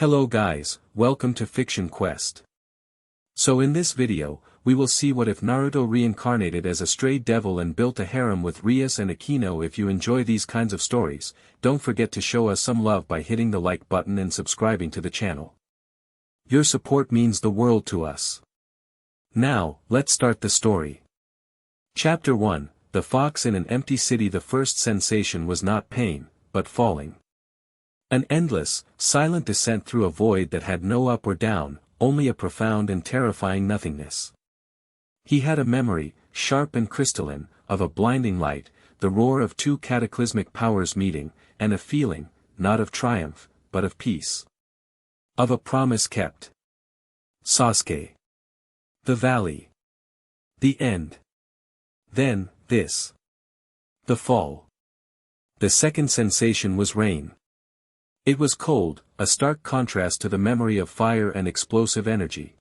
Hello guys, welcome to Fiction Quest. So in this video, we will see what if Naruto reincarnated as a stray devil and built a harem with Rias and Akeno. If you enjoy these kinds of stories, don't forget to show us some love by hitting the like button and subscribing to the channel. Your support means the world to us. Now, let's start the story. Chapter 1, The Fox in an Empty City. The first sensation was not pain, but falling. An endless, silent descent through a void that had no up or down, only a profound and terrifying nothingness. He had a memory, sharp and crystalline, of a blinding light, the roar of two cataclysmic powers meeting, and a feeling, not of triumph, but of peace. Of a promise kept. Sasuke. The valley. The end. Then, this. The fall. The second sensation was rain. It was cold, a stark contrast to the memory of fire and explosive energy.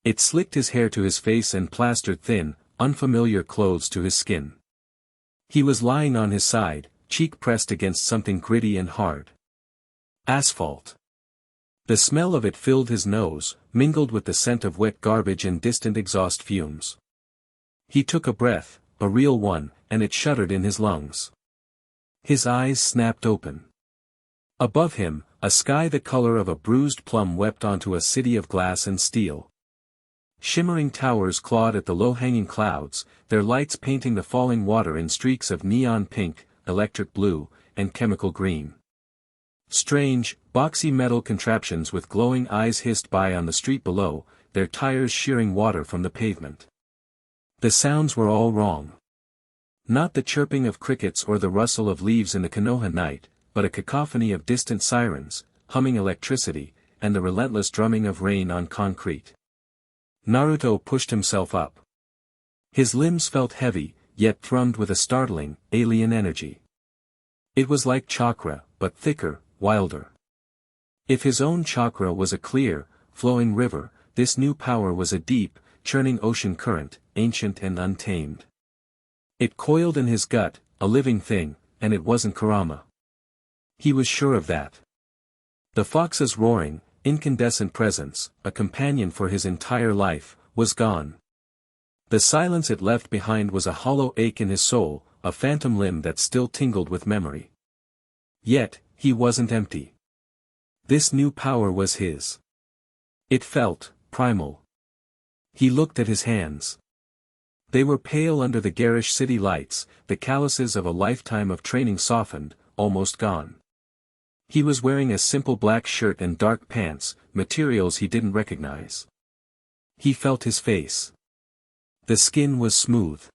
It slicked his hair to his face and plastered thin, unfamiliar clothes to his skin. He was lying on his side, cheek pressed against something gritty and hard. Asphalt. The smell of it filled his nose, mingled with the scent of wet garbage and distant exhaust fumes. He took a breath, a real one, and it shuddered in his lungs. His eyes snapped open. Above him, a sky the color of a bruised plum wept onto a city of glass and steel. Shimmering towers clawed at the low-hanging clouds, their lights painting the falling water in streaks of neon pink, electric blue, and chemical green. Strange, boxy metal contraptions with glowing eyes hissed by on the street below, their tires shearing water from the pavement. The sounds were all wrong. Not the chirping of crickets or the rustle of leaves in the Konoha night, but a cacophony of distant sirens, humming electricity, and the relentless drumming of rain on concrete. Naruto pushed himself up. His limbs felt heavy, yet thrummed with a startling, alien energy. It was like chakra, but thicker, wilder. If his own chakra was a clear, flowing river, this new power was a deep, churning ocean current, ancient and untamed. It coiled in his gut, a living thing, and it wasn't Kurama. He was sure of that. The fox's roaring, incandescent presence, a companion for his entire life, was gone. The silence it left behind was a hollow ache in his soul, a phantom limb that still tingled with memory. Yet, he wasn't empty. This new power was his. It felt primal. He looked at his hands. They were pale under the garish city lights, the calluses of a lifetime of training softened, almost gone. He was wearing a simple black shirt and dark pants, materials he didn't recognize. He felt his face. The skin was smooth.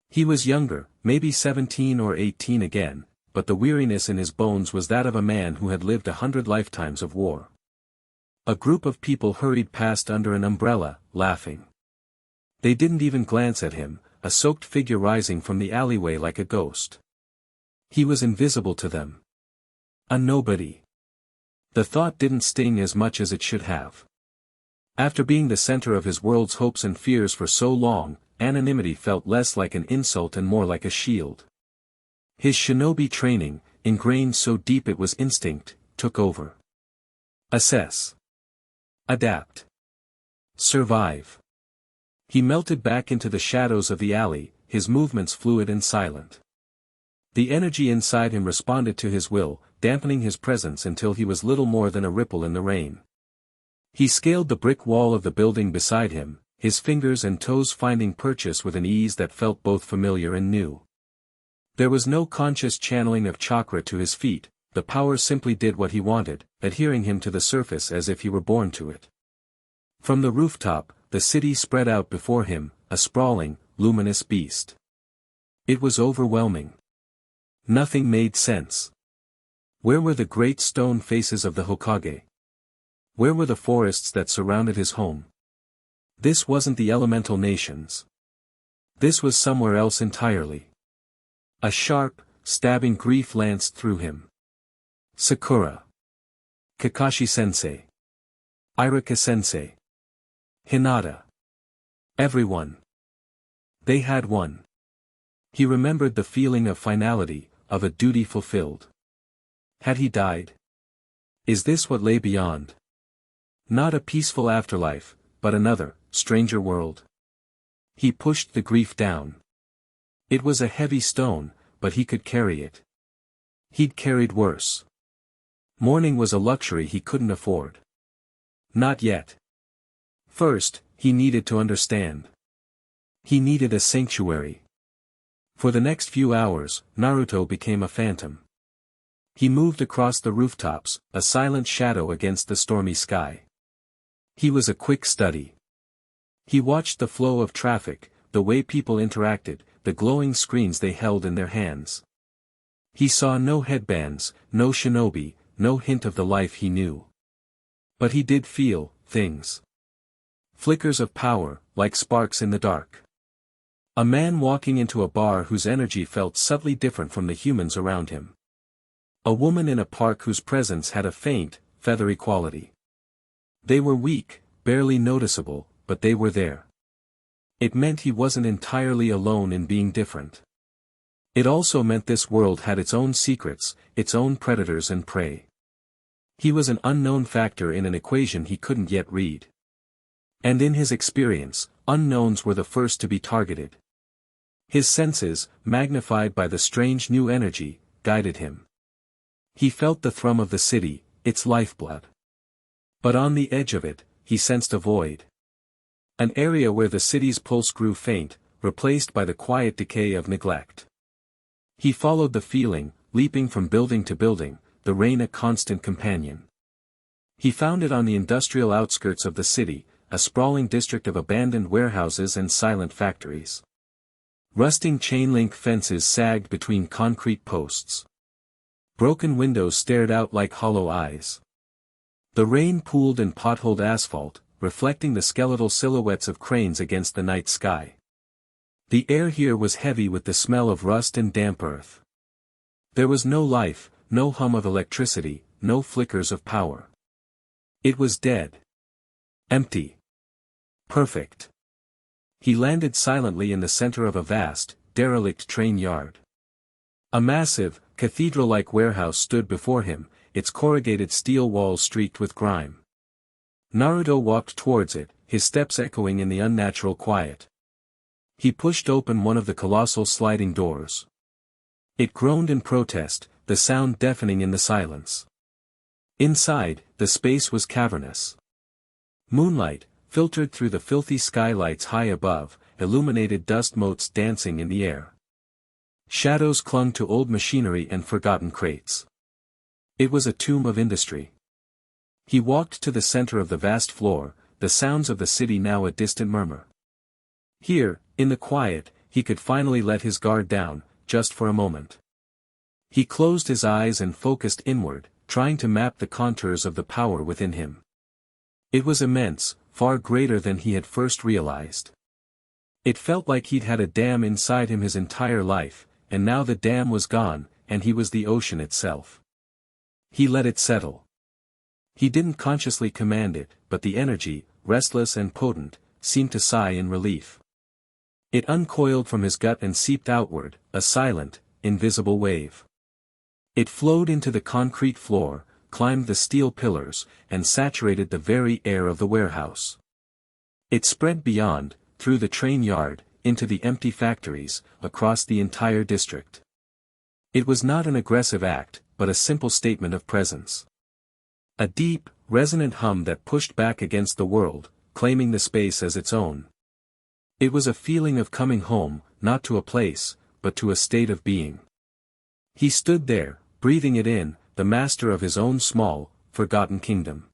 He was younger, maybe 17 or 18 again, but the weariness in his bones was that of a man who had lived 100 lifetimes of war. A group of people hurried past under an umbrella, laughing. They didn't even glance at him, a soaked figure rising from the alleyway like a ghost. He was invisible to them. A nobody. The thought didn't sting as much as it should have. After being the center of his world's hopes and fears for so long, anonymity felt less like an insult and more like a shield. His shinobi training, ingrained so deep it was instinct, took over. Assess. Adapt. Survive. He melted back into the shadows of the alley, his movements fluid and silent. The energy inside him responded to his will, dampening his presence until he was little more than a ripple in the rain. He scaled the brick wall of the building beside him, his fingers and toes finding purchase with an ease that felt both familiar and new. There was no conscious channeling of chakra to his feet, the power simply did what he wanted, adhering him to the surface as if he were born to it. From the rooftop, the city spread out before him, a sprawling, luminous beast. It was overwhelming. Nothing made sense. Where were the great stone faces of the Hokage? Where were the forests that surrounded his home? This wasn't the elemental nations. This was somewhere else entirely. A sharp, stabbing grief lanced through him. Sakura. Kakashi-sensei. Iruka-sensei. Hinata. Everyone. They had won. He remembered the feeling of finality, of a duty fulfilled. Had he died? Is this what lay beyond? Not a peaceful afterlife, but another, stranger world. He pushed the grief down. It was a heavy stone, but he could carry it. He'd carried worse. Mourning was a luxury he couldn't afford. Not yet. First, he needed to understand. He needed a sanctuary. For the next few hours, Naruto became a phantom. He moved across the rooftops, a silent shadow against the stormy sky. He was a quick study. He watched the flow of traffic, the way people interacted, the glowing screens they held in their hands. He saw no headbands, no shinobi, no hint of the life he knew. But he did feel things. Flickers of power, like sparks in the dark. A man walking into a bar whose energy felt subtly different from the humans around him. A woman in a park whose presence had a faint, feathery quality. They were weak, barely noticeable, but they were there. It meant he wasn't entirely alone in being different. It also meant this world had its own secrets, its own predators and prey. He was an unknown factor in an equation he couldn't yet read. And in his experience, unknowns were the first to be targeted. His senses, magnified by the strange new energy, guided him. He felt the thrum of the city, its lifeblood. But on the edge of it, he sensed a void. An area where the city's pulse grew faint, replaced by the quiet decay of neglect. He followed the feeling, leaping from building to building, the rain a constant companion. He found it on the industrial outskirts of the city, a sprawling district of abandoned warehouses and silent factories. Rusting chain-link fences sagged between concrete posts. Broken windows stared out like hollow eyes. The rain pooled and potholed asphalt, reflecting the skeletal silhouettes of cranes against the night sky. The air here was heavy with the smell of rust and damp earth. There was no life, no hum of electricity, no flickers of power. It was dead. Empty. Perfect. He landed silently in the center of a vast, derelict train yard. A massive, cathedral-like warehouse stood before him, its corrugated steel walls streaked with grime. Naruto walked towards it, his steps echoing in the unnatural quiet. He pushed open one of the colossal sliding doors. It groaned in protest, the sound deafening in the silence. Inside, the space was cavernous. Moonlight, filtered through the filthy skylights high above, illuminated dust motes dancing in the air. Shadows clung to old machinery and forgotten crates. It was a tomb of industry. He walked to the center of the vast floor, the sounds of the city now a distant murmur. Here, in the quiet, he could finally let his guard down, just for a moment. He closed his eyes and focused inward, trying to map the contours of the power within him. It was immense, far greater than he had first realized. It felt like he'd had a dam inside him his entire life, and now the dam was gone, and he was the ocean itself. He let it settle. He didn't consciously command it, but the energy, restless and potent, seemed to sigh in relief. It uncoiled from his gut and seeped outward, a silent, invisible wave. It flowed into the concrete floor, climbed the steel pillars, and saturated the very air of the warehouse. It spread beyond, through the train yard, into the empty factories, across the entire district. It was not an aggressive act, but a simple statement of presence. A deep, resonant hum that pushed back against the world, claiming the space as its own. It was a feeling of coming home, not to a place, but to a state of being. He stood there, breathing it in, the master of his own small, forgotten kingdom.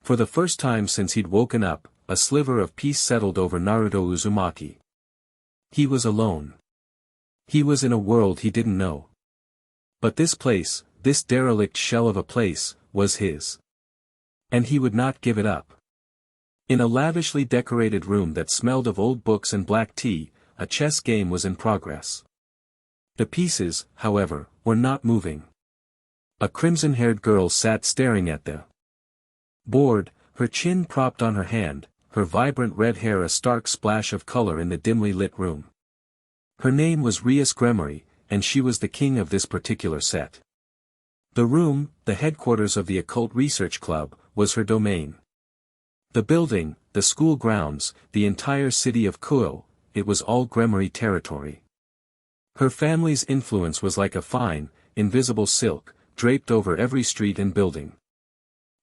For the first time since he'd woken up, a sliver of peace settled over Naruto Uzumaki. He was alone. He was in a world he didn't know. But this place, this derelict shell of a place, was his. And he would not give it up. In a lavishly decorated room that smelled of old books and black tea, a chess game was in progress. The pieces, however, were not moving. A crimson-haired girl sat staring at the board, her chin propped on her hand, her vibrant red hair a stark splash of color in the dimly lit room. Her name was Rias, and she was the king of this particular set. The room, the headquarters of the Occult Research Club, was her domain. The building, the school grounds, the entire city of Kuo, it was all Gremory territory. Her family's influence was like a fine, invisible silk, draped over every street and building.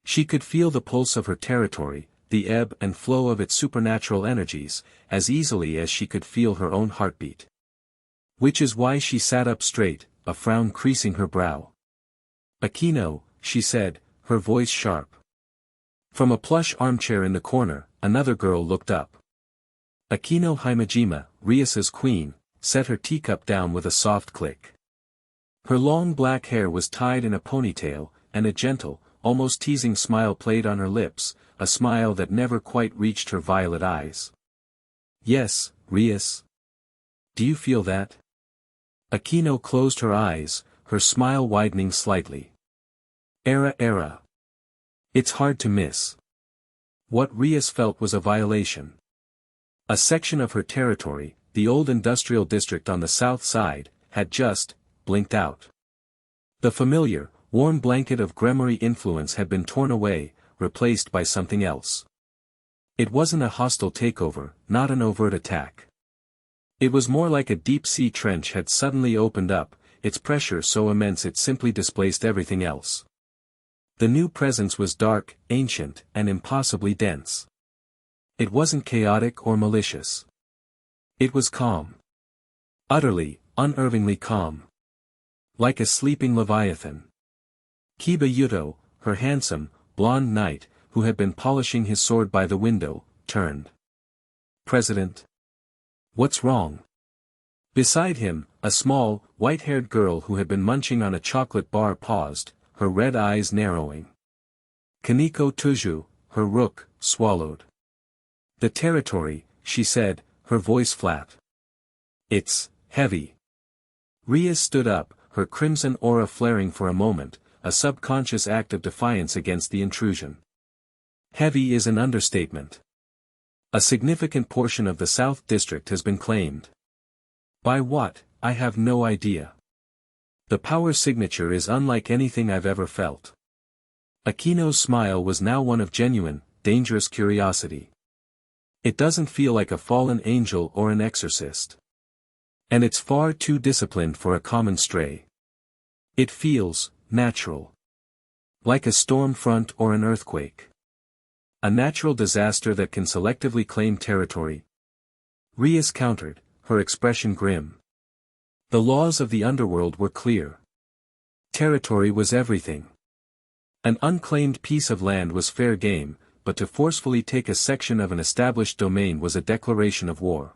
She could feel the pulse of her territory, the ebb and flow of its supernatural energies, as easily as she could feel her own heartbeat. Which is why she sat up straight, a frown creasing her brow. "Akeno," she said, her voice sharp. From a plush armchair in the corner, another girl looked up. Akeno Himejima, Rias's queen, set her teacup down with a soft click. Her long black hair was tied in a ponytail, and a gentle, almost teasing smile played on her lips, a smile that never quite reached her violet eyes. "Yes, Rias. Do you feel that?" Akeno closed her eyes, her smile widening slightly. Era. It's hard to miss." What Rias felt was a violation. A section of her territory, the old industrial district on the south side, had just blinked out. The familiar, warm blanket of Gremory influence had been torn away, replaced by something else. It wasn't a hostile takeover, not an overt attack. It was more like a deep-sea trench had suddenly opened up, its pressure so immense it simply displaced everything else. The new presence was dark, ancient, and impossibly dense. It wasn't chaotic or malicious. It was calm. Utterly, unervingly calm. Like a sleeping leviathan. Kiba Yuto, her handsome, blonde knight, who had been polishing his sword by the window, turned. "President? What's wrong?" Beside him, a small, white-haired girl who had been munching on a chocolate bar paused, her red eyes narrowing. Kaneko Tuju, her rook, swallowed. "The territory," she said, her voice flat. "It's heavy." Rias stood up, her crimson aura flaring for a moment, a subconscious act of defiance against the intrusion. Heavy is an understatement. A significant portion of the South District has been claimed. By what, I have no idea. The power signature is unlike anything I've ever felt. Akeno's smile was now one of genuine, dangerous curiosity. It doesn't feel like a fallen angel or an exorcist. And it's far too disciplined for a common stray. It feels natural. Like a storm front or an earthquake. A natural disaster that can selectively claim territory. Rias countered, her expression grim. The laws of the underworld were clear. Territory was everything. An unclaimed piece of land was fair game, but to forcefully take a section of an established domain was a declaration of war.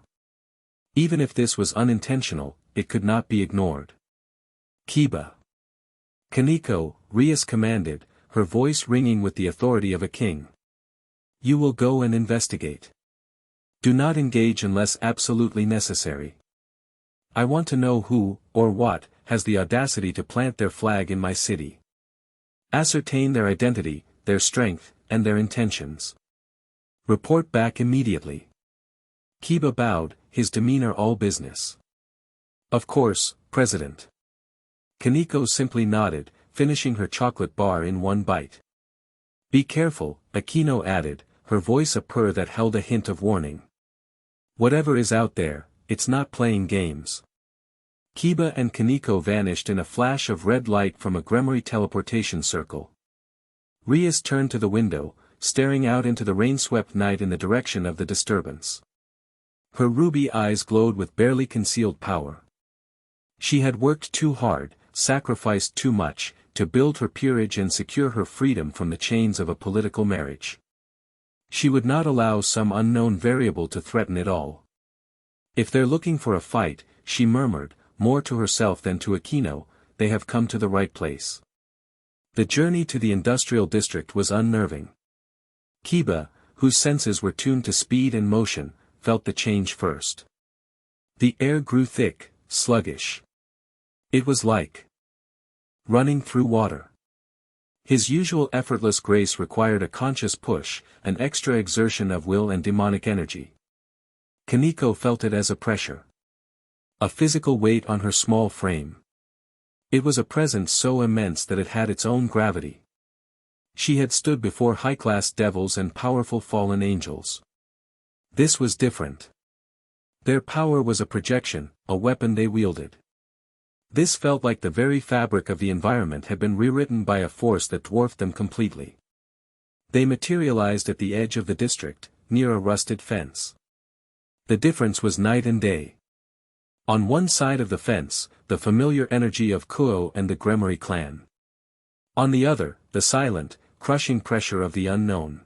Even if this was unintentional, it could not be ignored. "Kiba. Kaneko," Rias commanded, her voice ringing with the authority of a king. "You will go and investigate. Do not engage unless absolutely necessary. I want to know who, or what, has the audacity to plant their flag in my city. Ascertain their identity, their strength, and their intentions. Report back immediately." Kiba bowed, his demeanor all business. "Of course, President." Kaneko simply nodded, finishing her chocolate bar in one bite. "Be careful," Akeno added, her voice a purr that held a hint of warning. "Whatever is out there, it's not playing games." Kiba and Kaneko vanished in a flash of red light from a Gremory teleportation circle. Rias turned to the window, staring out into the rain-swept night in the direction of the disturbance. Her ruby eyes glowed with barely concealed power. She had worked too hard, sacrificed too much, to build her peerage and secure her freedom from the chains of a political marriage. She would not allow some unknown variable to threaten it all. "If they're looking for a fight," she murmured, more to herself than to Akeno, "they have come to the right place." The journey to the industrial district was unnerving. Kiba, whose senses were tuned to speed and motion, felt the change first. The air grew thick, sluggish. It was like running through water. His usual effortless grace required a conscious push, an extra exertion of will and demonic energy. Kaneko felt it as a pressure. A physical weight on her small frame. It was a presence so immense that it had its own gravity. She had stood before high-class devils and powerful fallen angels. This was different. Their power was a projection, a weapon they wielded. This felt like the very fabric of the environment had been rewritten by a force that dwarfed them completely. They materialized at the edge of the district, near a rusted fence. The difference was night and day. On one side of the fence, the familiar energy of Kuo and the Gremory clan. On the other, the silent, crushing pressure of the unknown.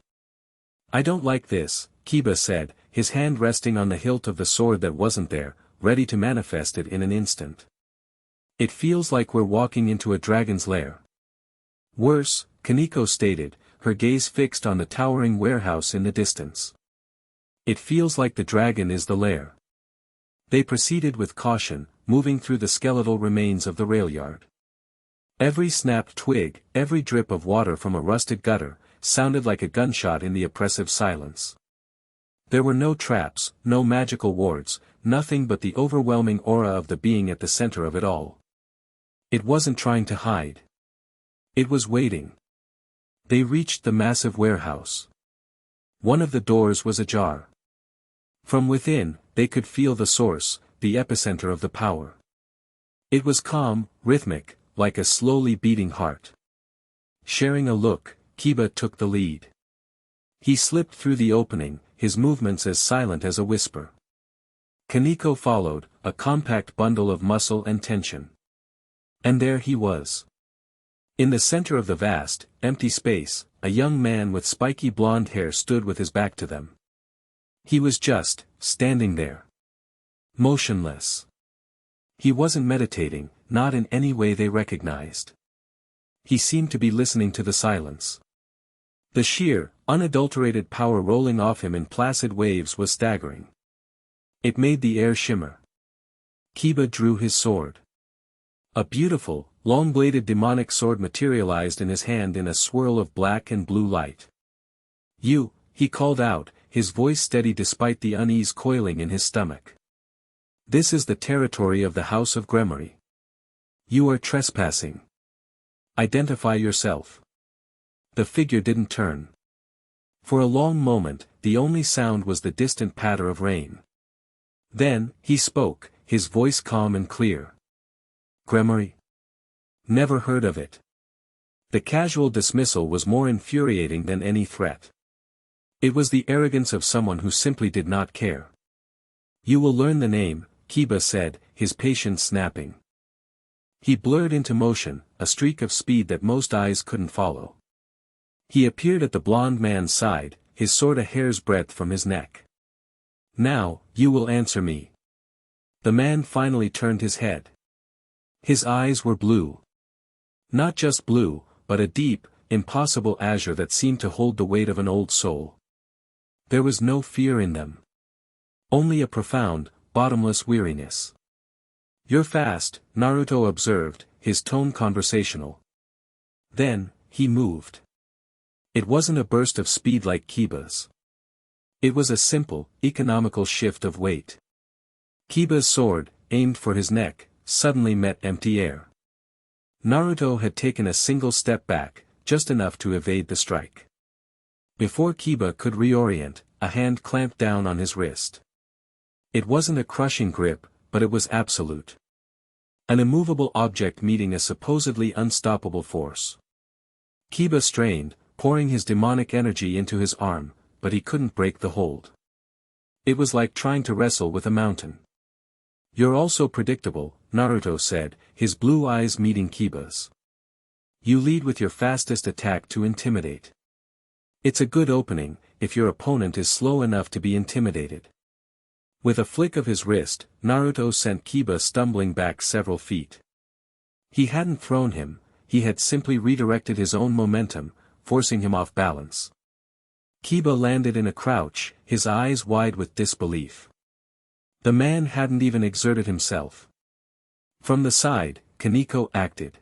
"I don't like this," Kiba said, his hand resting on the hilt of the sword that wasn't there, ready to manifest it in an instant. "It feels like we're walking into a dragon's lair." "Worse," Kaneko stated, her gaze fixed on the towering warehouse in the distance. "It feels like the dragon is the lair." They proceeded with caution, moving through the skeletal remains of the rail yard. Every snapped twig, every drip of water from a rusted gutter, sounded like a gunshot in the oppressive silence. There were no traps, no magical wards, nothing but the overwhelming aura of the being at the center of it all. It wasn't trying to hide. It was waiting. They reached the massive warehouse. One of the doors was ajar. From within, they could feel the source, the epicenter of the power. It was calm, rhythmic, like a slowly beating heart. Sharing a look, Kiba took the lead. He slipped through the opening, his movements as silent as a whisper. Kaneko followed, a compact bundle of muscle and tension. And there he was. In the center of the vast, empty space, a young man with spiky blonde hair stood with his back to them. He was just, standing there. Motionless. He wasn't meditating, not in any way they recognized. He seemed to be listening to the silence. The sheer, unadulterated power rolling off him in placid waves was staggering. It made the air shimmer. Kiba drew his sword. A beautiful, long-bladed demonic sword materialized in his hand in a swirl of black and blue light. "You," he called out, his voice steady despite the unease coiling in his stomach. "This is the territory of the House of Gremory. You are trespassing. Identify yourself." The figure didn't turn. For a long moment, the only sound was the distant patter of rain. Then, he spoke, his voice calm and clear. "Gremory? Never heard of it." The casual dismissal was more infuriating than any threat. It was the arrogance of someone who simply did not care. "You will learn the name," Kiba said, his patience snapping. He blurred into motion, a streak of speed that most eyes couldn't follow. He appeared at the blond man's side, his sword a hair's breadth from his neck. "Now, you will answer me." The man finally turned his head. His eyes were blue. Not just blue, but a deep, impossible azure that seemed to hold the weight of an old soul. There was no fear in them. Only a profound, bottomless weariness. "You're fast," Naruto observed, his tone conversational. Then, he moved. It wasn't a burst of speed like Kiba's. It was a simple, economical shift of weight. Kiba's sword, aimed for his neck, suddenly met empty air. Naruto had taken a single step back, just enough to evade the strike. Before Kiba could reorient, a hand clamped down on his wrist. It wasn't a crushing grip, but it was absolute. An immovable object meeting a supposedly unstoppable force. Kiba strained, pouring his demonic energy into his arm, but he couldn't break the hold. It was like trying to wrestle with a mountain. "You're also predictable," Naruto said, his blue eyes meeting Kiba's. "You lead with your fastest attack to intimidate. It's a good opening, if your opponent is slow enough to be intimidated." With a flick of his wrist, Naruto sent Kiba stumbling back several feet. He hadn't thrown him, he had simply redirected his own momentum, forcing him off balance. Kiba landed in a crouch, his eyes wide with disbelief. The man hadn't even exerted himself. From the side, Kaneko acted.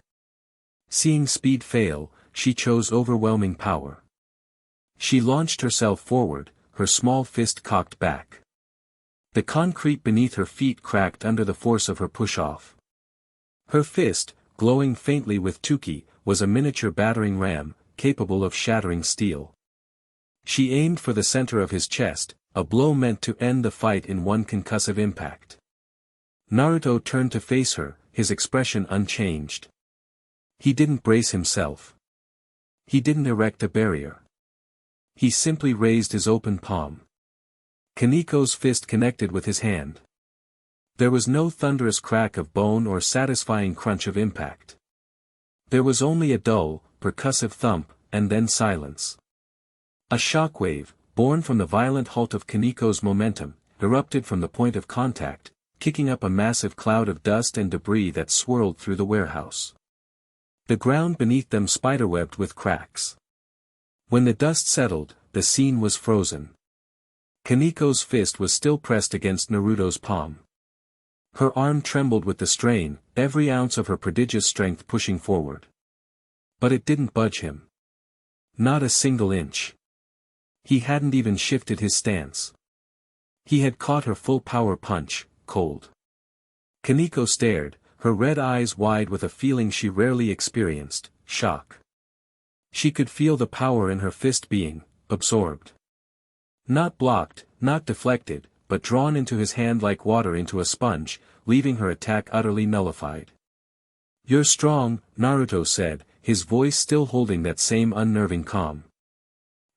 Seeing speed fail, she chose overwhelming power. She launched herself forward, her small fist cocked back. The concrete beneath her feet cracked under the force of her push-off. Her fist, glowing faintly with Tuki, was a miniature battering ram, capable of shattering steel. She aimed for the center of his chest, a blow meant to end the fight in one concussive impact. Naruto turned to face her, his expression unchanged. He didn't brace himself. He didn't erect a barrier. He simply raised his open palm. Kaniko's fist connected with his hand. There was no thunderous crack of bone or satisfying crunch of impact. There was only a dull, percussive thump, and then silence. A shockwave, born from the violent halt of Kaniko's momentum, erupted from the point of contact, kicking up a massive cloud of dust and debris that swirled through the warehouse. The ground beneath them spiderwebbed with cracks. When the dust settled, the scene was frozen. Kaniko's fist was still pressed against Naruto's palm. Her arm trembled with the strain, every ounce of her prodigious strength pushing forward. But it didn't budge him. Not a single inch. He hadn't even shifted his stance. He had caught her full power punch, cold. Kaniko stared, her red eyes wide with a feeling she rarely experienced, shock. She could feel the power in her fist being absorbed. Not blocked, not deflected, but drawn into his hand like water into a sponge, leaving her attack utterly nullified. "You're strong," Naruto said, his voice still holding that same unnerving calm.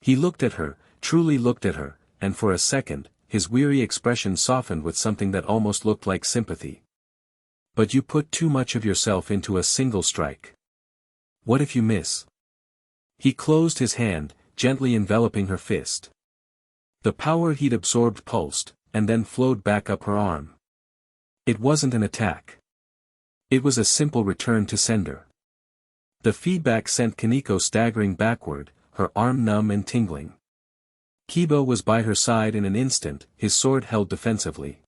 He looked at her, truly looked at her, and for a second, his weary expression softened with something that almost looked like sympathy. "But you put too much of yourself into a single strike. What if you miss?" He closed his hand, gently enveloping her fist. The power he'd absorbed pulsed, and then flowed back up her arm. It wasn't an attack. It was a simple return to sender. The feedback sent Kaniko staggering backward, her arm numb and tingling. Kiba was by her side in an instant, his sword held defensively.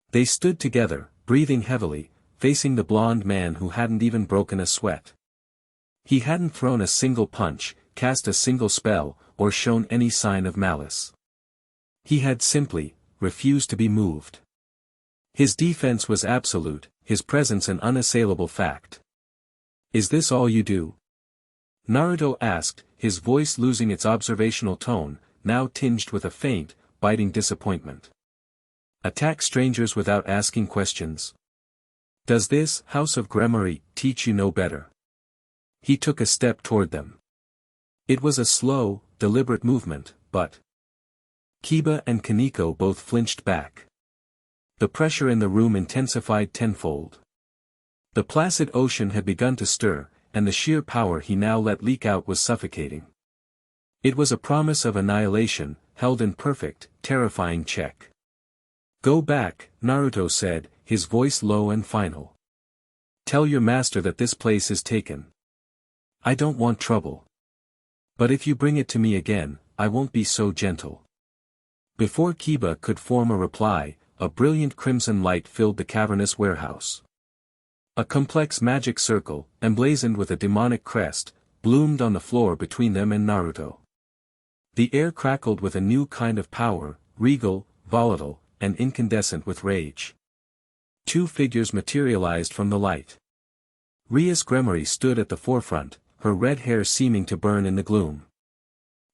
They stood together, breathing heavily, facing the blonde man who hadn't even broken a sweat. He hadn't thrown a single punch, cast a single spell, or shown any sign of malice. He had simply refused to be moved. His defense was absolute, his presence an unassailable fact. "Is this all you do?" Naruto asked, his voice losing its observational tone, now tinged with a faint, biting disappointment. "Attack strangers without asking questions? Does this House of Gremory teach you no better?" He took a step toward them. It was a slow, deliberate movement, but Kiba and Kaniko both flinched back. The pressure in the room intensified tenfold. The placid ocean had begun to stir, and the sheer power he now let leak out was suffocating. It was a promise of annihilation, held in perfect, terrifying check. "Go back," Naruto said, his voice low and final. "Tell your master that this place is taken. I don't want trouble. But if you bring it to me again, I won't be so gentle." Before Kiba could form a reply, a brilliant crimson light filled the cavernous warehouse. A complex magic circle, emblazoned with a demonic crest, bloomed on the floor between them and Naruto. The air crackled with a new kind of power, regal, volatile, and incandescent with rage. Two figures materialized from the light. Rias Gremory stood at the forefront, her red hair seeming to burn in the gloom.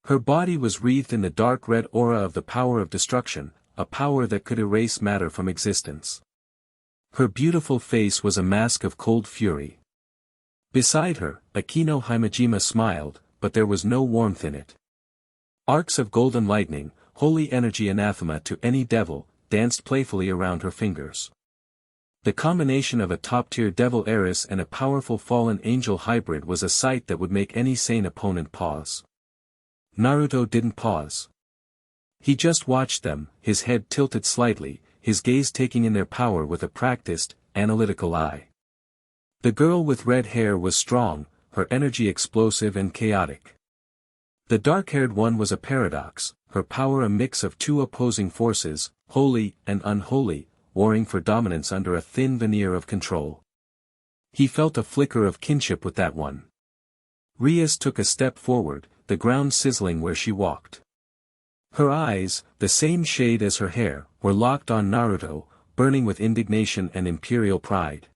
Her body was wreathed in the dark red aura of the power of destruction, a power that could erase matter from existence. Her beautiful face was a mask of cold fury. Beside her, Akeno Himejima smiled, but there was no warmth in it. Arcs of golden lightning, holy energy anathema to any devil, danced playfully around her fingers. The combination of a top-tier devil heiress and a powerful fallen angel hybrid was a sight that would make any sane opponent pause. Naruto didn't pause. He just watched them, his head tilted slightly, his gaze taking in their power with a practiced, analytical eye. The girl with red hair was strong, her energy explosive and chaotic. The dark-haired one was a paradox, her power a mix of two opposing forces, holy and unholy, warring for dominance under a thin veneer of control. He felt a flicker of kinship with that one. Rias took a step forward, the ground sizzling where she walked. Her eyes, the same shade as her hair, were locked on Naruto, burning with indignation and imperial pride.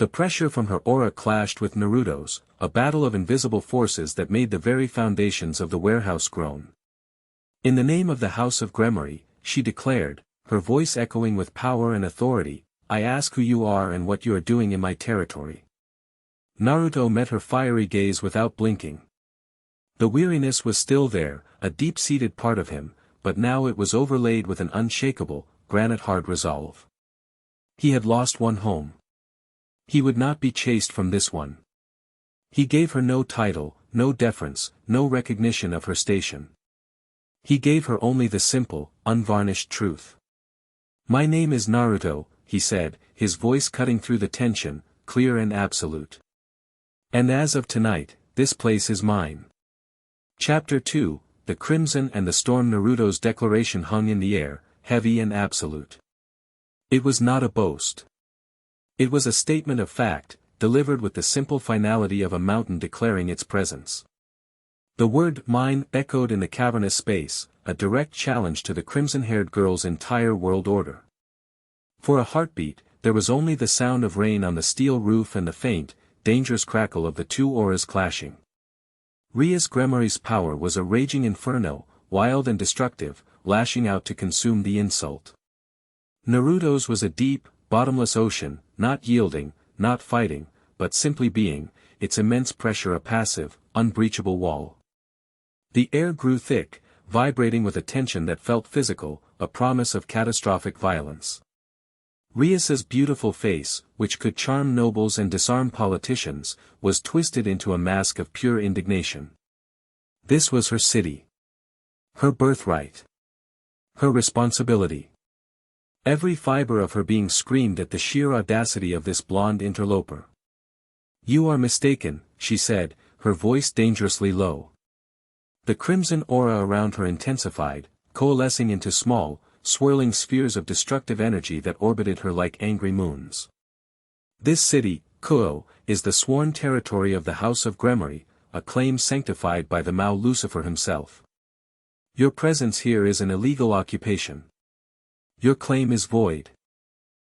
The pressure from her aura clashed with Naruto's, a battle of invisible forces that made the very foundations of the warehouse groan. In the name of the House of Gremory, she declared, her voice echoing with power and authority, I ask who you are and what you are doing in my territory. Naruto met her fiery gaze without blinking. The weariness was still there, a deep-seated part of him, but now it was overlaid with an unshakable, granite-hard resolve. He had lost one home. He would not be chased from this one. He gave her no title, no deference, no recognition of her station. He gave her only the simple, unvarnished truth. My name is Naruto, he said, his voice cutting through the tension, clear and absolute. And as of tonight, this place is mine. Chapter 2, The Crimson and the Storm. Naruto's declaration hung in the air, heavy and absolute. It was not a boast. It was a statement of fact, delivered with the simple finality of a mountain declaring its presence. The word mine echoed in the cavernous space, a direct challenge to the crimson-haired girl's entire world order. For a heartbeat, there was only the sound of rain on the steel roof and the faint, dangerous crackle of the two auras clashing. Rias Gremory's power was a raging inferno, wild and destructive, lashing out to consume the insult. Naruto's was a deep, bottomless ocean, not yielding, not fighting, but simply being, its immense pressure a passive, unbreachable wall. The air grew thick, vibrating with a tension that felt physical, a promise of catastrophic violence. Rias's beautiful face, which could charm nobles and disarm politicians, was twisted into a mask of pure indignation. This was her city. Her birthright. Her responsibility. Every fiber of her being screamed at the sheer audacity of this blonde interloper. You are mistaken, she said, her voice dangerously low. The crimson aura around her intensified, coalescing into small, swirling spheres of destructive energy that orbited her like angry moons. This city, Kuo, is the sworn territory of the House of Gremory, a claim sanctified by the Mao Lucifer himself. Your presence here is an illegal occupation. Your claim is void.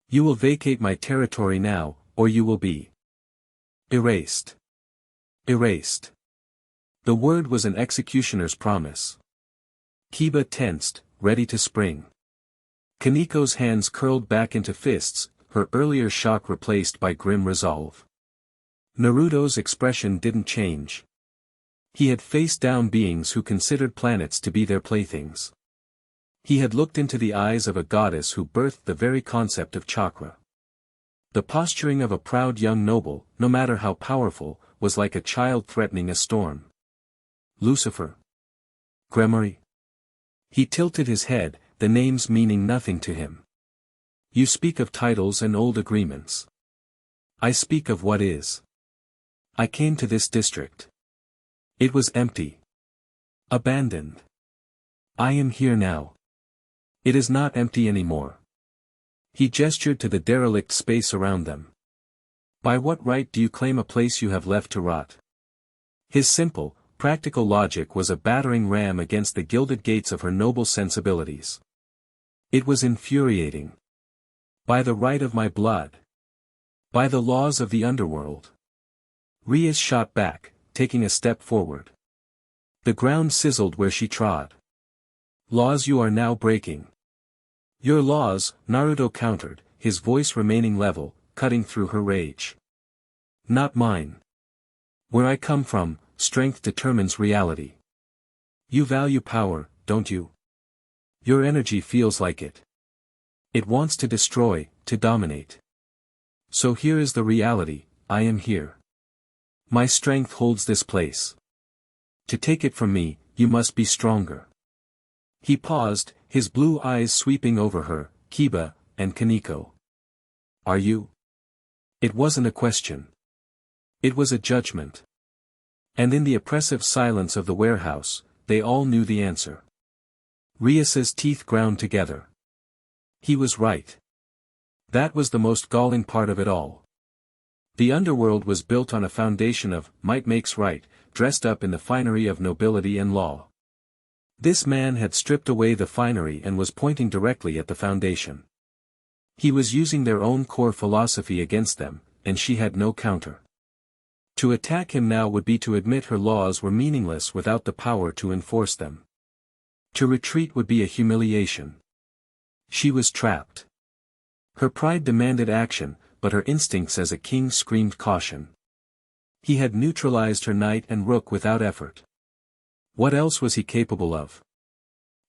You will vacate my territory now, or you will be erased. Erased. The word was an executioner's promise. Kiba tensed, ready to spring. Kaniko's hands curled back into fists, her earlier shock replaced by grim resolve. Naruto's expression didn't change. He had faced down beings who considered planets to be their playthings. He had looked into the eyes of a goddess who birthed the very concept of chakra. The posturing of a proud young noble, no matter how powerful, was like a child threatening a storm. Lucifer. Gremory. He tilted his head, the names meaning nothing to him. You speak of titles and old agreements. I speak of what is. I came to this district. It was empty. Abandoned. I am here now. It is not empty anymore. He gestured to the derelict space around them. By what right do you claim a place you have left to rot? His simple, practical logic was a battering ram against the gilded gates of her noble sensibilities. It was infuriating. By the right of my blood. By the laws of the underworld. Rias shot back, taking a step forward. The ground sizzled where she trod. Laws you are now breaking. Your laws, Naruto countered, his voice remaining level, cutting through her rage. Not mine. Where I come from, strength determines reality. You value power, don't you? Your energy feels like it. It wants to destroy, to dominate. So here is the reality, I am here. My strength holds this place. To take it from me, you must be stronger. He paused, his blue eyes sweeping over her, Kiba, and Kaniko. Are you? It wasn't a question. It was a judgment. And in the oppressive silence of the warehouse, they all knew the answer. Rias's teeth ground together. He was right. That was the most galling part of it all. The underworld was built on a foundation of might makes right, dressed up in the finery of nobility and law. This man had stripped away the finery and was pointing directly at the foundation. He was using their own core philosophy against them, and she had no counter. To attack him now would be to admit her laws were meaningless without the power to enforce them. To retreat would be a humiliation. She was trapped. Her pride demanded action, but her instincts as a king screamed caution. He had neutralized her knight and rook without effort. What else was he capable of?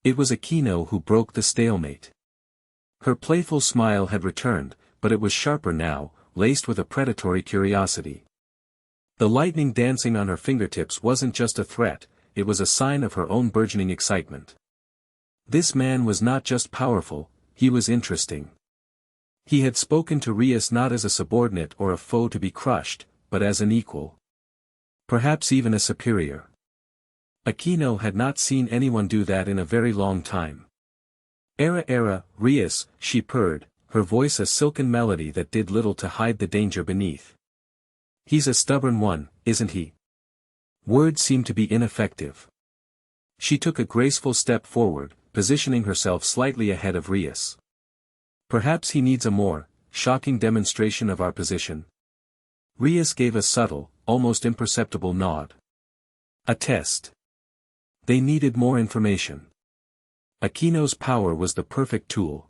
It was Akeno who broke the stalemate. Her playful smile had returned, but it was sharper now, laced with a predatory curiosity. The lightning dancing on her fingertips wasn't just a threat, it was a sign of her own burgeoning excitement. This man was not just powerful, he was interesting. He had spoken to Rias not as a subordinate or a foe to be crushed, but as an equal. Perhaps even a superior. Akeno had not seen anyone do that in a very long time. Era, Rias, she purred, her voice a silken melody that did little to hide the danger beneath. He's a stubborn one, isn't he? Words seemed to be ineffective. She took a graceful step forward, positioning herself slightly ahead of Rias. Perhaps he needs a more shocking demonstration of our position. Rias gave a subtle, almost imperceptible nod. A test. They needed more information. Akeno's power was the perfect tool.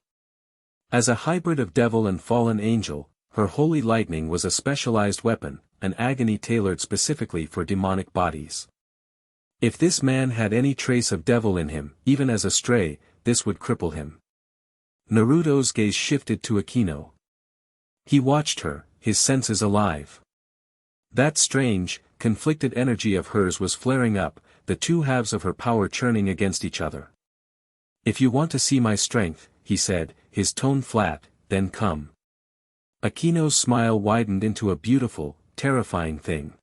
As a hybrid of devil and fallen angel, her holy lightning was a specialized weapon, an agony tailored specifically for demonic bodies. If this man had any trace of devil in him, even as a stray, this would cripple him. Naruto's gaze shifted to Akeno. He watched her, his senses alive. That strange, conflicted energy of hers was flaring up, the two halves of her power churning against each other. If you want to see my strength, he said, his tone flat, then come. Akeno's smile widened into a beautiful, terrifying thing.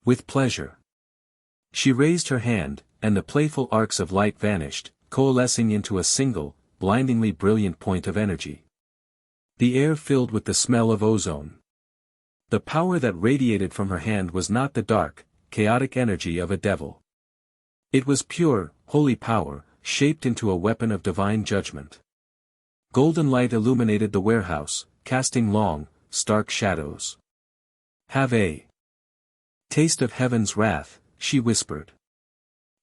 With pleasure. She raised her hand, and the playful arcs of light vanished, coalescing into a single, blindingly brilliant point of energy. The air filled with the smell of ozone. The power that radiated from her hand was not the dark, chaotic energy of a devil. It was pure, holy power, shaped into a weapon of divine judgment. Golden light illuminated the warehouse, casting long, stark shadows. Have a taste of heaven's wrath, she whispered.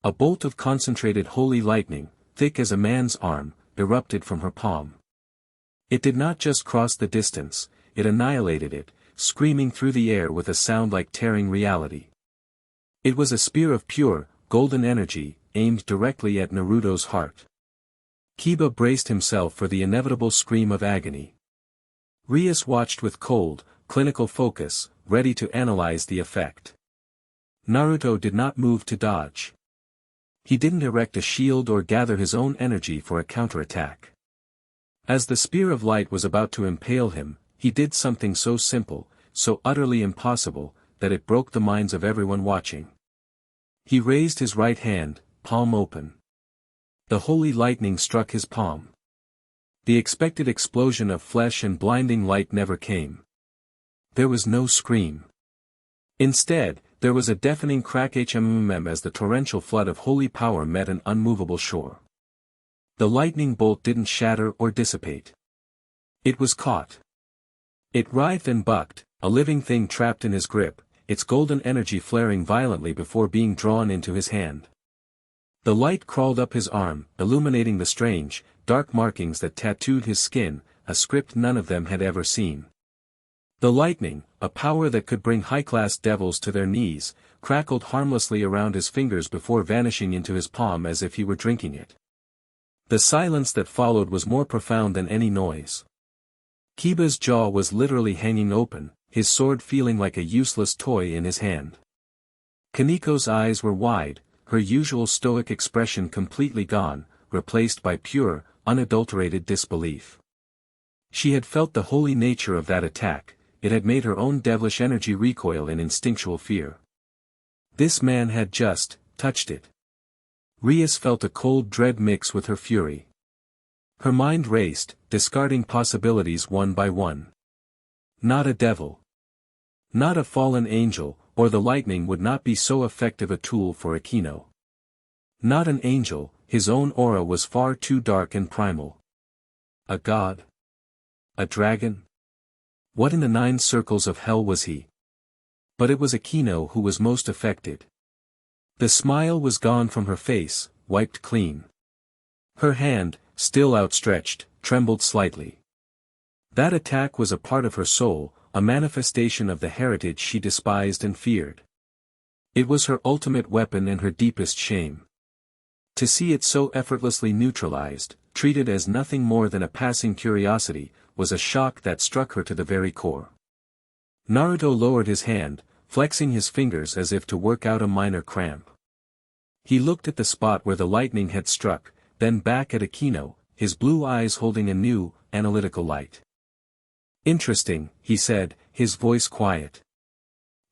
A bolt of concentrated holy lightning, thick as a man's arm, erupted from her palm. It did not just cross the distance, it annihilated it, screaming through the air with a sound like tearing reality. It was a spear of pure, golden energy, aimed directly at Naruto's heart. Kiba braced himself for the inevitable scream of agony. Rias watched with cold, clinical focus, ready to analyze the effect. Naruto did not move to dodge. He didn't erect a shield or gather his own energy for a counterattack. As the spear of light was about to impale him, he did something so simple, so utterly impossible, that it broke the minds of everyone watching. He raised his right hand, palm open. The holy lightning struck his palm. The expected explosion of flesh and blinding light never came. There was no scream. Instead, there was a deafening crack as the torrential flood of holy power met an unmovable shore. The lightning bolt didn't shatter or dissipate. It was caught. It writhed and bucked, a living thing trapped in his grip, its golden energy flaring violently before being drawn into his hand. The light crawled up his arm, illuminating the strange, dark markings that tattooed his skin, a script none of them had ever seen. The lightning, a power that could bring high-class devils to their knees, crackled harmlessly around his fingers before vanishing into his palm as if he were drinking it. The silence that followed was more profound than any noise. Kiba's jaw was literally hanging open, his sword feeling like a useless toy in his hand. Kaniko's eyes were wide, her usual stoic expression completely gone, replaced by pure, unadulterated disbelief. She had felt the holy nature of that attack, it had made her own devilish energy recoil in instinctual fear. This man had just touched it. Rias felt a cold dread mix with her fury. Her mind raced, discarding possibilities one by one. Not a devil. Not a fallen angel, or the lightning would not be so effective a tool for Akeno. Not an angel, his own aura was far too dark and primal. A god? A dragon? What in the 9 circles of hell was he? But it was Akeno who was most affected. The smile was gone from her face, wiped clean. Her hand, still outstretched, trembled slightly. That attack was a part of her soul, a manifestation of the heritage she despised and feared. It was her ultimate weapon and her deepest shame. To see it so effortlessly neutralized, treated as nothing more than a passing curiosity, was a shock that struck her to the very core. Naruto lowered his hand, flexing his fingers as if to work out a minor cramp. He looked at the spot where the lightning had struck, then back at Akeno, his blue eyes holding a new, analytical light. "Interesting," he said, his voice quiet.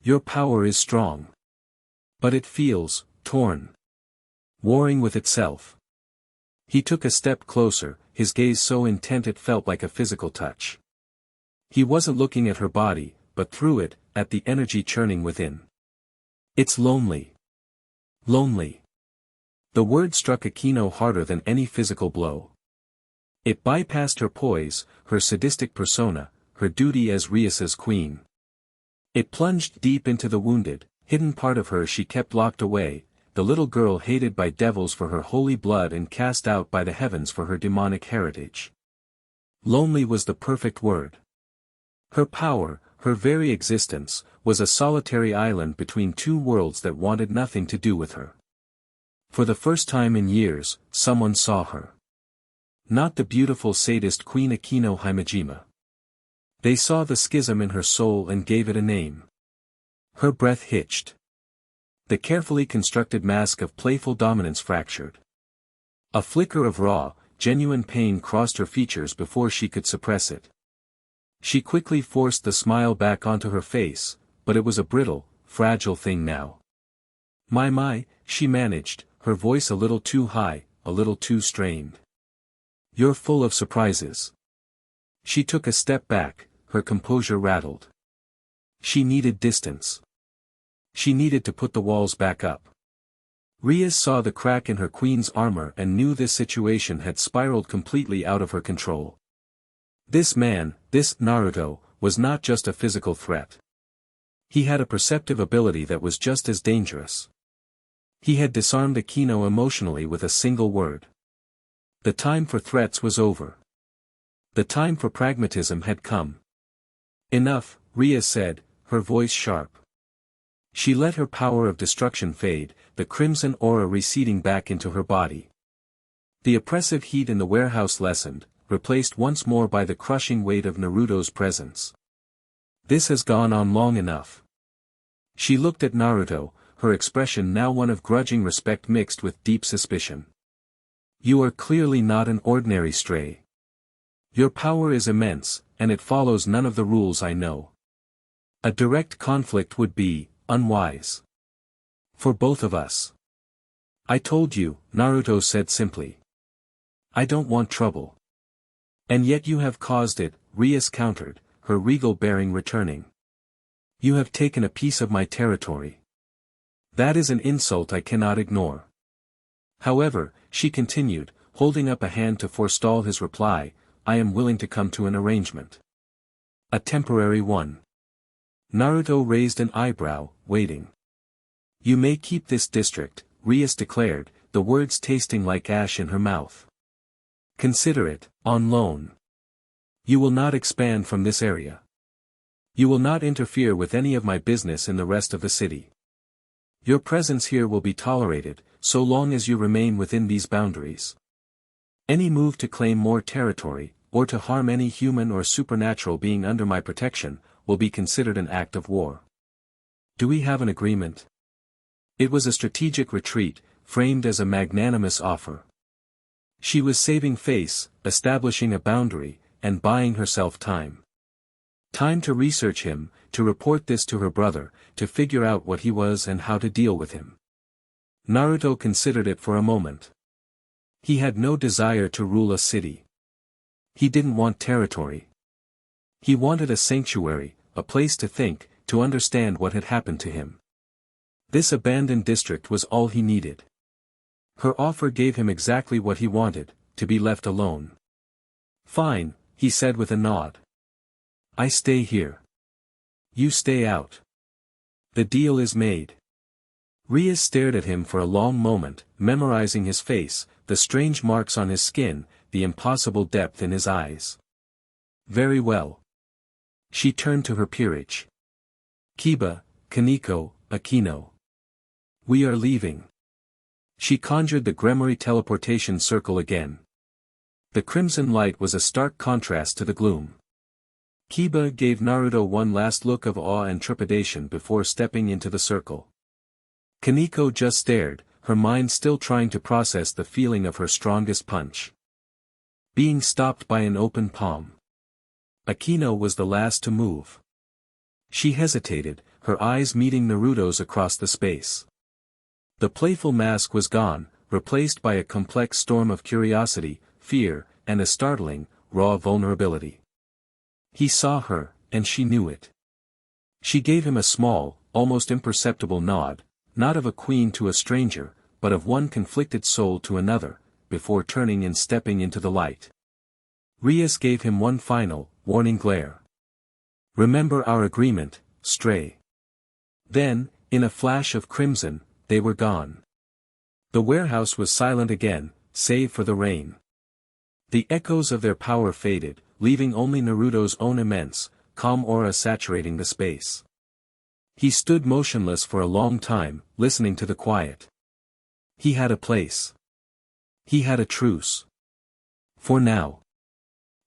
"Your power is strong. But it feels, torn. Warring with itself." He took a step closer, his gaze so intent it felt like a physical touch. He wasn't looking at her body, but through it, at the energy churning within. "It's lonely. Lonely." The word struck Akeno harder than any physical blow. It bypassed her poise, her sadistic persona, her duty as Rias's queen. It plunged deep into the wounded, hidden part of her she kept locked away, the little girl hated by devils for her holy blood and cast out by the heavens for her demonic heritage. Lonely was the perfect word. Her power, her very existence, was a solitary island between 2 worlds that wanted nothing to do with her. For the first time in years, someone saw her. Not the beautiful sadist Queen Akeno Himejima. They saw the schism in her soul and gave it a name. Her breath hitched. The carefully constructed mask of playful dominance fractured. A flicker of raw, genuine pain crossed her features before she could suppress it. She quickly forced the smile back onto her face, but it was a brittle, fragile thing now. My, she managed, her voice a little too high, a little too strained. "You're full of surprises." She took a step back, her composure rattled. She needed distance. She needed to put the walls back up. Rias saw the crack in her queen's armor and knew this situation had spiraled completely out of her control. This man, this Naruto, was not just a physical threat. He had a perceptive ability that was just as dangerous. He had disarmed Akeno emotionally with a single word. The time for threats was over. The time for pragmatism had come. "Enough," Rias said, her voice sharp. She let her power of destruction fade, the crimson aura receding back into her body. The oppressive heat in the warehouse lessened, replaced once more by the crushing weight of Naruto's presence. "This has gone on long enough." She looked at Naruto, her expression now one of grudging respect mixed with deep suspicion. "You are clearly not an ordinary stray. Your power is immense, and it follows none of the rules I know. A direct conflict would be unwise. For both of us." "I told you," Naruto said simply. "I don't want trouble." "And yet you have caused it," Rias countered, her regal bearing returning. "You have taken a piece of my territory. That is an insult I cannot ignore." "However," she continued, holding up a hand to forestall his reply, "I am willing to come to an arrangement. A temporary one." Naruto raised an eyebrow, waiting. "You may keep this district," Rias declared, the words tasting like ash in her mouth. "Consider it, on loan. You will not expand from this area. You will not interfere with any of my business in the rest of the city. Your presence here will be tolerated, so long as you remain within these boundaries. Any move to claim more territory, or to harm any human or supernatural being under my protection, will be considered an act of war. Do we have an agreement?" It was a strategic retreat, framed as a magnanimous offer. She was saving face, establishing a boundary, and buying herself time. Time to research him, to report this to her brother, to figure out what he was and how to deal with him. Naruto considered it for a moment. He had no desire to rule a city. He didn't want territory. He wanted a sanctuary, a place to think, to understand what had happened to him. This abandoned district was all he needed. Her offer gave him exactly what he wanted, to be left alone. "Fine," he said with a nod. I stay here. You stay out. The deal is made. Rias stared at him for a long moment, memorizing his face, the strange marks on his skin, the impossible depth in his eyes. Very well. She turned to her peerage. Kiba, Kaneko, Akeno. We are leaving. She conjured the Gremory teleportation circle again. The crimson light was a stark contrast to the gloom. Kiba gave Naruto one last look of awe and trepidation before stepping into the circle. Kaneko just stared, her mind still trying to process the feeling of her strongest punch. Being stopped by an open palm. Akeno was the last to move. She hesitated, her eyes meeting Naruto's across the space. The playful mask was gone, replaced by a complex storm of curiosity, fear, and a startling, raw vulnerability. He saw her, and she knew it. She gave him a small, almost imperceptible nod, not of a queen to a stranger, but of one conflicted soul to another, before turning and stepping into the light. Rias gave him one final, warning glare. Remember our agreement, stray. Then, in a flash of crimson, they were gone. The warehouse was silent again, save for the rain. The echoes of their power faded, leaving only Naruto's own immense, calm aura saturating the space. He stood motionless for a long time, listening to the quiet. He had a place. He had a truce. For now.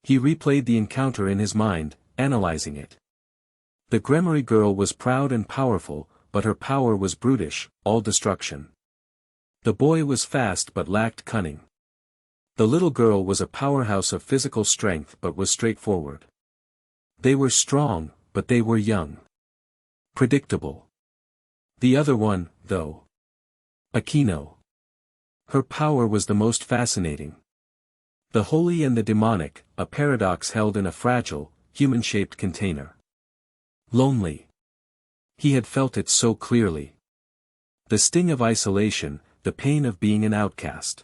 He replayed the encounter in his mind, analyzing it. The Gremory girl was proud and powerful, but her power was brutish, all destruction. The boy was fast but lacked cunning. The little girl was a powerhouse of physical strength but was straightforward. They were strong, but they were young. Predictable. The other one, though. Akeno. Her power was the most fascinating. The holy and the demonic, a paradox held in a fragile, human-shaped container. Lonely. He had felt it so clearly. The sting of isolation, the pain of being an outcast.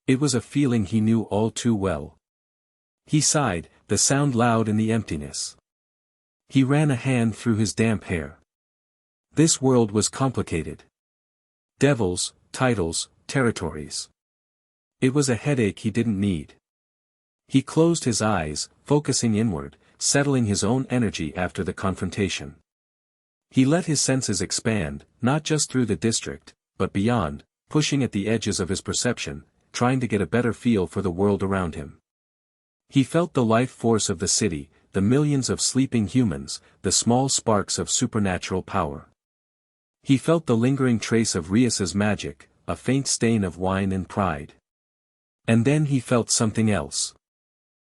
It was a feeling he knew all too well. He sighed, the sound loud in the emptiness. He ran a hand through his damp hair. This world was complicated. Devils, titles, territories. It was a headache he didn't need. He closed his eyes, focusing inward, settling his own energy after the confrontation. He let his senses expand, not just through the district, but beyond, pushing at the edges of his perception, trying to get a better feel for the world around him. He felt the life force of the city, the millions of sleeping humans, the small sparks of supernatural power. He felt the lingering trace of Rias's magic, a faint stain of wine and pride. And then he felt something else.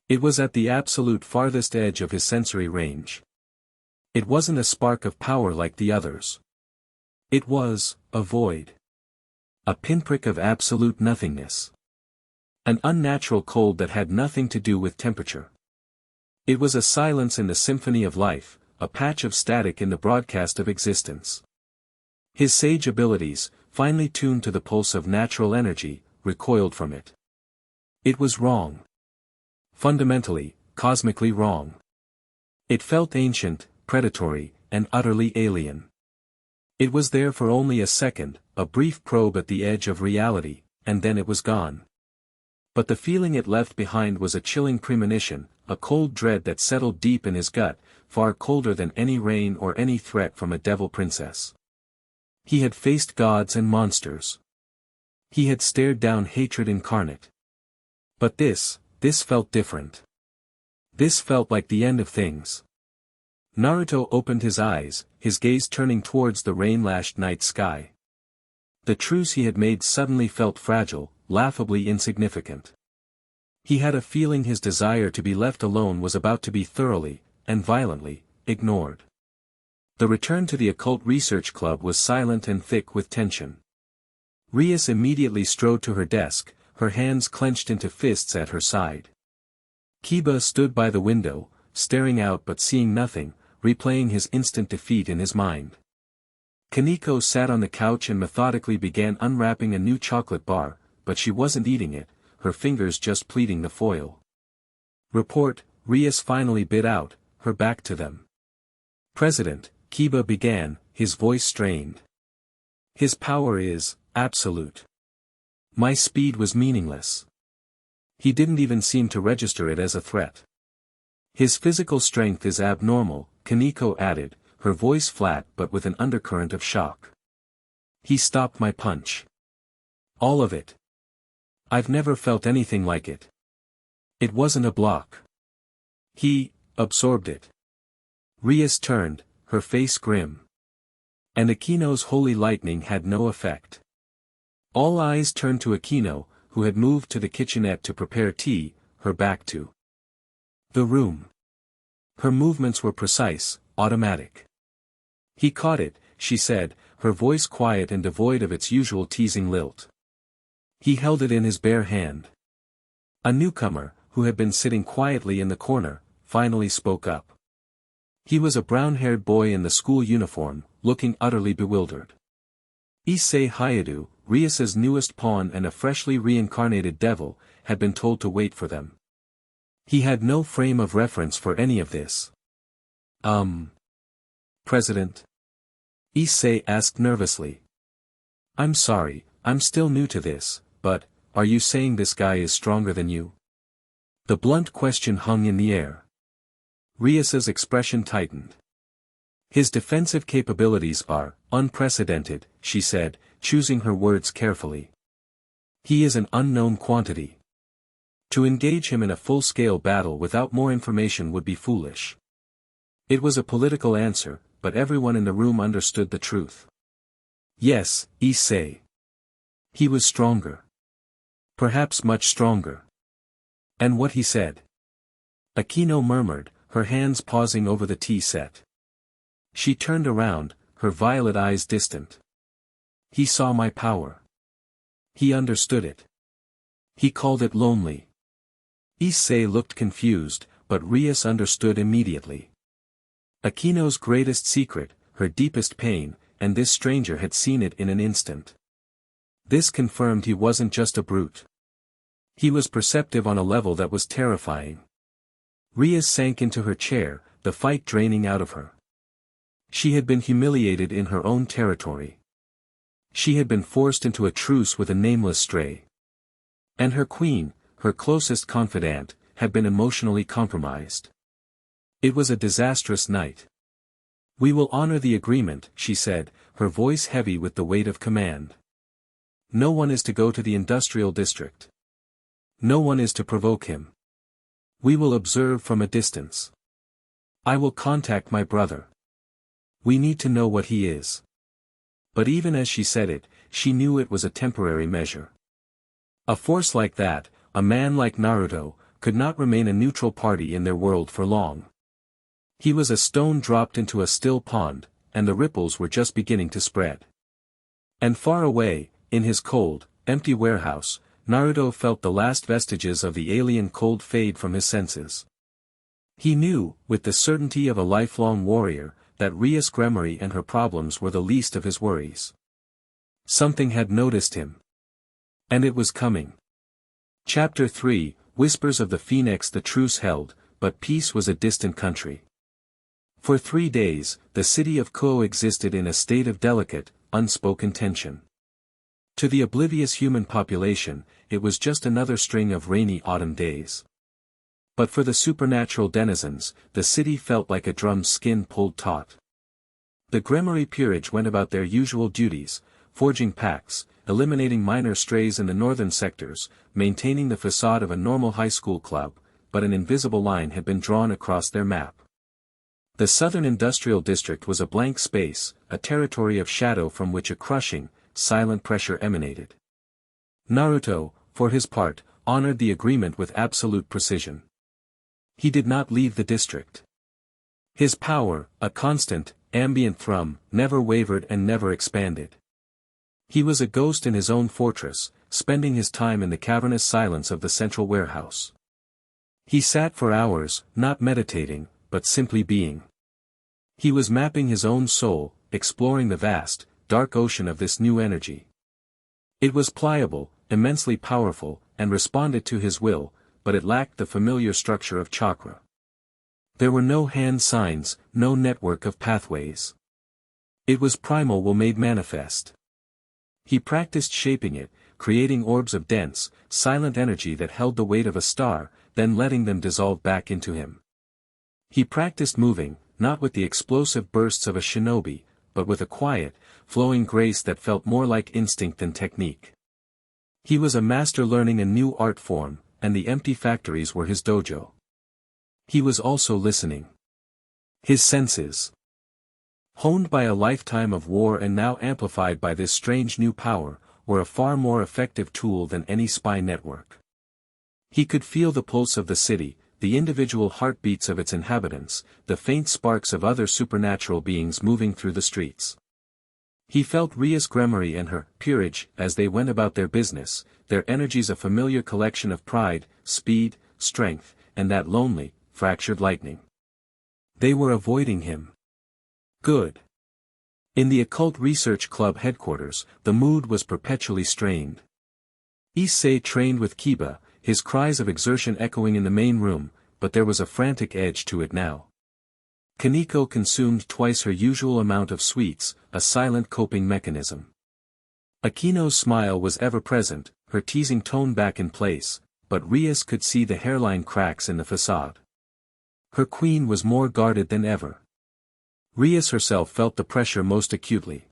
It was at the absolute farthest edge of his sensory range. It wasn't a spark of power like the others. It was a void. A pinprick of absolute nothingness. An unnatural cold that had nothing to do with temperature. It was a silence in the symphony of life, a patch of static in the broadcast of existence. His sage abilities, finely tuned to the pulse of natural energy, recoiled from it. It was wrong. Fundamentally, cosmically wrong. It felt ancient, predatory, and utterly alien. It was there for only a second, a brief probe at the edge of reality, and then it was gone. But the feeling it left behind was a chilling premonition, a cold dread that settled deep in his gut, far colder than any rain or any threat from a devil princess. He had faced gods and monsters. He had stared down hatred incarnate. But this felt different. This felt like the end of things. Naruto opened his eyes, his gaze turning towards the rain-lashed night sky. The truce he had made suddenly felt fragile, laughably insignificant. He had a feeling his desire to be left alone was about to be thoroughly, and violently, ignored. The return to the Occult Research Club was silent and thick with tension. Rias immediately strode to her desk, her hands clenched into fists at her side. Kiba stood by the window, staring out but seeing nothing, replaying his instant defeat in his mind. Kaneko sat on the couch and methodically began unwrapping a new chocolate bar, but she wasn't eating it, her fingers just pleating the foil. Report, Rias finally bit out, her back to them. "President," Kiba began, his voice strained. "His power is absolute. My speed was meaningless. He didn't even seem to register it as a threat. His physical strength is abnormal," Kaneko added, her voice flat but with an undercurrent of shock. "He stopped my punch. All of it. I've never felt anything like it. It wasn't a block. He absorbed it." Rias turned, her face grim. And Akeno's holy lightning had no effect. All eyes turned to Akeno, who had moved to the kitchenette to prepare tea, her back to the room. Her movements were precise, automatic. "He caught it," she said, her voice quiet and devoid of its usual teasing lilt. "He held it in his bare hand." A newcomer, who had been sitting quietly in the corner, finally spoke up. He was a brown-haired boy in the school uniform, looking utterly bewildered. Issei Hayadu, Rias's newest pawn and a freshly reincarnated devil, had been told to wait for them. He had no frame of reference for any of this. President?" Issei asked nervously. "I'm sorry, I'm still new to this, but, are you saying this guy is stronger than you?" The blunt question hung in the air. Rias's expression tightened. "His defensive capabilities are unprecedented," she said, choosing her words carefully. "He is an unknown quantity. To engage him in a full-scale battle without more information would be foolish." It was a political answer, but everyone in the room understood the truth. "Yes, Issei. He was stronger. Perhaps much stronger." "And what he said?" Akeno murmured, her hands pausing over the tea set. She turned around, her violet eyes distant. "He saw my power. He understood it. He called it lonely." Issei looked confused, but Rias understood immediately. Akeno's greatest secret, her deepest pain, and this stranger had seen it in an instant. This confirmed he wasn't just a brute. He was perceptive on a level that was terrifying. Rias sank into her chair, the fight draining out of her. She had been humiliated in her own territory. She had been forced into a truce with a nameless stray. And her queen, her closest confidant, had been emotionally compromised. It was a disastrous night. "We will honor the agreement," she said, her voice heavy with the weight of command. "No one is to go to the industrial district. No one is to provoke him. We will observe from a distance. I will contact my brother. We need to know what he is." But even as she said it, she knew it was a temporary measure. A force like that, a man like Naruto, could not remain a neutral party in their world for long. He was a stone dropped into a still pond, and the ripples were just beginning to spread. And far away, in his cold, empty warehouse, Naruto felt the last vestiges of the alien cold fade from his senses. He knew, with the certainty of a lifelong warrior, that Rias Gremory and her problems were the least of his worries. Something had noticed him. And it was coming. Chapter 3, Whispers of the Phoenix. The truce held, but peace was a distant country. For 3 days, the city of Ko existed in a state of delicate, unspoken tension. To the oblivious human population, it was just another string of rainy autumn days. But for the supernatural denizens, the city felt like a drum's skin pulled taut. The Gremory peerage went about their usual duties, forging pacts, eliminating minor strays in the northern sectors, maintaining the facade of a normal high school club, but an invisible line had been drawn across their map. The southern industrial district was a blank space, a territory of shadow from which a crushing, silent pressure emanated. Naruto, for his part, honored the agreement with absolute precision. He did not leave the district. His power, a constant, ambient thrum, never wavered and never expanded. He was a ghost in his own fortress, spending his time in the cavernous silence of the central warehouse. He sat for hours, not meditating, but simply being. He was mapping his own soul, exploring the vast, dark ocean of this new energy. It was pliable, immensely powerful, and responded to his will, but it lacked the familiar structure of chakra. There were no hand signs, no network of pathways. It was primal will made manifest. He practiced shaping it, creating orbs of dense, silent energy that held the weight of a star, then letting them dissolve back into him. He practiced moving, not with the explosive bursts of a shinobi, but with a quiet, flowing grace that felt more like instinct than technique. He was a master learning a new art form, and the empty factories were his dojo. He was also listening. His senses, honed by a lifetime of war and now amplified by this strange new power, were a far more effective tool than any spy network. He could feel the pulse of the city, the individual heartbeats of its inhabitants, the faint sparks of other supernatural beings moving through the streets. He felt Rias Gremory and her peerage as they went about their business, their energies a familiar collection of pride, speed, strength, and that lonely, fractured lightning. They were avoiding him. Good. In the Occult Research Club headquarters, the mood was perpetually strained. Issei trained with Kiba, his cries of exertion echoing in the main room, but there was a frantic edge to it now. Kaneko consumed twice her usual amount of sweets, a silent coping mechanism. Akeno's smile was ever present, her teasing tone back in place, but Rias could see the hairline cracks in the facade. Her queen was more guarded than ever. Rias herself felt the pressure most acutely.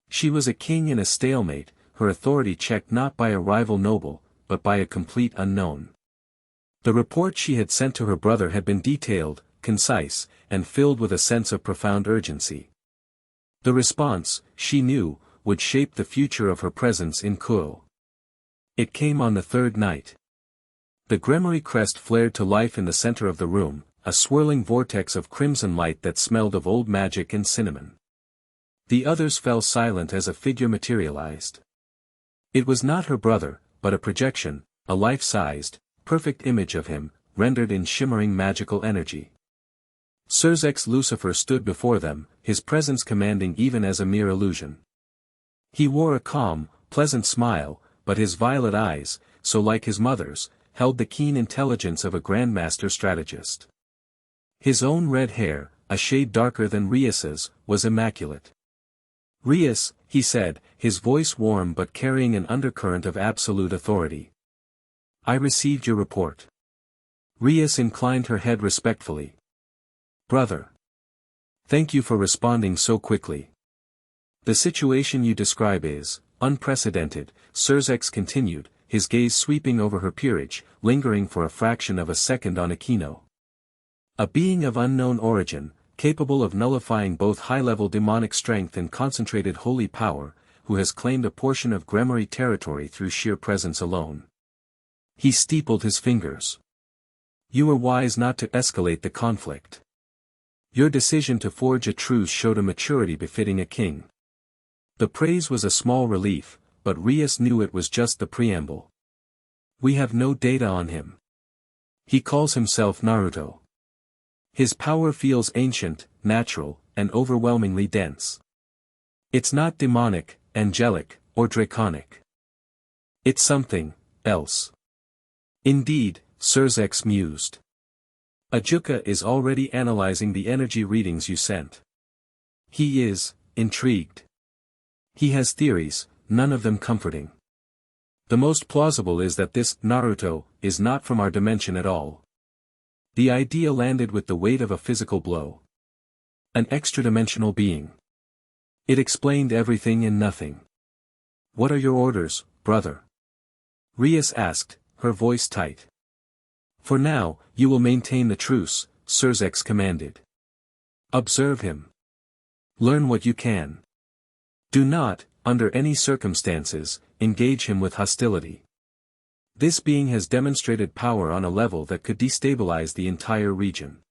She was a king in a stalemate, her authority checked not by a rival noble, but by a complete unknown. The report she had sent to her brother had been detailed, concise, and filled with a sense of profound urgency. The response, she knew, would shape the future of her presence in Kuo. It came on the third night. The Gremory crest flared to life in the center of the room, a swirling vortex of crimson light that smelled of old magic and cinnamon. The others fell silent as a figure materialized. It was not her brother, but a projection, a life-sized, perfect image of him, rendered in shimmering magical energy. Surzek's Lucifer stood before them, his presence commanding even as a mere illusion. He wore a calm, pleasant smile, but his violet eyes, so like his mother's, held the keen intelligence of a grandmaster strategist. His own red hair, a shade darker than Rias's, was immaculate. "Rias," he said, his voice warm but carrying an undercurrent of absolute authority. "I received your report." Rias inclined her head respectfully. "Brother. Thank you for responding so quickly. The situation you describe is unprecedented," Surzek continued, his gaze sweeping over her peerage, lingering for a fraction of a second on Akeno. "A being of unknown origin, capable of nullifying both high-level demonic strength and concentrated holy power, who has claimed a portion of Gremory territory through sheer presence alone." He steepled his fingers. "You were wise not to escalate the conflict. Your decision to forge a truce showed a maturity befitting a king." The praise was a small relief, but Rias knew it was just the preamble. "We have no data on him. He calls himself Naruto. His power feels ancient, natural, and overwhelmingly dense. It's not demonic, angelic, or draconic. It's something else." "Indeed," Surzek mused. "Ajuka is already analyzing the energy readings you sent. He is intrigued. He has theories, none of them comforting. The most plausible is that this Naruto is not from our dimension at all. The idea landed with the weight of a physical blow. An extra-dimensional being. It explained everything and nothing." "What are your orders, brother?" Rias asked, her voice tight. "For now, you will maintain the truce," Surzek commanded. "Observe him. Learn what you can. Do not, under any circumstances, engage him with hostility. This being has demonstrated power on a level that could destabilize the entire region.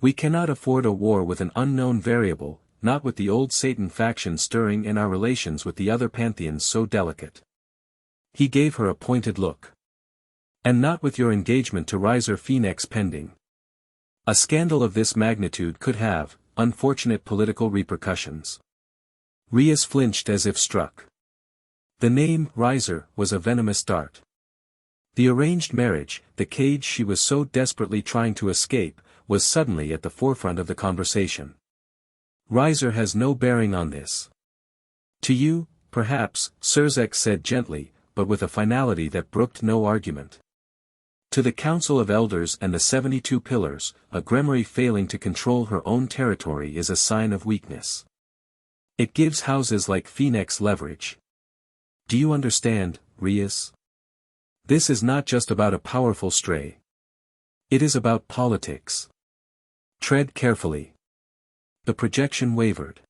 We cannot afford a war with an unknown variable, not with the old Satan faction stirring and our relations with the other pantheons so delicate." He gave her a pointed look. "And not with your engagement to Riser Phoenix pending. A scandal of this magnitude could have unfortunate political repercussions." Rias flinched as if struck. The name Riser was a venomous dart. The arranged marriage, the cage she was so desperately trying to escape, was suddenly at the forefront of the conversation. Riser has no bearing on this. To you, perhaps, Surzek said gently, but with a finality that brooked no argument. To the Council of Elders and the 72 Pillars, a Gremory failing to control her own territory is a sign of weakness. It gives houses like Phoenix leverage. Do you understand, Rias? This is not just about a powerful stray. It is about politics. Tread carefully. The projection wavered.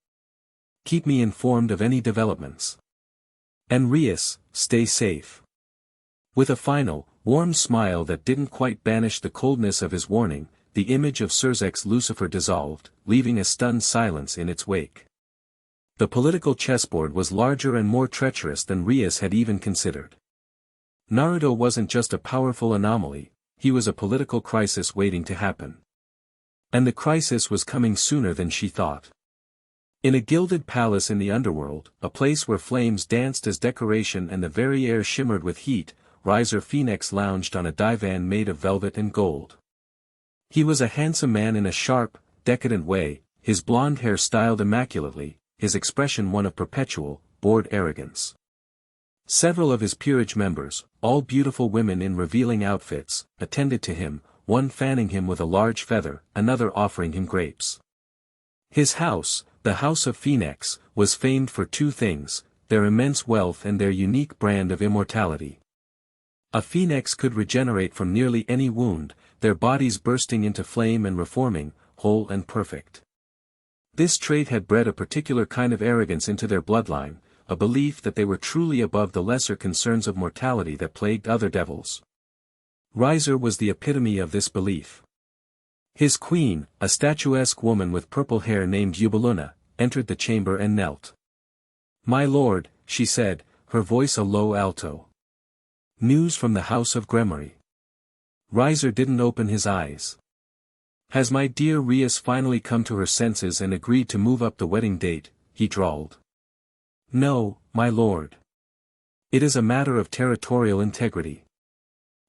Keep me informed of any developments. And Rias, stay safe. With a final, warm smile that didn't quite banish the coldness of his warning, the image of Surzek's Lucifer dissolved, leaving a stunned silence in its wake. The political chessboard was larger and more treacherous than Rias had even considered. Naruto wasn't just a powerful anomaly, he was a political crisis waiting to happen. And the crisis was coming sooner than she thought. In a gilded palace in the underworld, a place where flames danced as decoration and the very air shimmered with heat, Riser Phoenix lounged on a divan made of velvet and gold. He was a handsome man in a sharp, decadent way, his blonde hair styled immaculately, his expression one of perpetual, bored arrogance. Several of his peerage members, all beautiful women in revealing outfits, attended to him, one fanning him with a large feather, another offering him grapes. His house, the House of Phoenix, was famed for two things, their immense wealth and their unique brand of immortality. A phoenix could regenerate from nearly any wound, their bodies bursting into flame and reforming, whole and perfect. This trait had bred a particular kind of arrogance into their bloodline, a belief that they were truly above the lesser concerns of mortality that plagued other devils. Riser was the epitome of this belief. His queen, a statuesque woman with purple hair named Eubeluna, entered the chamber and knelt. "My lord," she said, her voice a low alto. "News from the House of Gremory." Riser didn't open his eyes. "Has my dear Rias finally come to her senses and agreed to move up the wedding date?" he drawled. "No, my lord. It is a matter of territorial integrity.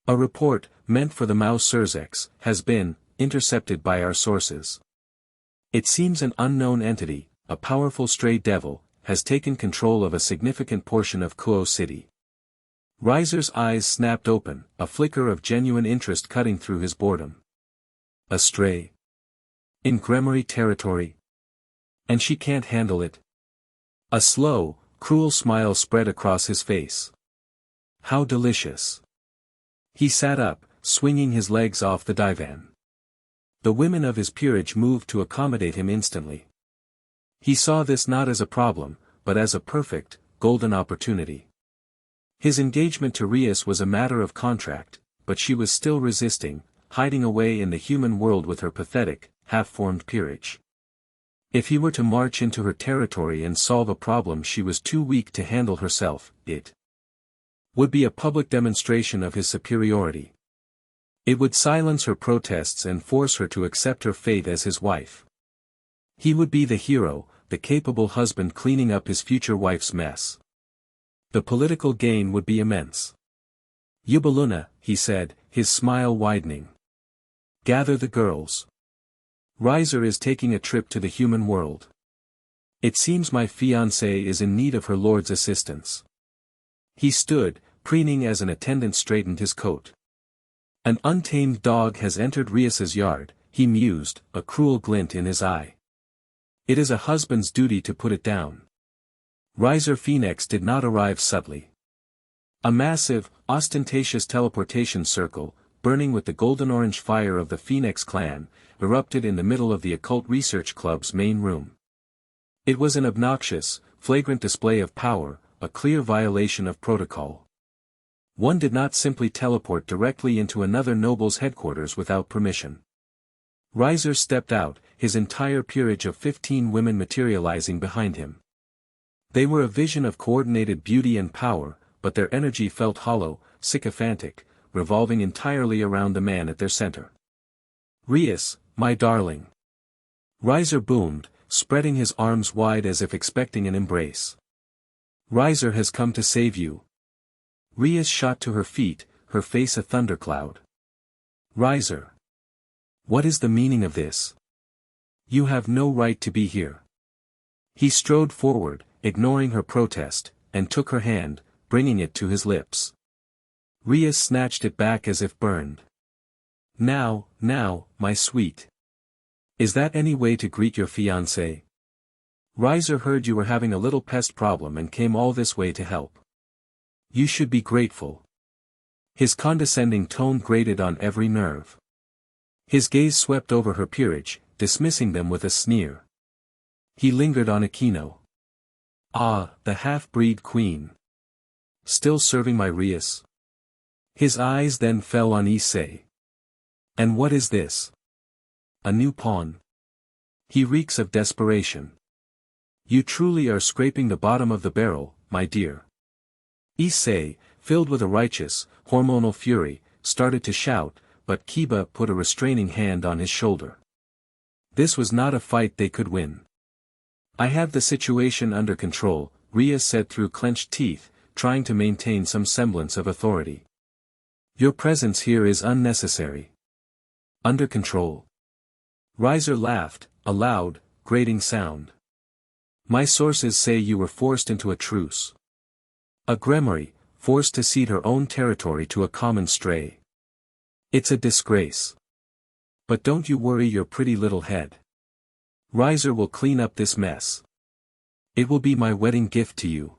A report, meant for the Mao Surzeks, has been intercepted by our sources. It seems an unknown entity, a powerful stray devil, has taken control of a significant portion of Kuo City." Riser's eyes snapped open, a flicker of genuine interest cutting through his boredom. A stray? In Gremory territory? And she can't handle it? A slow, cruel smile spread across his face. How delicious. He sat up, swinging his legs off the divan. The women of his peerage moved to accommodate him instantly. He saw this not as a problem, but as a perfect, golden opportunity. His engagement to Rias was a matter of contract, but she was still resisting, hiding away in the human world with her pathetic, half-formed peerage. If he were to march into her territory and solve a problem she was too weak to handle herself, it would be a public demonstration of his superiority. It would silence her protests and force her to accept her fate as his wife. He would be the hero, the capable husband cleaning up his future wife's mess. The political gain would be immense. "Eubeluna," he said, his smile widening. "Gather the girls. Riser is taking a trip to the human world. It seems my fiancée is in need of her lord's assistance." He stood, preening as an attendant straightened his coat. "An untamed dog has entered Rias's yard," he mused, a cruel glint in his eye. "It is a husband's duty to put it down." Riser Phoenix did not arrive subtly. A massive, ostentatious teleportation circle, burning with the golden-orange fire of the Phoenix clan, erupted in the middle of the Occult Research Club's main room. It was an obnoxious, flagrant display of power, a clear violation of protocol. One did not simply teleport directly into another noble's headquarters without permission. Riser stepped out, his entire peerage of 15 women materializing behind him. They were a vision of coordinated beauty and power, but their energy felt hollow, sycophantic, revolving entirely around the man at their center. "Rias, my darling." Riser boomed, spreading his arms wide as if expecting an embrace. "Riser has come to save you." Rias shot to her feet, her face a thundercloud. "Riser." What is the meaning of this? You have no right to be here. He strode forward, ignoring her protest, and took her hand, bringing it to his lips. Rias snatched it back as if burned. Now, my sweet. Is that any way to greet your fiancé? Riser heard you were having a little pest problem and came all this way to help. You should be grateful. His condescending tone grated on every nerve. His gaze swept over her peerage, dismissing them with a sneer. He lingered on Akeno. Ah, the half-breed queen. Still serving my Rias? His eyes then fell on Issei. And what is this? A new pawn. He reeks of desperation. You truly are scraping the bottom of the barrel, my dear. Issei, filled with a righteous, hormonal fury, started to shout, but Kiba put a restraining hand on his shoulder. This was not a fight they could win. I have the situation under control, Rias said through clenched teeth, trying to maintain some semblance of authority. Your presence here is unnecessary. Under control. Riser laughed, a loud, grating sound. My sources say you were forced into a truce. A gremmery, forced to cede her own territory to a common stray. It's a disgrace. But don't you worry your pretty little head. Riser will clean up this mess. It will be my wedding gift to you.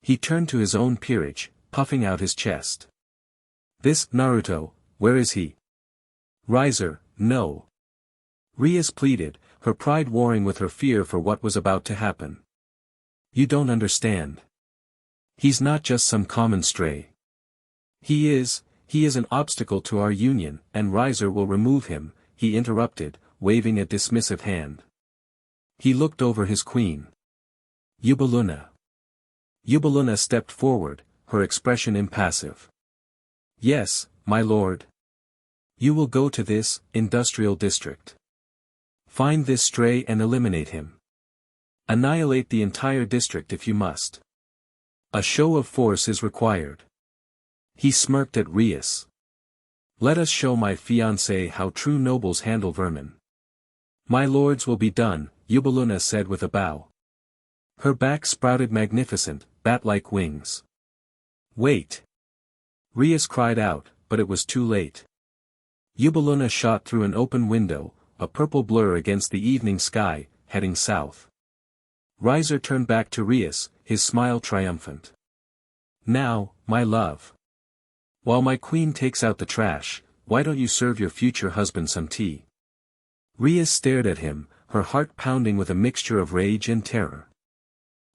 He turned to his own peerage, puffing out his chest. This Naruto, where is he? Riser, no. Rias pleaded, her pride warring with her fear for what was about to happen. You don't understand. He's not just some common stray. He is an obstacle to our union, and Riser will remove him, he interrupted, waving a dismissive hand. He looked over his queen. Yubaluna. Yubaluna stepped forward, her expression impassive. Yes, my lord. You will go to this, industrial district. Find this stray and eliminate him. Annihilate the entire district if you must. A show of force is required. He smirked at Rias. Let us show my fiancé how true nobles handle vermin. My lords will be done, Yubaluna said with a bow. Her back sprouted magnificent, bat-like wings. Wait! Rias cried out, but it was too late. Yubaluna shot through an open window, a purple blur against the evening sky, heading south. Riser turned back to Rias, his smile triumphant. Now, my love. While my queen takes out the trash, why don't you serve your future husband some tea? Rias stared at him, her heart pounding with a mixture of rage and terror.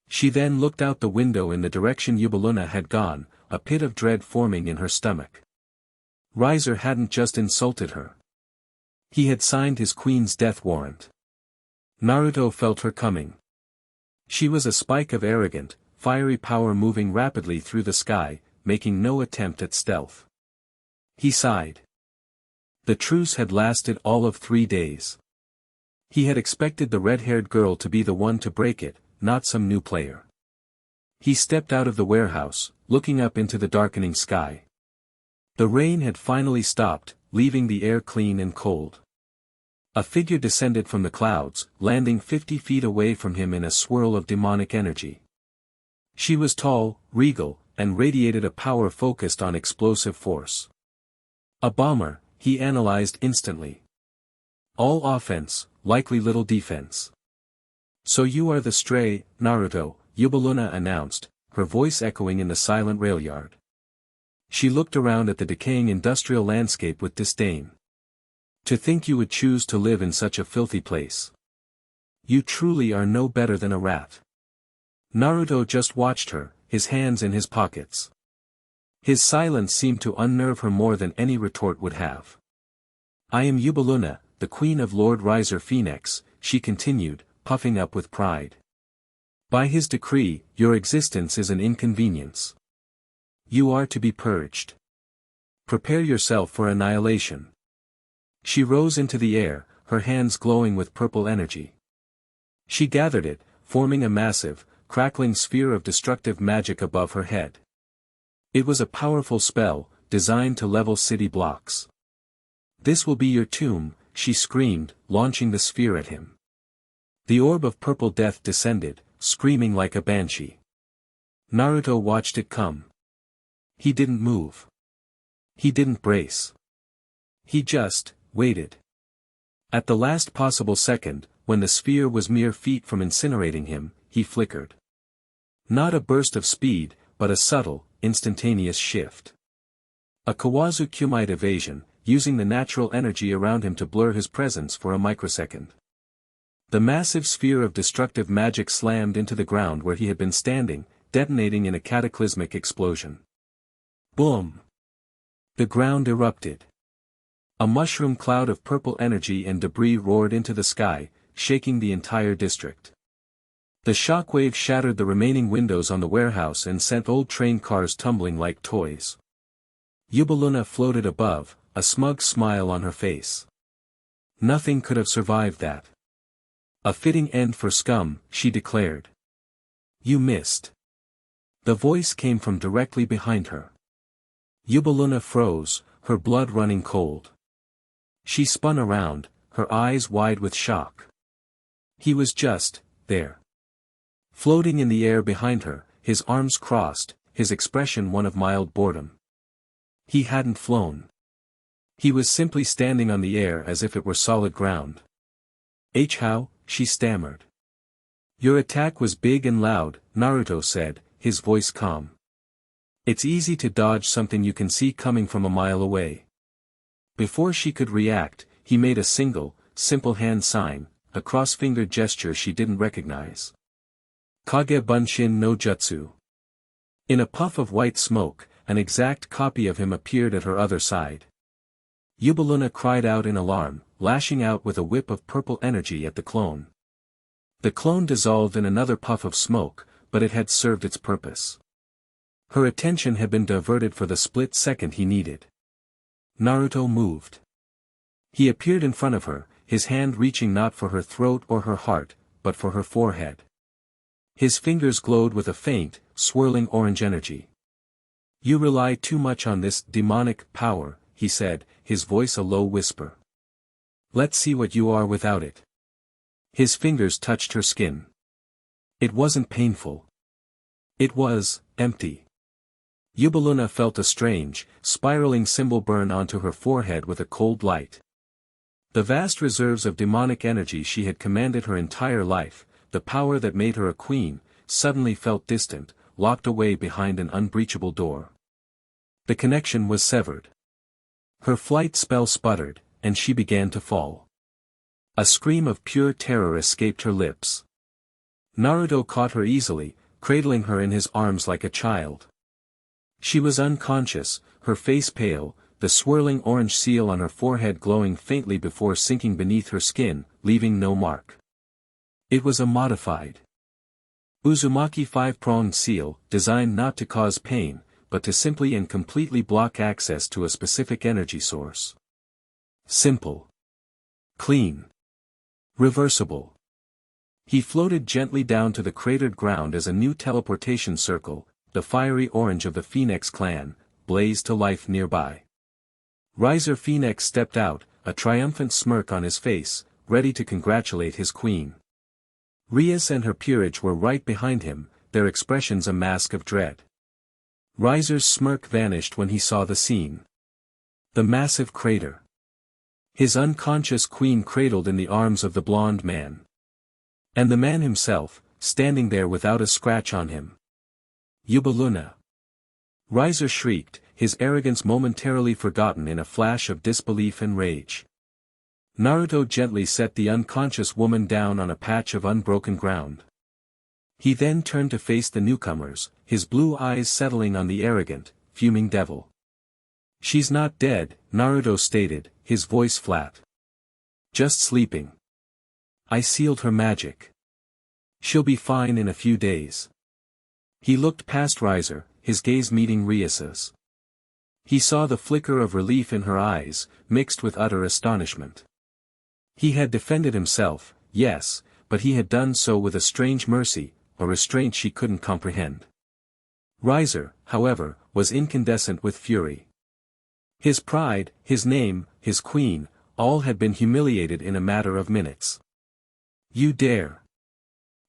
She then looked out the window in the direction Yubaluna had gone, a pit of dread forming in her stomach. Riser hadn't just insulted her. He had signed his queen's death warrant. Naruto felt her coming. She was a spike of arrogant, fiery power moving rapidly through the sky, making no attempt at stealth. He sighed. The truce had lasted all of 3 days. He had expected the red-haired girl to be the one to break it, not some new player. He stepped out of the warehouse, looking up into the darkening sky. The rain had finally stopped, leaving the air clean and cold. A figure descended from the clouds, landing 50 feet away from him in a swirl of demonic energy. She was tall, regal, and radiated a power focused on explosive force. A bomber, he analyzed instantly. All offense, likely little defense. So you are the stray, Naruto, Yubaluna announced, her voice echoing in the silent rail yard. She looked around at the decaying industrial landscape with disdain. To think you would choose to live in such a filthy place. You truly are no better than a rat. Naruto just watched her, his hands in his pockets. His silence seemed to unnerve her more than any retort would have. I am Yubaluna, the queen of Lord Riser Phoenix, she continued, puffing up with pride. By his decree, your existence is an inconvenience. You are to be purged. Prepare yourself for annihilation. She rose into the air, her hands glowing with purple energy. She gathered it, forming a massive, crackling sphere of destructive magic above her head. It was a powerful spell, designed to level city blocks. "This will be your tomb," she screamed, launching the sphere at him. The orb of purple death descended, screaming like a banshee. Naruto watched it come. He didn't move. He didn't brace. He just waited. At the last possible second, when the sphere was mere feet from incinerating him, he flickered. Not a burst of speed, but a subtle, instantaneous shift. A Kawazu Kumite evasion, using the natural energy around him to blur his presence for a microsecond. The massive sphere of destructive magic slammed into the ground where he had been standing, detonating in a cataclysmic explosion. Boom! The ground erupted. A mushroom cloud of purple energy and debris roared into the sky, shaking the entire district. The shockwave shattered the remaining windows on the warehouse and sent old train cars tumbling like toys. Yubaluna floated above, a smug smile on her face. Nothing could have survived that. A fitting end for scum, she declared. You missed. The voice came from directly behind her. Yubaluna froze, her blood running cold. She spun around, her eyes wide with shock. He was just there. Floating in the air behind her, his arms crossed, his expression one of mild boredom. He hadn't flown. He was simply standing on the air as if it were solid ground. How? She stammered. Your attack was big and loud, Naruto said, his voice calm. It's easy to dodge something you can see coming from a mile away. Before she could react, he made a simple hand sign, a cross-fingered gesture she didn't recognize. Kage Bunshin no Jutsu. In a puff of white smoke, an exact copy of him appeared at her other side. Yubaluna cried out in alarm, lashing out with a whip of purple energy at the clone. The clone dissolved in another puff of smoke, but it had served its purpose. Her attention had been diverted for the split second he needed. Naruto moved. He appeared in front of her, his hand reaching not for her throat or her heart, but for her forehead. His fingers glowed with a faint, swirling orange energy. You rely too much on this demonic power, he said, his voice a low whisper. Let's see what you are without it. His fingers touched her skin. It wasn't painful. It was empty. Yubaluna felt a strange, spiraling symbol burn onto her forehead with a cold light. The vast reserves of demonic energy she had commanded her entire life, the power that made her a queen, suddenly felt distant, locked away behind an unbreachable door. The connection was severed. Her flight spell sputtered, and she began to fall. A scream of pure terror escaped her lips. Naruto caught her easily, cradling her in his arms like a child. She was unconscious, her face pale, the swirling orange seal on her forehead glowing faintly before sinking beneath her skin, leaving no mark. It was a modified Uzumaki 5-pronged seal, designed not to cause pain, but to simply and completely block access to a specific energy source. Simple. Clean. Reversible. He floated gently down to the cratered ground as a new teleportation circle, the fiery orange of the Phoenix clan, blazed to life nearby. Riser Phoenix stepped out, a triumphant smirk on his face, ready to congratulate his queen. Rias and her peerage were right behind him, their expressions a mask of dread. Riser's smirk vanished when he saw the scene. The massive crater. His unconscious queen cradled in the arms of the blonde man. And the man himself, standing there without a scratch on him. Yubaluna. Riser shrieked, his arrogance momentarily forgotten in a flash of disbelief and rage. Naruto gently set the unconscious woman down on a patch of unbroken ground. He then turned to face the newcomers, his blue eyes settling on the arrogant, fuming devil. She's not dead, Naruto stated, his voice flat. Just sleeping. I sealed her magic. She'll be fine in a few days. He looked past Riser, his gaze meeting Rias's. He saw the flicker of relief in her eyes, mixed with utter astonishment. He had defended himself, yes, but he had done so with a strange mercy, a restraint she couldn't comprehend. Riser, however, was incandescent with fury. His pride, his name, his queen, all had been humiliated in a matter of minutes. You dare!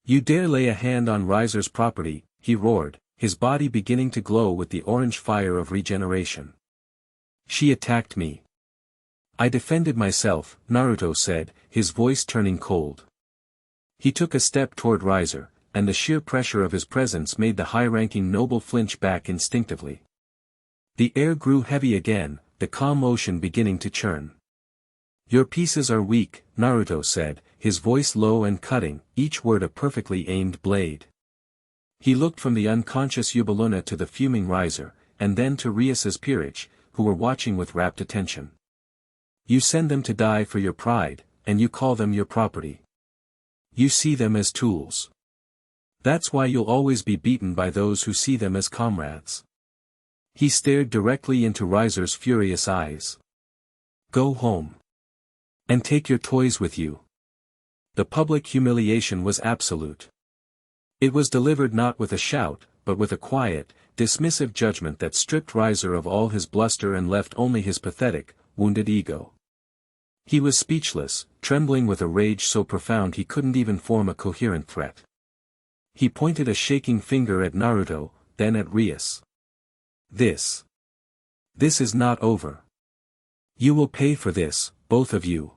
You dare lay a hand on Riser's property, he roared, his body beginning to glow with the orange fire of regeneration. She attacked me. I defended myself, Naruto said, his voice turning cold. He took a step toward Riser, and the sheer pressure of his presence made the high-ranking noble flinch back instinctively. The air grew heavy again, the calm ocean beginning to churn. Your pieces are weak, Naruto said, his voice low and cutting, each word a perfectly aimed blade. He looked from the unconscious Yubaluna to the fuming Riser, and then to Rias's peerage, who were watching with rapt attention. You send them to die for your pride, and you call them your property. You see them as tools. That's why you'll always be beaten by those who see them as comrades. He stared directly into Riser's furious eyes. Go home. And take your toys with you. The public humiliation was absolute. It was delivered not with a shout, but with a quiet, dismissive judgment that stripped Riser of all his bluster and left only his pathetic, wounded ego. He was speechless, trembling with a rage so profound he couldn't even form a coherent threat. He pointed a shaking finger at Naruto, then at Rias. This is not over. You will pay for this, both of you.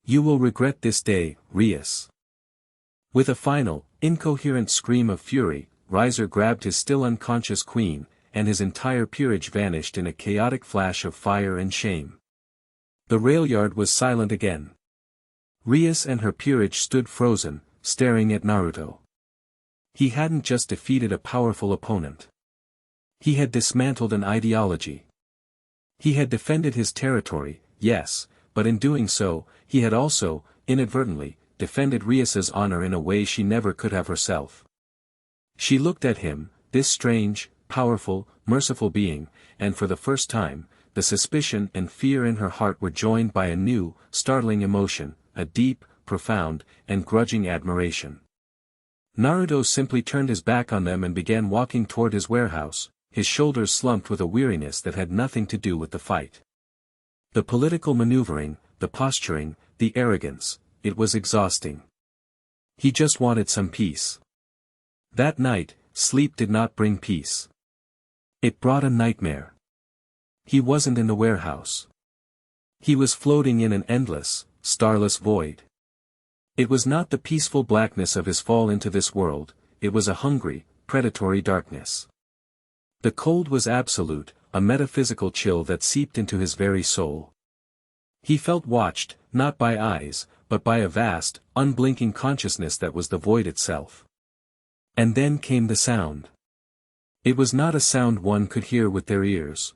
You will regret this day, Rias. With a final, incoherent scream of fury, Riser grabbed his still unconscious queen, and his entire peerage vanished in a chaotic flash of fire and shame. The railyard was silent again. Rias and her peerage stood frozen, staring at Naruto. He hadn't just defeated a powerful opponent. He had dismantled an ideology. He had defended his territory, yes, but in doing so, he had also, inadvertently, defended Rias's honor in a way she never could have herself. She looked at him, this strange, powerful, merciful being, and for the first time, the suspicion and fear in her heart were joined by a new, startling emotion, a deep, profound, and grudging admiration. Naruto simply turned his back on them and began walking toward his warehouse, his shoulders slumped with a weariness that had nothing to do with the fight. The political maneuvering, the posturing, the arrogance, it was exhausting. He just wanted some peace. That night, sleep did not bring peace. It brought a nightmare. He wasn't in the warehouse. He was floating in an endless, starless void. It was not the peaceful blackness of his fall into this world, it was a hungry, predatory darkness. The cold was absolute, a metaphysical chill that seeped into his very soul. He felt watched, not by eyes, but by a vast, unblinking consciousness that was the void itself. And then came the sound. It was not a sound one could hear with their ears.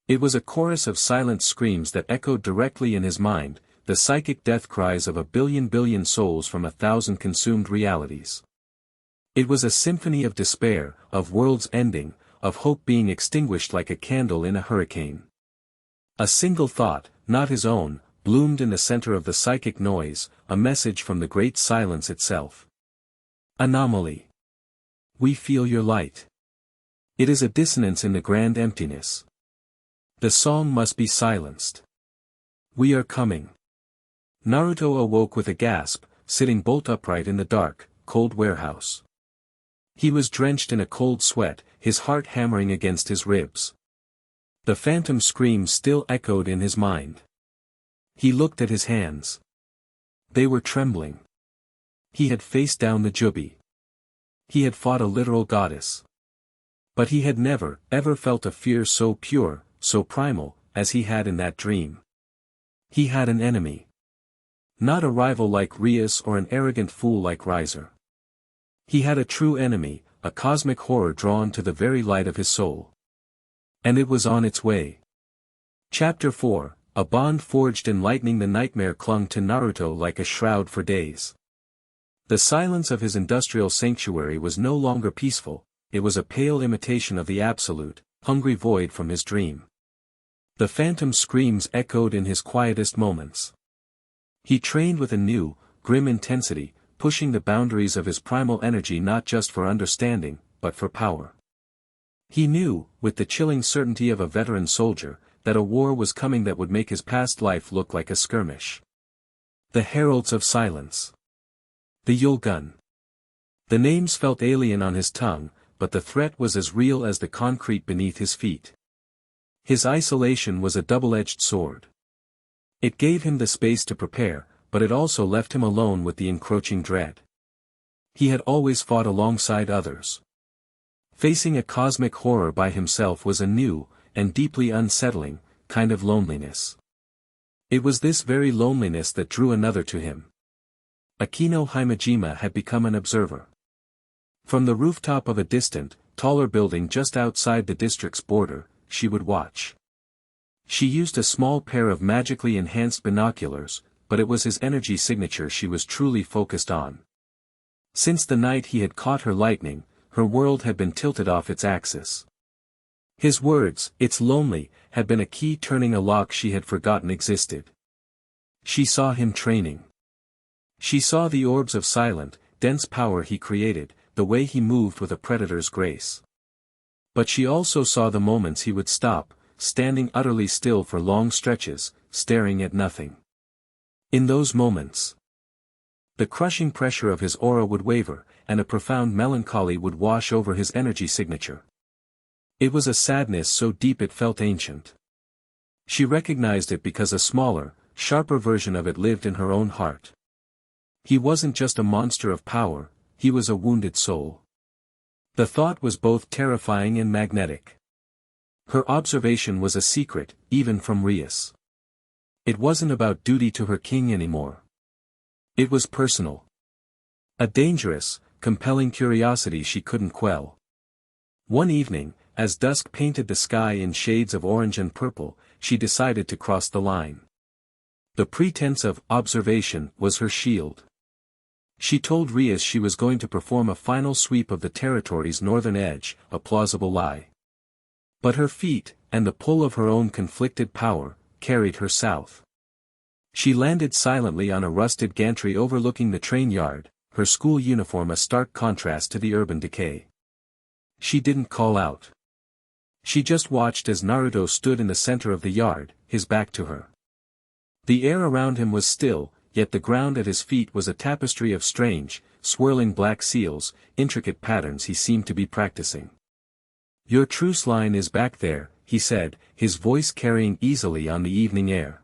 It was a chorus of silent screams that echoed directly in his mind, the psychic death cries of a billion souls from 1,000 consumed realities. It was a symphony of despair, of worlds ending, of hope being extinguished like a candle in a hurricane. A single thought, not his own, bloomed in the center of the psychic noise, a message from the great silence itself. Anomaly. We feel your light. It is a dissonance in the grand emptiness. The song must be silenced. We are coming. Naruto awoke with a gasp, sitting bolt upright in the dark, cold warehouse. He was drenched in a cold sweat, his heart hammering against his ribs. The phantom scream still echoed in his mind. He looked at his hands. They were trembling. He had faced down the Jubi. He had fought a literal goddess. But he had never, ever felt a fear so pure, so primal, as he had in that dream. He had an enemy. Not a rival like Rias or an arrogant fool like Riser. He had a true enemy, a cosmic horror drawn to the very light of his soul. And it was on its way. Chapter 4, a bond forged in lightning. The nightmare clung to Naruto like a shroud for days. The silence of his industrial sanctuary was no longer peaceful, it was a pale imitation of the absolute, hungry void from his dream. The phantom screams echoed in his quietest moments. He trained with a new, grim intensity, pushing the boundaries of his primal energy not just for understanding, but for power. He knew, with the chilling certainty of a veteran soldier, that a war was coming that would make his past life look like a skirmish. The Heralds of Silence. The Yulgun. The names felt alien on his tongue, but the threat was as real as the concrete beneath his feet. His isolation was a double-edged sword. It gave him the space to prepare, but it also left him alone with the encroaching dread. He had always fought alongside others. Facing a cosmic horror by himself was a new, and deeply unsettling, kind of loneliness. It was this very loneliness that drew another to him. Akeno Himejima had become an observer. From the rooftop of a distant, taller building just outside the district's border, she would watch. She used a small pair of magically enhanced binoculars, but it was his energy signature she was truly focused on. Since the night he had caught her lightning, her world had been tilted off its axis. His words, "It's lonely," had been a key turning a lock she had forgotten existed. She saw him training. She saw the orbs of silent, dense power he created, the way he moved with a predator's grace. But she also saw the moments he would stop, standing utterly still for long stretches, staring at nothing. In those moments, the crushing pressure of his aura would waver, and a profound melancholy would wash over his energy signature. It was a sadness so deep it felt ancient. She recognized it because a smaller, sharper version of it lived in her own heart. He wasn't just a monster of power, he was a wounded soul. The thought was both terrifying and magnetic. Her observation was a secret, even from Rias. It wasn't about duty to her king anymore. It was personal. A dangerous, compelling curiosity she couldn't quell. One evening, as dusk painted the sky in shades of orange and purple, she decided to cross the line. The pretense of observation was her shield. She told Rias she was going to perform a final sweep of the territory's northern edge, a plausible lie. But her feet, and the pull of her own conflicted power, carried her south. She landed silently on a rusted gantry overlooking the train yard, her school uniform a stark contrast to the urban decay. She didn't call out. She just watched as Naruto stood in the center of the yard, his back to her. The air around him was still, yet the ground at his feet was a tapestry of strange, swirling black seals, intricate patterns he seemed to be practicing. "Your truce line is back there," he said, his voice carrying easily on the evening air.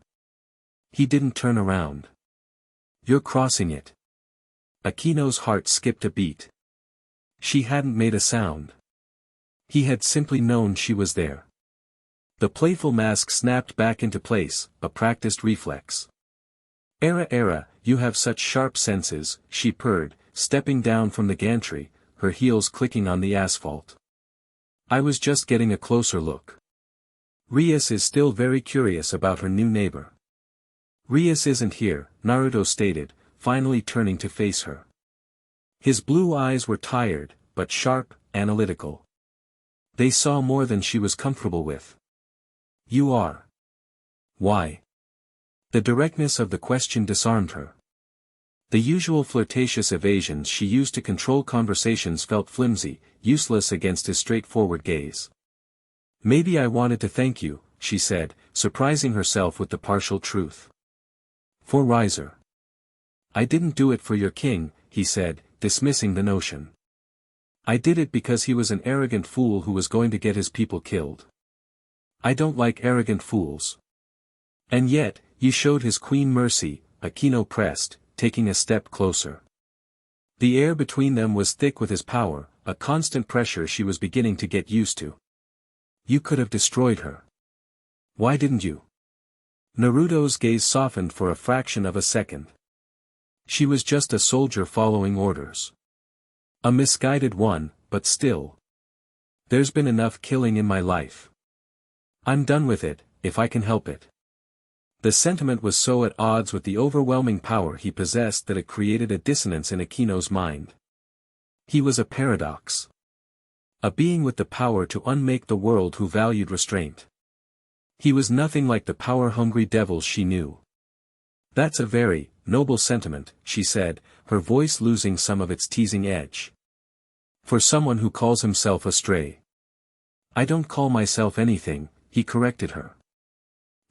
He didn't turn around. "You're crossing it." Akeno's heart skipped a beat. She hadn't made a sound. He had simply known she was there. The playful mask snapped back into place, a practiced reflex. Era, you have such sharp senses," she purred, stepping down from the gantry, her heels clicking on the asphalt. "I was just getting a closer look." Rias is still very curious about her new neighbor. "Rias isn't here," Naruto stated, finally turning to face her. His blue eyes were tired, but sharp, analytical. They saw more than she was comfortable with. "You are." "Why?" The directness of the question disarmed her. The usual flirtatious evasions she used to control conversations felt flimsy, useless against his straightforward gaze. "Maybe I wanted to thank you," she said, surprising herself with the partial truth. "For Riser." "I didn't do it for your king," he said, dismissing the notion. "I did it because he was an arrogant fool who was going to get his people killed. I don't like arrogant fools." "And yet, you showed his queen mercy," Akeno pressed, taking a step closer. The air between them was thick with his power, a constant pressure she was beginning to get used to. "You could have destroyed her. Why didn't you?" Naruto's gaze softened for a fraction of a second. "She was just a soldier following orders. A misguided one, but still. There's been enough killing in my life. I'm done with it, if I can help it." The sentiment was so at odds with the overwhelming power he possessed that it created a dissonance in Akeno's mind. He was a paradox. A being with the power to unmake the world who valued restraint. He was nothing like the power-hungry devils she knew. "That's a very noble sentiment," she said, her voice losing some of its teasing edge. "For someone who calls himself a stray." "I don't call myself anything," he corrected her.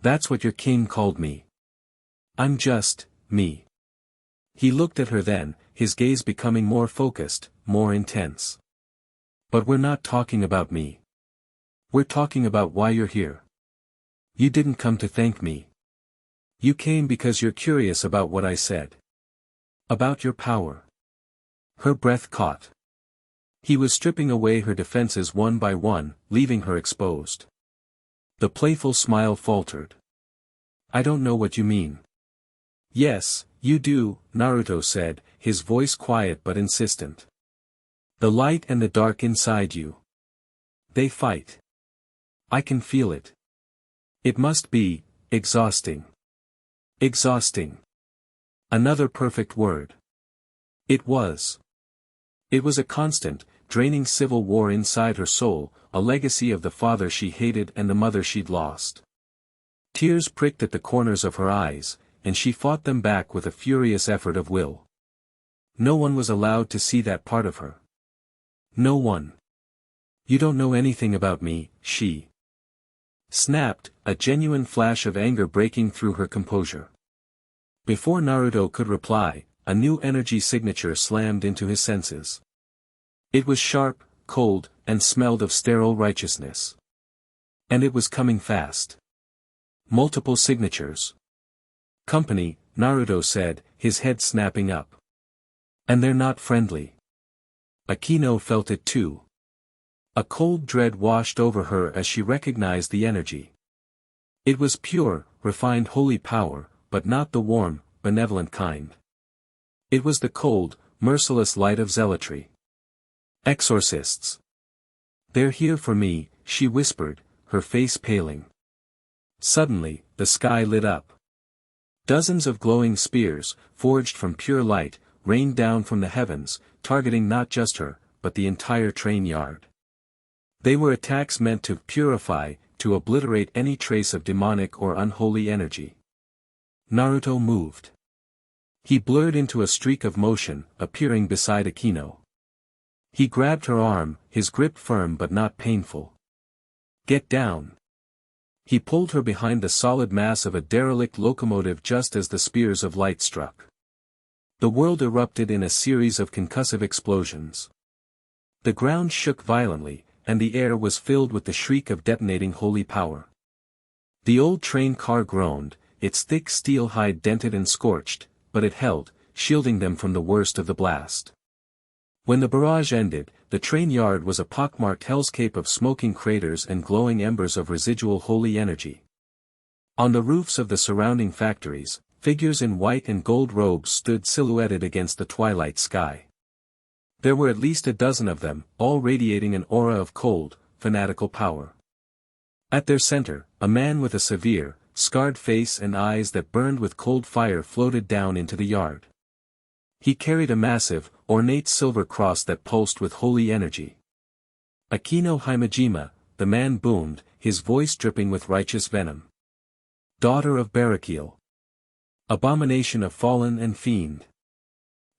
That's what your king called me. I'm just, me. He looked at her then, his gaze becoming more focused, more intense. But we're not talking about me. We're talking about why you're here. You didn't come to thank me. You came because you're curious about what I said. About your power. Her breath caught. He was stripping away her defenses one by one, leaving her exposed. The playful smile faltered. I don't know what you mean. Yes, you do, Naruto said, his voice quiet but insistent. The light and the dark inside you. They fight. I can feel it. It must be, exhausting. Exhausting. Another perfect word. It was. It was a constant, draining civil war inside her soul, a legacy of the father she hated and the mother she'd lost. Tears pricked at the corners of her eyes, and she fought them back with a furious effort of will. No one was allowed to see that part of her. No one. You don't know anything about me, she snapped, a genuine flash of anger breaking through her composure. Before Naruto could reply, a new energy signature slammed into his senses. It was sharp, cold, and smelled of sterile righteousness. And it was coming fast. Multiple signatures. Company, Naruto said, his head snapping up. And they're not friendly. Akeno felt it too. A cold dread washed over her as she recognized the energy. It was pure, refined holy power, but not the warm, benevolent kind. It was the cold, merciless light of zealotry. Exorcists. They're here for me, she whispered, her face paling. Suddenly, the sky lit up. Dozens of glowing spears, forged from pure light, rained down from the heavens, targeting not just her, but the entire train yard. They were attacks meant to purify, to obliterate any trace of demonic or unholy energy. Naruto moved. He blurred into a streak of motion, appearing beside Akeno. He grabbed her arm, his grip firm but not painful. Get down. He pulled her behind the solid mass of a derelict locomotive just as the spears of light struck. The world erupted in a series of concussive explosions. The ground shook violently, and the air was filled with the shriek of detonating holy power. The old train car groaned, its thick steel hide dented and scorched, but it held, shielding them from the worst of the blast. When the barrage ended, the train yard was a pockmarked hellscape of smoking craters and glowing embers of residual holy energy. On the roofs of the surrounding factories, figures in white and gold robes stood silhouetted against the twilight sky. There were at least a dozen of them, all radiating an aura of cold, fanatical power. At their center, a man with a severe, scarred face and eyes that burned with cold fire floated down into the yard. He carried a massive, ornate silver cross that pulsed with holy energy. Akeno Himejima, the man boomed, his voice dripping with righteous venom. Daughter of Barakiel. Abomination of fallen and fiend.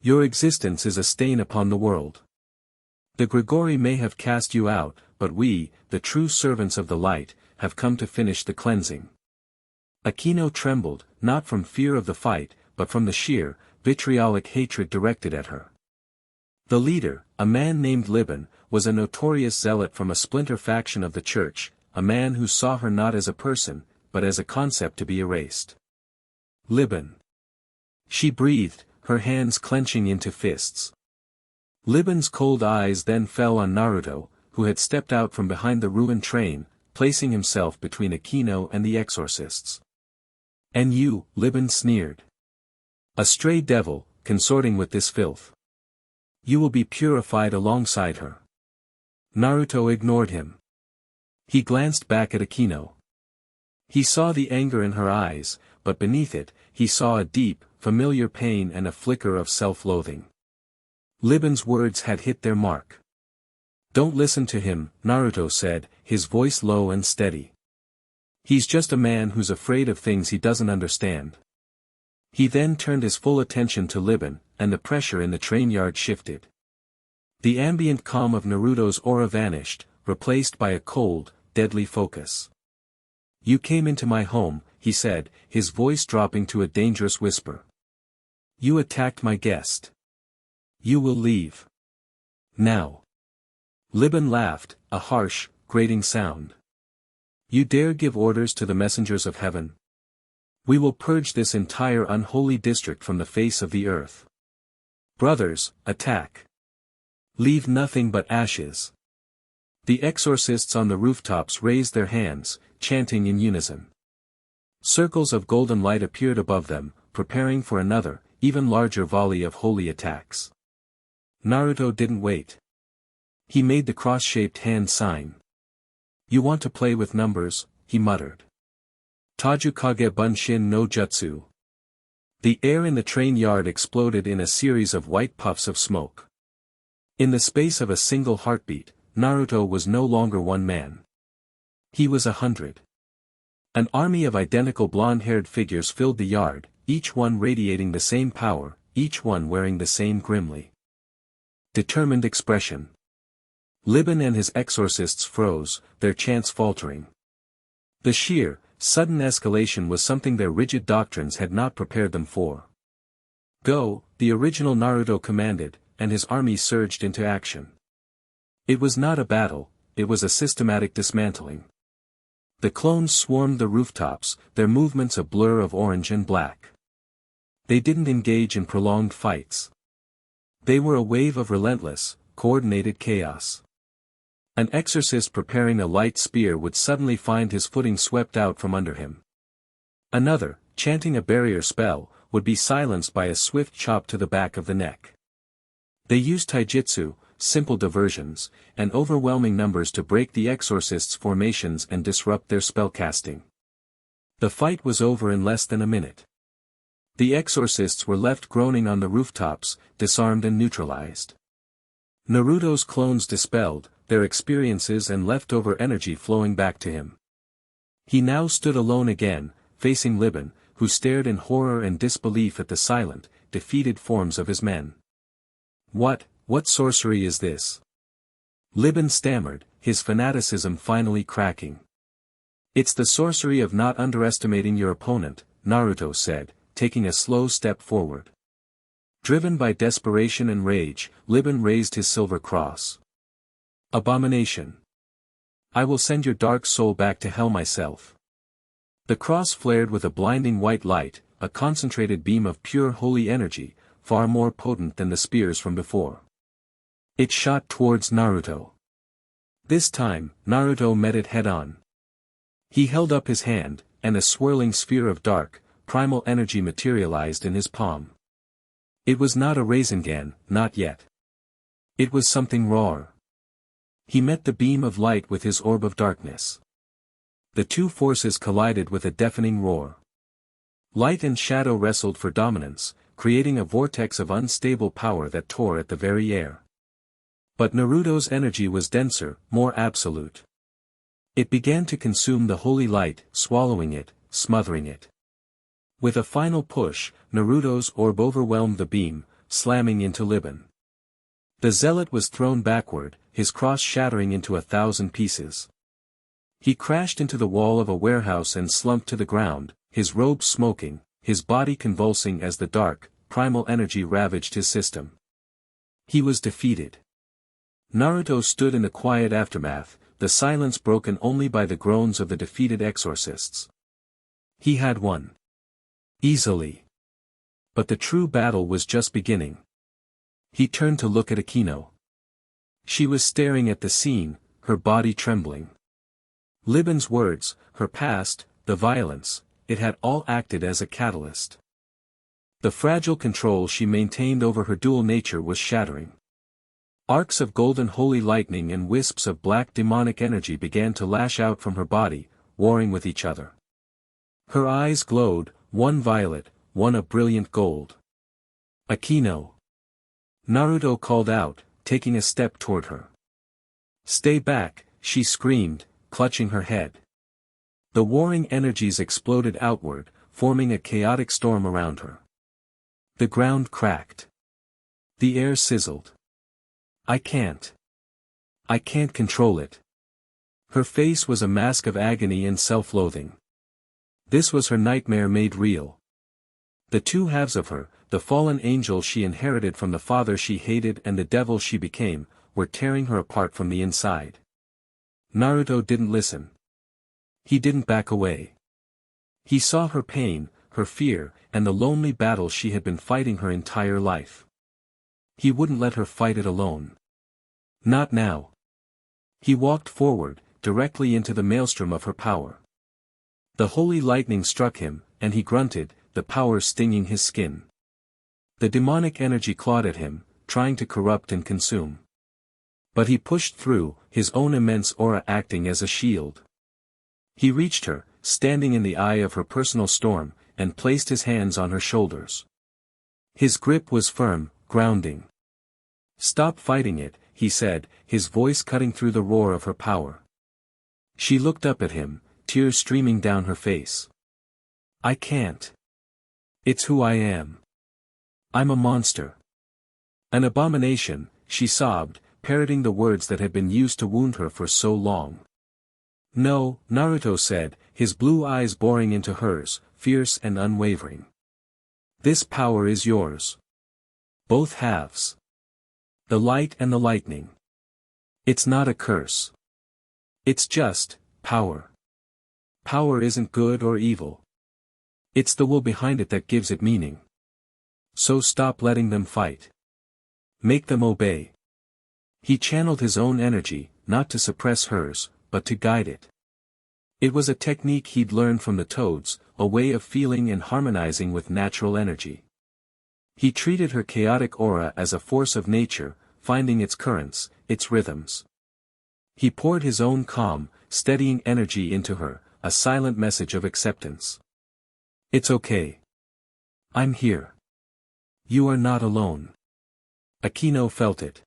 Your existence is a stain upon the world. The Grigori may have cast you out, but we, the true servants of the light, have come to finish the cleansing. Akeno trembled, not from fear of the fight, but from the sheer, vitriolic hatred directed at her. The leader, a man named Liban, was a notorious zealot from a splinter faction of the church, a man who saw her not as a person, but as a concept to be erased. Liban. She breathed, her hands clenching into fists. Liban's cold eyes then fell on Naruto, who had stepped out from behind the ruined train, placing himself between Akeno and the exorcists. And you, Liban sneered. A stray devil, consorting with this filth. You will be purified alongside her. Naruto ignored him. He glanced back at Akeno. He saw the anger in her eyes, but beneath it, he saw a deep, familiar pain and a flicker of self-loathing. Liban's words had hit their mark. Don't listen to him, Naruto said, his voice low and steady. He's just a man who's afraid of things he doesn't understand. He then turned his full attention to Liban, and the pressure in the train yard shifted. The ambient calm of Naruto's aura vanished, replaced by a cold, deadly focus. You came into my home, he said, his voice dropping to a dangerous whisper. You attacked my guest. You will leave. Now. Liban laughed, a harsh, grating sound. You dare give orders to the messengers of heaven? We will purge this entire unholy district from the face of the earth. Brothers, attack. Leave nothing but ashes. The exorcists on the rooftops raised their hands, chanting in unison. Circles of golden light appeared above them, preparing for another, even larger volley of holy attacks. Naruto didn't wait. He made the cross-shaped hand sign. You want to play with numbers, he muttered. Tajukage Bunshin no Jutsu. The air in the train yard exploded in a series of white puffs of smoke. In the space of a single heartbeat, Naruto was no longer one man. He was 100. An army of identical blonde-haired figures filled the yard, each one radiating the same power, each one wearing the same grimly determined expression. Liban and his exorcists froze, their chants faltering. The sheer, sudden escalation was something their rigid doctrines had not prepared them for. Go, the original Naruto commanded, and his army surged into action. It was not a battle, it was a systematic dismantling. The clones swarmed the rooftops, their movements a blur of orange and black. They didn't engage in prolonged fights. They were a wave of relentless, coordinated chaos. An exorcist preparing a light spear would suddenly find his footing swept out from under him. Another, chanting a barrier spell, would be silenced by a swift chop to the back of the neck. They used taijutsu, simple diversions, and overwhelming numbers to break the exorcists' formations and disrupt their spellcasting. The fight was over in less than a minute. The exorcists were left groaning on the rooftops, disarmed and neutralized. Naruto's clones dispelled, their experiences and leftover energy flowing back to him. He now stood alone again, facing Liban, who stared in horror and disbelief at the silent, defeated forms of his men. What sorcery is this? Liban stammered, his fanaticism finally cracking. It's the sorcery of not underestimating your opponent, Naruto said, taking a slow step forward. Driven by desperation and rage, Liban raised his silver cross. Abomination. I will send your dark soul back to hell myself. The cross flared with a blinding white light, a concentrated beam of pure holy energy, far more potent than the spears from before. It shot towards Naruto. This time, Naruto met it head-on. He held up his hand, and a swirling sphere of dark, primal energy materialized in his palm. It was not a Rasengan, not yet. It was something rawer. He met the beam of light with his orb of darkness. The two forces collided with a deafening roar. Light and shadow wrestled for dominance, creating a vortex of unstable power that tore at the very air. But Naruto's energy was denser, more absolute. It began to consume the holy light, swallowing it, smothering it. With a final push, Naruto's orb overwhelmed the beam, slamming into Liban. The zealot was thrown backward, his cross shattering into 1,000 pieces. He crashed into the wall of a warehouse and slumped to the ground, his robe smoking, his body convulsing as the dark, primal energy ravaged his system. He was defeated. Naruto stood in the quiet aftermath, the silence broken only by the groans of the defeated exorcists. He had won. Easily. But the true battle was just beginning. He turned to look at Akeno. She was staring at the scene, her body trembling. Liban's words, her past, the violence, it had all acted as a catalyst. The fragile control she maintained over her dual nature was shattering. Arcs of golden holy lightning and wisps of black demonic energy began to lash out from her body, warring with each other. Her eyes glowed, one violet, one a brilliant gold. Akeno. Naruto called out, taking a step toward her. Stay back, she screamed, clutching her head. The warring energies exploded outward, forming a chaotic storm around her. The ground cracked. The air sizzled. I can't control it. Her face was a mask of agony and self-loathing. This was her nightmare made real. The two halves of her, the fallen angel she inherited from the father she hated and the devil she became, were tearing her apart from the inside. Naruto didn't listen. He didn't back away. He saw her pain, her fear, and the lonely battle she had been fighting her entire life. He wouldn't let her fight it alone. Not now. He walked forward, directly into the maelstrom of her power. The holy lightning struck him, and he grunted, the power stinging his skin. The demonic energy clawed at him, trying to corrupt and consume. But he pushed through, his own immense aura acting as a shield. He reached her, standing in the eye of her personal storm, and placed his hands on her shoulders. His grip was firm, grounding. "Stop fighting it," he said, his voice cutting through the roar of her power. She looked up at him, tears streaming down her face. "I can't. It's who I am. I'm a monster. An abomination," she sobbed, parroting the words that had been used to wound her for so long. "No," Naruto said, his blue eyes boring into hers, fierce and unwavering. "This power is yours. Both halves. The light and the lightning. It's not a curse. It's just power. Power isn't good or evil. It's the will behind it that gives it meaning. So stop letting them fight. Make them obey." He channeled his own energy, not to suppress hers, but to guide it. It was a technique he'd learned from the toads, a way of feeling and harmonizing with natural energy. He treated her chaotic aura as a force of nature, finding its currents, its rhythms. He poured his own calm, steadying energy into her, a silent message of acceptance. "It's okay. I'm here. You are not alone." Akeno felt it.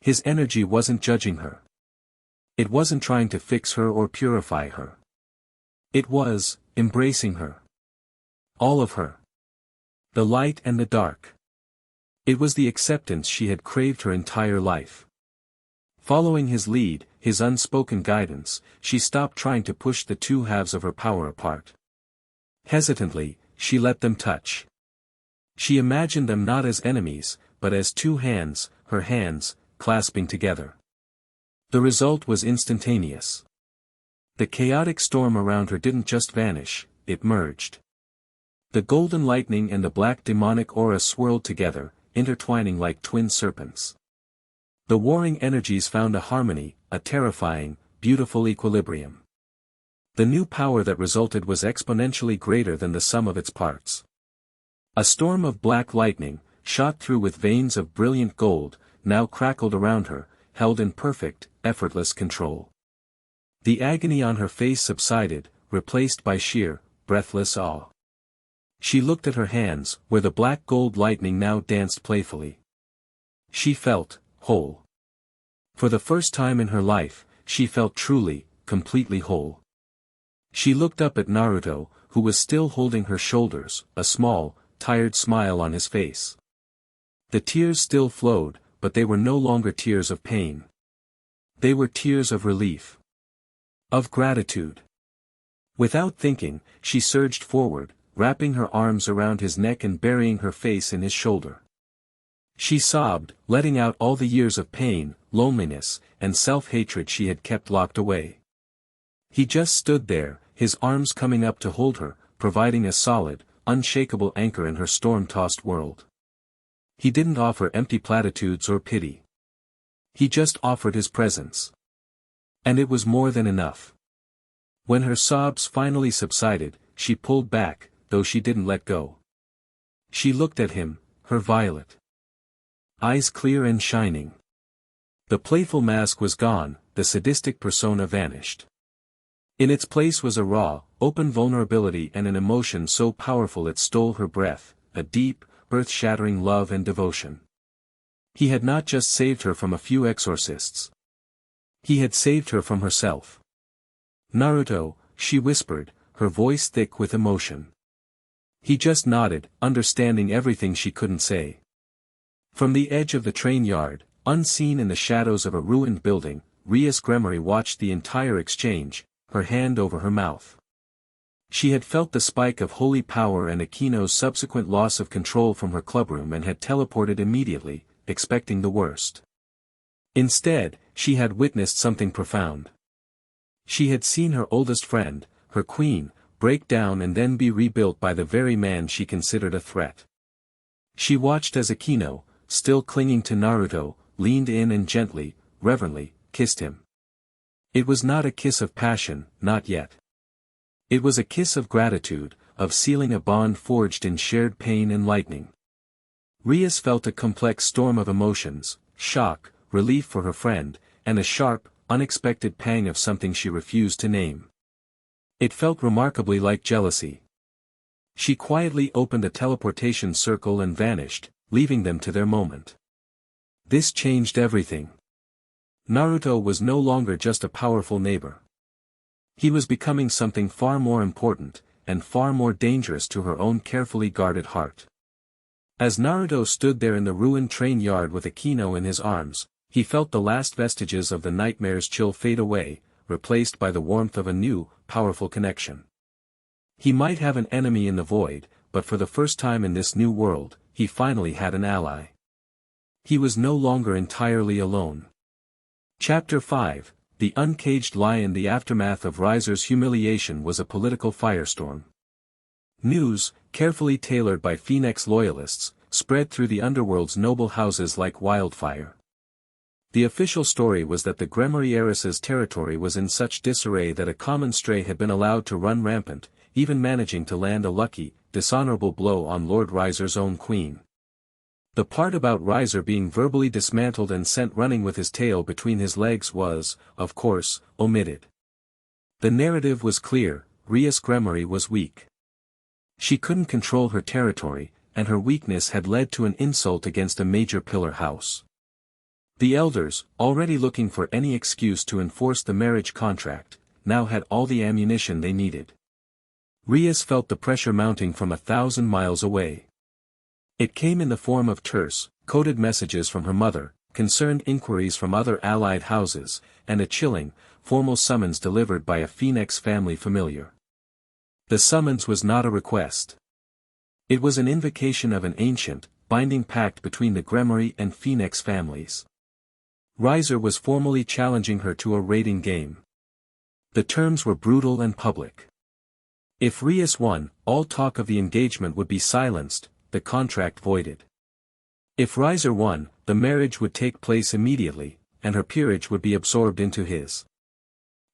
His energy wasn't judging her. It wasn't trying to fix her or purify her. It was embracing her. All of her. The light and the dark. It was the acceptance she had craved her entire life. Following his lead, his unspoken guidance, she stopped trying to push the two halves of her power apart. Hesitantly, she let them touch. She imagined them not as enemies, but as two hands, her hands, clasping together. The result was instantaneous. The chaotic storm around her didn't just vanish, it merged. The golden lightning and the black demonic aura swirled together, intertwining like twin serpents. The warring energies found a harmony, a terrifying, beautiful equilibrium. The new power that resulted was exponentially greater than the sum of its parts. A storm of black lightning, shot through with veins of brilliant gold, now crackled around her, held in perfect, effortless control. The agony on her face subsided, replaced by sheer, breathless awe. She looked at her hands, where the black gold lightning now danced playfully. She felt whole. For the first time in her life, she felt truly, completely whole. She looked up at Naruto, who was still holding her shoulders, a small, tired smile on his face. The tears still flowed, but they were no longer tears of pain. They were tears of relief. Of gratitude. Without thinking, she surged forward, wrapping her arms around his neck and burying her face in his shoulder. She sobbed, letting out all the years of pain, loneliness, and self-hatred she had kept locked away. He just stood there, his arms coming up to hold her, providing a solid, unshakable anchor in her storm-tossed world. He didn't offer empty platitudes or pity. He just offered his presence. And it was more than enough. When her sobs finally subsided, she pulled back, though she didn't let go. She looked at him, her violet eyes clear and shining. The playful mask was gone, the sadistic persona vanished. In its place was a raw, open vulnerability and an emotion so powerful it stole her breath, a deep, earth-shattering love and devotion. He had not just saved her from a few exorcists. He had saved her from herself. "Naruto," she whispered, her voice thick with emotion. He just nodded, understanding everything she couldn't say. From the edge of the train yard, unseen in the shadows of a ruined building, Rias Gremory watched the entire exchange, her hand over her mouth. She had felt the spike of holy power and Akeno's subsequent loss of control from her clubroom and had teleported immediately, expecting the worst. Instead, she had witnessed something profound. She had seen her oldest friend, her queen, break down and then be rebuilt by the very man she considered a threat. She watched as Akeno, still clinging to Naruto, leaned in and gently, reverently, kissed him. It was not a kiss of passion, not yet. It was a kiss of gratitude, of sealing a bond forged in shared pain and lightning. Rias felt a complex storm of emotions, shock, relief for her friend, and a sharp, unexpected pang of something she refused to name. It felt remarkably like jealousy. She quietly opened a teleportation circle and vanished, leaving them to their moment. This changed everything. Naruto was no longer just a powerful neighbor. He was becoming something far more important, and far more dangerous to her own carefully guarded heart. As Naruto stood there in the ruined train yard with Akeno in his arms, he felt the last vestiges of the nightmare's chill fade away, replaced by the warmth of a new, powerful connection. He might have an enemy in the void, but for the first time in this new world, he finally had an ally. He was no longer entirely alone. Chapter 5, The Uncaged Lion. The aftermath of Riser's humiliation was a political firestorm. News, carefully tailored by Phoenix loyalists, spread through the underworld's noble houses like wildfire. The official story was that the Gremory heiress's territory was in such disarray that a common stray had been allowed to run rampant, even managing to land a lucky, dishonorable blow on Lord Riser's own queen. The part about Riser being verbally dismantled and sent running with his tail between his legs was, of course, omitted. The narrative was clear: Rias Gremory was weak. She couldn't control her territory, and her weakness had led to an insult against a major pillar house. The elders, already looking for any excuse to enforce the marriage contract, now had all the ammunition they needed. Rias felt the pressure mounting from 1,000 miles away. It came in the form of terse, coded messages from her mother, concerned inquiries from other allied houses, and a chilling, formal summons delivered by a Phoenix family familiar. The summons was not a request. It was an invocation of an ancient, binding pact between the Gremory and Phoenix families. Riser was formally challenging her to a raiding game. The terms were brutal and public. If Rias won, all talk of the engagement would be silenced, the contract voided. If Riser won, the marriage would take place immediately, and her peerage would be absorbed into his.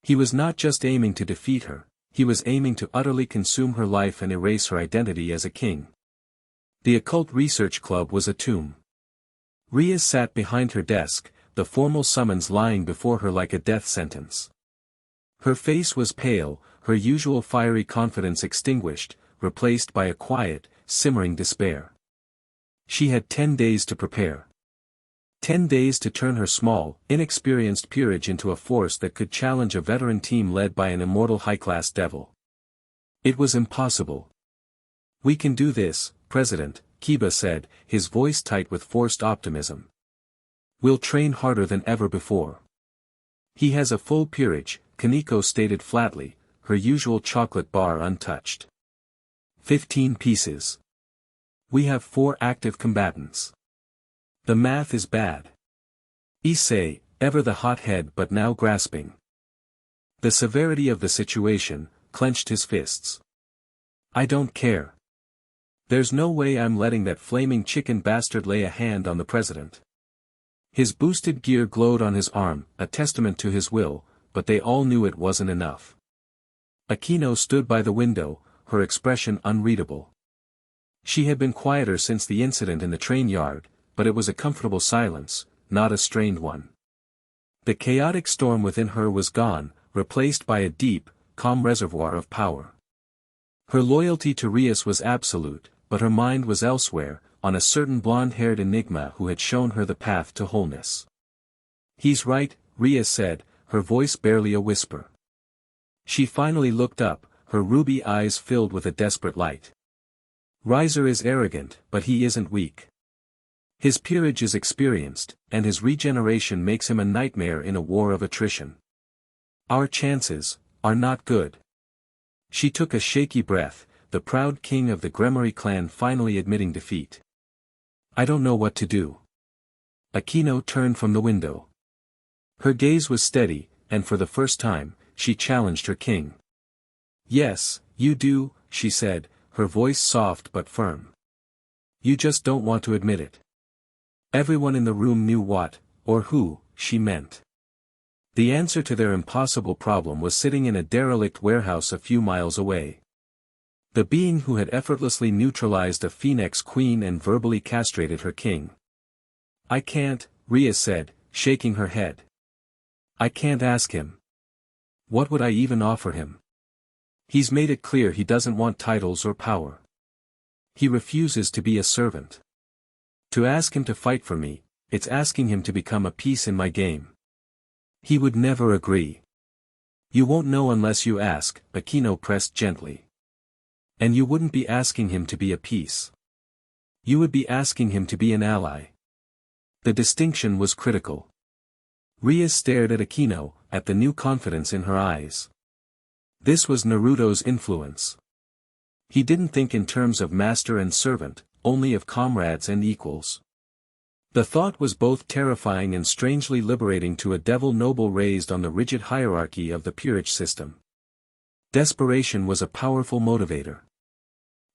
He was not just aiming to defeat her, he was aiming to utterly consume her life and erase her identity as a king. The Occult Research Club was a tomb. Rias sat behind her desk, the formal summons lying before her like a death sentence. Her face was pale, her usual fiery confidence extinguished, replaced by a quiet, simmering despair. She had 10 days to prepare. 10 days to turn her small, inexperienced peerage into a force that could challenge a veteran team led by an immortal high-class devil. It was impossible. "We can do this, President," Kiba said, his voice tight with forced optimism. "We'll train harder than ever before." "He has a full peerage," Kaneko stated flatly, her usual chocolate bar untouched. 15 pieces. "We have 4 active combatants. The math is bad." Issei, ever the hothead but now grasping the severity of the situation, clenched his fists. "I don't care. There's no way I'm letting that flaming chicken bastard lay a hand on the president." His boosted gear glowed on his arm, a testament to his will, but they all knew it wasn't enough. Akeno stood by the window, her expression unreadable. She had been quieter since the incident in the train yard, but it was a comfortable silence, not a strained one. The chaotic storm within her was gone, replaced by a deep, calm reservoir of power. Her loyalty to Rias was absolute, but her mind was elsewhere, on a certain blonde-haired enigma who had shown her the path to wholeness. "He's right," Rias said, her voice barely a whisper. She finally looked up, her ruby eyes filled with a desperate light. "Riser is arrogant, but he isn't weak. His peerage is experienced, and his regeneration makes him a nightmare in a war of attrition. Our chances are not good. She took a shaky breath, the proud king of the Gremory clan finally admitting defeat. I don't know what to do. Akeno turned from the window. Her gaze was steady, and for the first time, she challenged her king. Yes, you do, she said, her voice soft but firm. You just don't want to admit it. Everyone in the room knew what, or who, she meant. The answer to their impossible problem was sitting in a derelict warehouse a few miles away. The being who had effortlessly neutralized a Phoenix queen and verbally castrated her king. I can't, Rias said, shaking her head. I can't ask him. What would I even offer him? He's made it clear he doesn't want titles or power. He refuses to be a servant. To ask him to fight for me, it's asking him to become a piece in my game. He would never agree. You won't know unless you ask, Akeno pressed gently. And you wouldn't be asking him to be a piece. You would be asking him to be an ally. The distinction was critical. Rias stared at Akeno, at the new confidence in her eyes. This was Naruto's influence. He didn't think in terms of master and servant, only of comrades and equals. The thought was both terrifying and strangely liberating to a devil noble raised on the rigid hierarchy of the peerage system. Desperation was a powerful motivator.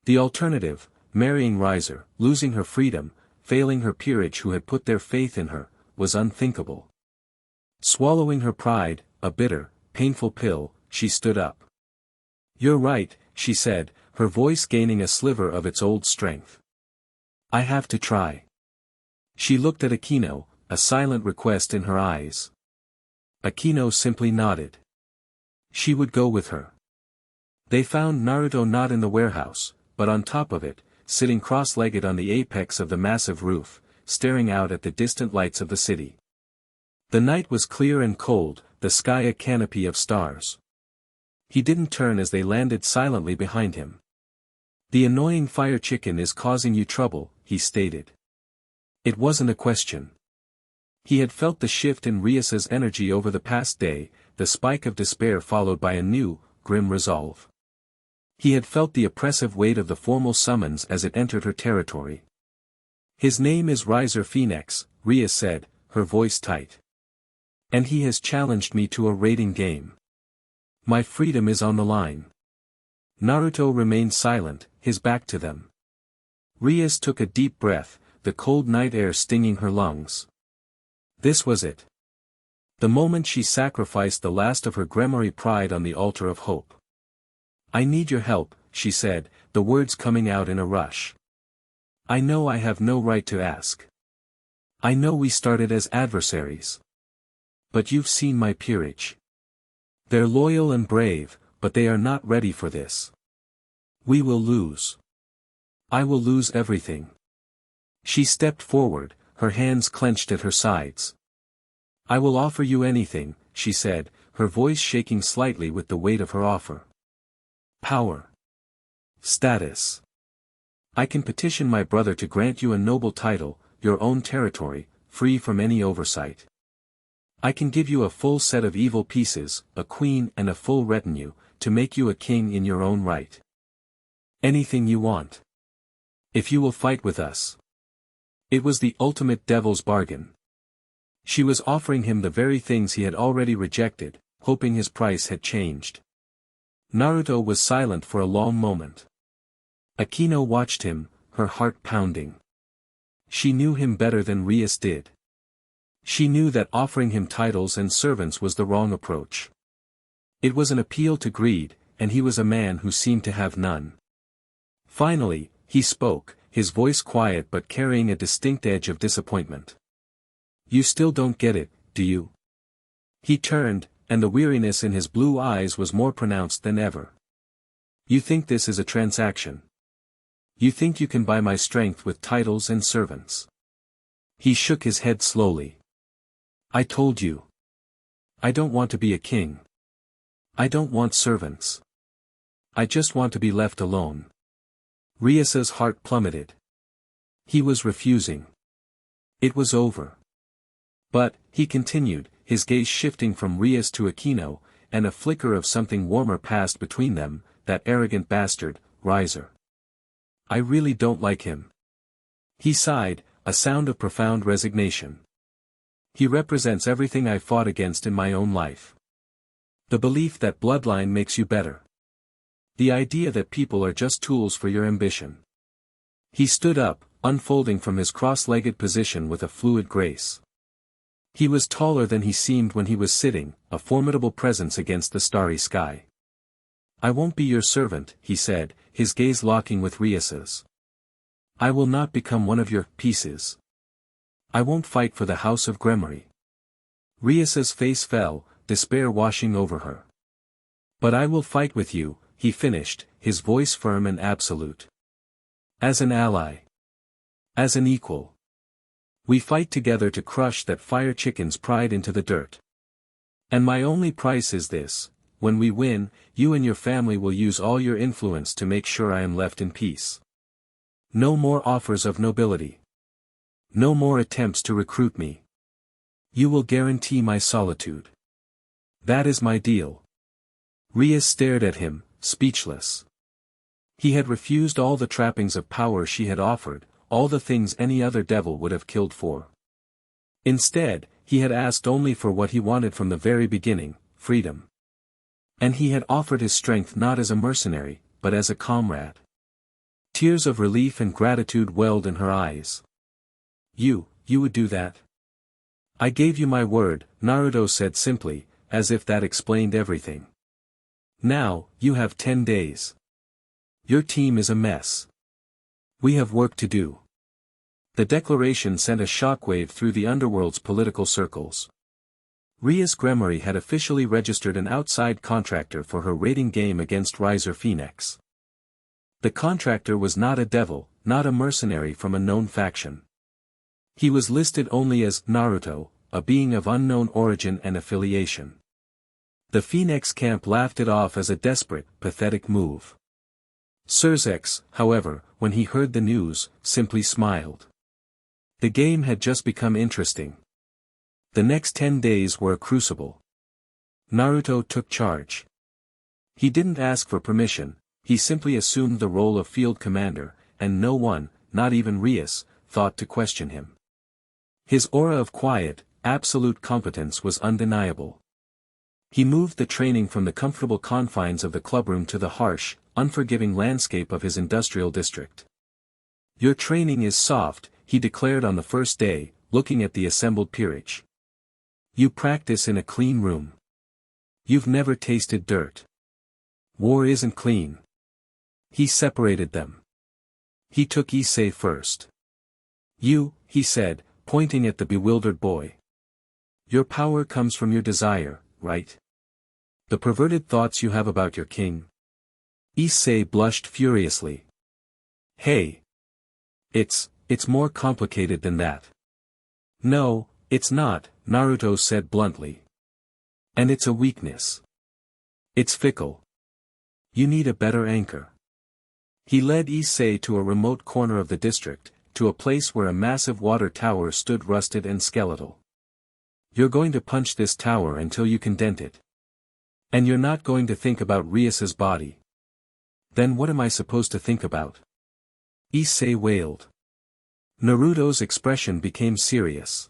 The alternative, marrying Riser, losing her freedom, failing her peerage who had put their faith in her, was unthinkable. Swallowing her pride, a bitter, painful pill, she stood up. You're right, she said, her voice gaining a sliver of its old strength. I have to try. She looked at Akeno, a silent request in her eyes. Akeno simply nodded. She would go with her. They found Naruto not in the warehouse, but on top of it, sitting cross-legged on the apex of the massive roof, staring out at the distant lights of the city. The night was clear and cold, the sky a canopy of stars. He didn't turn as they landed silently behind him. The annoying fire chicken is causing you trouble, he stated. It wasn't a question. He had felt the shift in Rias's energy over the past day, the spike of despair followed by a new, grim resolve. He had felt the oppressive weight of the formal summons as it entered her territory. His name is Riser Phoenix, Rias said, her voice tight. And he has challenged me to a raiding game. My freedom is on the line. Naruto remained silent, his back to them. Rias took a deep breath, the cold night air stinging her lungs. This was it. The moment she sacrificed the last of her Gremory pride on the altar of hope. I need your help, she said, the words coming out in a rush. I know I have no right to ask. I know we started as adversaries. But you've seen my peerage. They're loyal and brave, but they are not ready for this. We will lose. I will lose everything. She stepped forward, her hands clenched at her sides. I will offer you anything, she said, her voice shaking slightly with the weight of her offer. Power. Status. I can petition my brother to grant you a noble title, your own territory, free from any oversight. I can give you a full set of evil pieces, a queen and a full retinue, to make you a king in your own right. Anything you want. If you will fight with us. It was the ultimate devil's bargain. She was offering him the very things he had already rejected, hoping his price had changed. Naruto was silent for a long moment. Akeno watched him, her heart pounding. She knew him better than Rias did. She knew that offering him titles and servants was the wrong approach. It was an appeal to greed, and he was a man who seemed to have none. Finally, he spoke, his voice quiet but carrying a distinct edge of disappointment. You still don't get it, do you? He turned, and the weariness in his blue eyes was more pronounced than ever. You think this is a transaction. You think you can buy my strength with titles and servants. He shook his head slowly. I told you. I don't want to be a king. I don't want servants. I just want to be left alone. Rias's heart plummeted. He was refusing. It was over. But, he continued, his gaze shifting from Rias to Akeno, and a flicker of something warmer passed between them, that arrogant bastard, Riser. I really don't like him. He sighed, a sound of profound resignation. He represents everything I fought against in my own life. The belief that bloodline makes you better. The idea that people are just tools for your ambition. He stood up, unfolding from his cross-legged position with a fluid grace. He was taller than he seemed when he was sitting, a formidable presence against the starry sky. I won't be your servant, he said, his gaze locking with Rias's. I will not become one of your pieces. I won't fight for the House of Gremory. Rias's face fell, despair washing over her. But I will fight with you, he finished, his voice firm and absolute. As an ally. As an equal. We fight together to crush that fire chicken's pride into the dirt. And my only price is this: when we win, you and your family will use all your influence to make sure I am left in peace. No more offers of nobility. No more attempts to recruit me. You will guarantee my solitude. That is my deal. Rias stared at him, speechless. He had refused all the trappings of power she had offered, all the things any other devil would have killed for. Instead, he had asked only for what he wanted from the very beginning, freedom. And he had offered his strength not as a mercenary, but as a comrade. Tears of relief and gratitude welled in her eyes. You would do that? I gave you my word, Naruto said simply, as if that explained everything. Now, you have 10 days. Your team is a mess. We have work to do. The declaration sent a shockwave through the underworld's political circles. Rias Gremory had officially registered an outside contractor for her raiding game against Riser Phoenix. The contractor was not a devil, not a mercenary from a known faction. He was listed only as Naruto, a being of unknown origin and affiliation. The Phoenix camp laughed it off as a desperate, pathetic move. Surzex, however, when he heard the news, simply smiled. The game had just become interesting. The next 10 days were a crucible. Naruto took charge. He didn't ask for permission, he simply assumed the role of field commander, and no one, not even Rias, thought to question him. His aura of quiet, absolute competence was undeniable. He moved the training from the comfortable confines of the clubroom to the harsh, unforgiving landscape of his industrial district. Your training is soft, he declared on the first day, looking at the assembled peerage. You practice in a clean room. You've never tasted dirt. War isn't clean. He separated them. He took Issei first. You, he said, pointing at the bewildered boy. Your power comes from your desire, right? The perverted thoughts you have about your king. Issei blushed furiously. Hey! It's more complicated than that. No, it's not, Naruto said bluntly. And it's a weakness. It's fickle. You need a better anchor. He led Issei to a remote corner of the district, to a place where a massive water tower stood rusted and skeletal. You're going to punch this tower until you can dent it. And you're not going to think about Rias's body. Then what am I supposed to think about? Issei wailed. Naruto's expression became serious.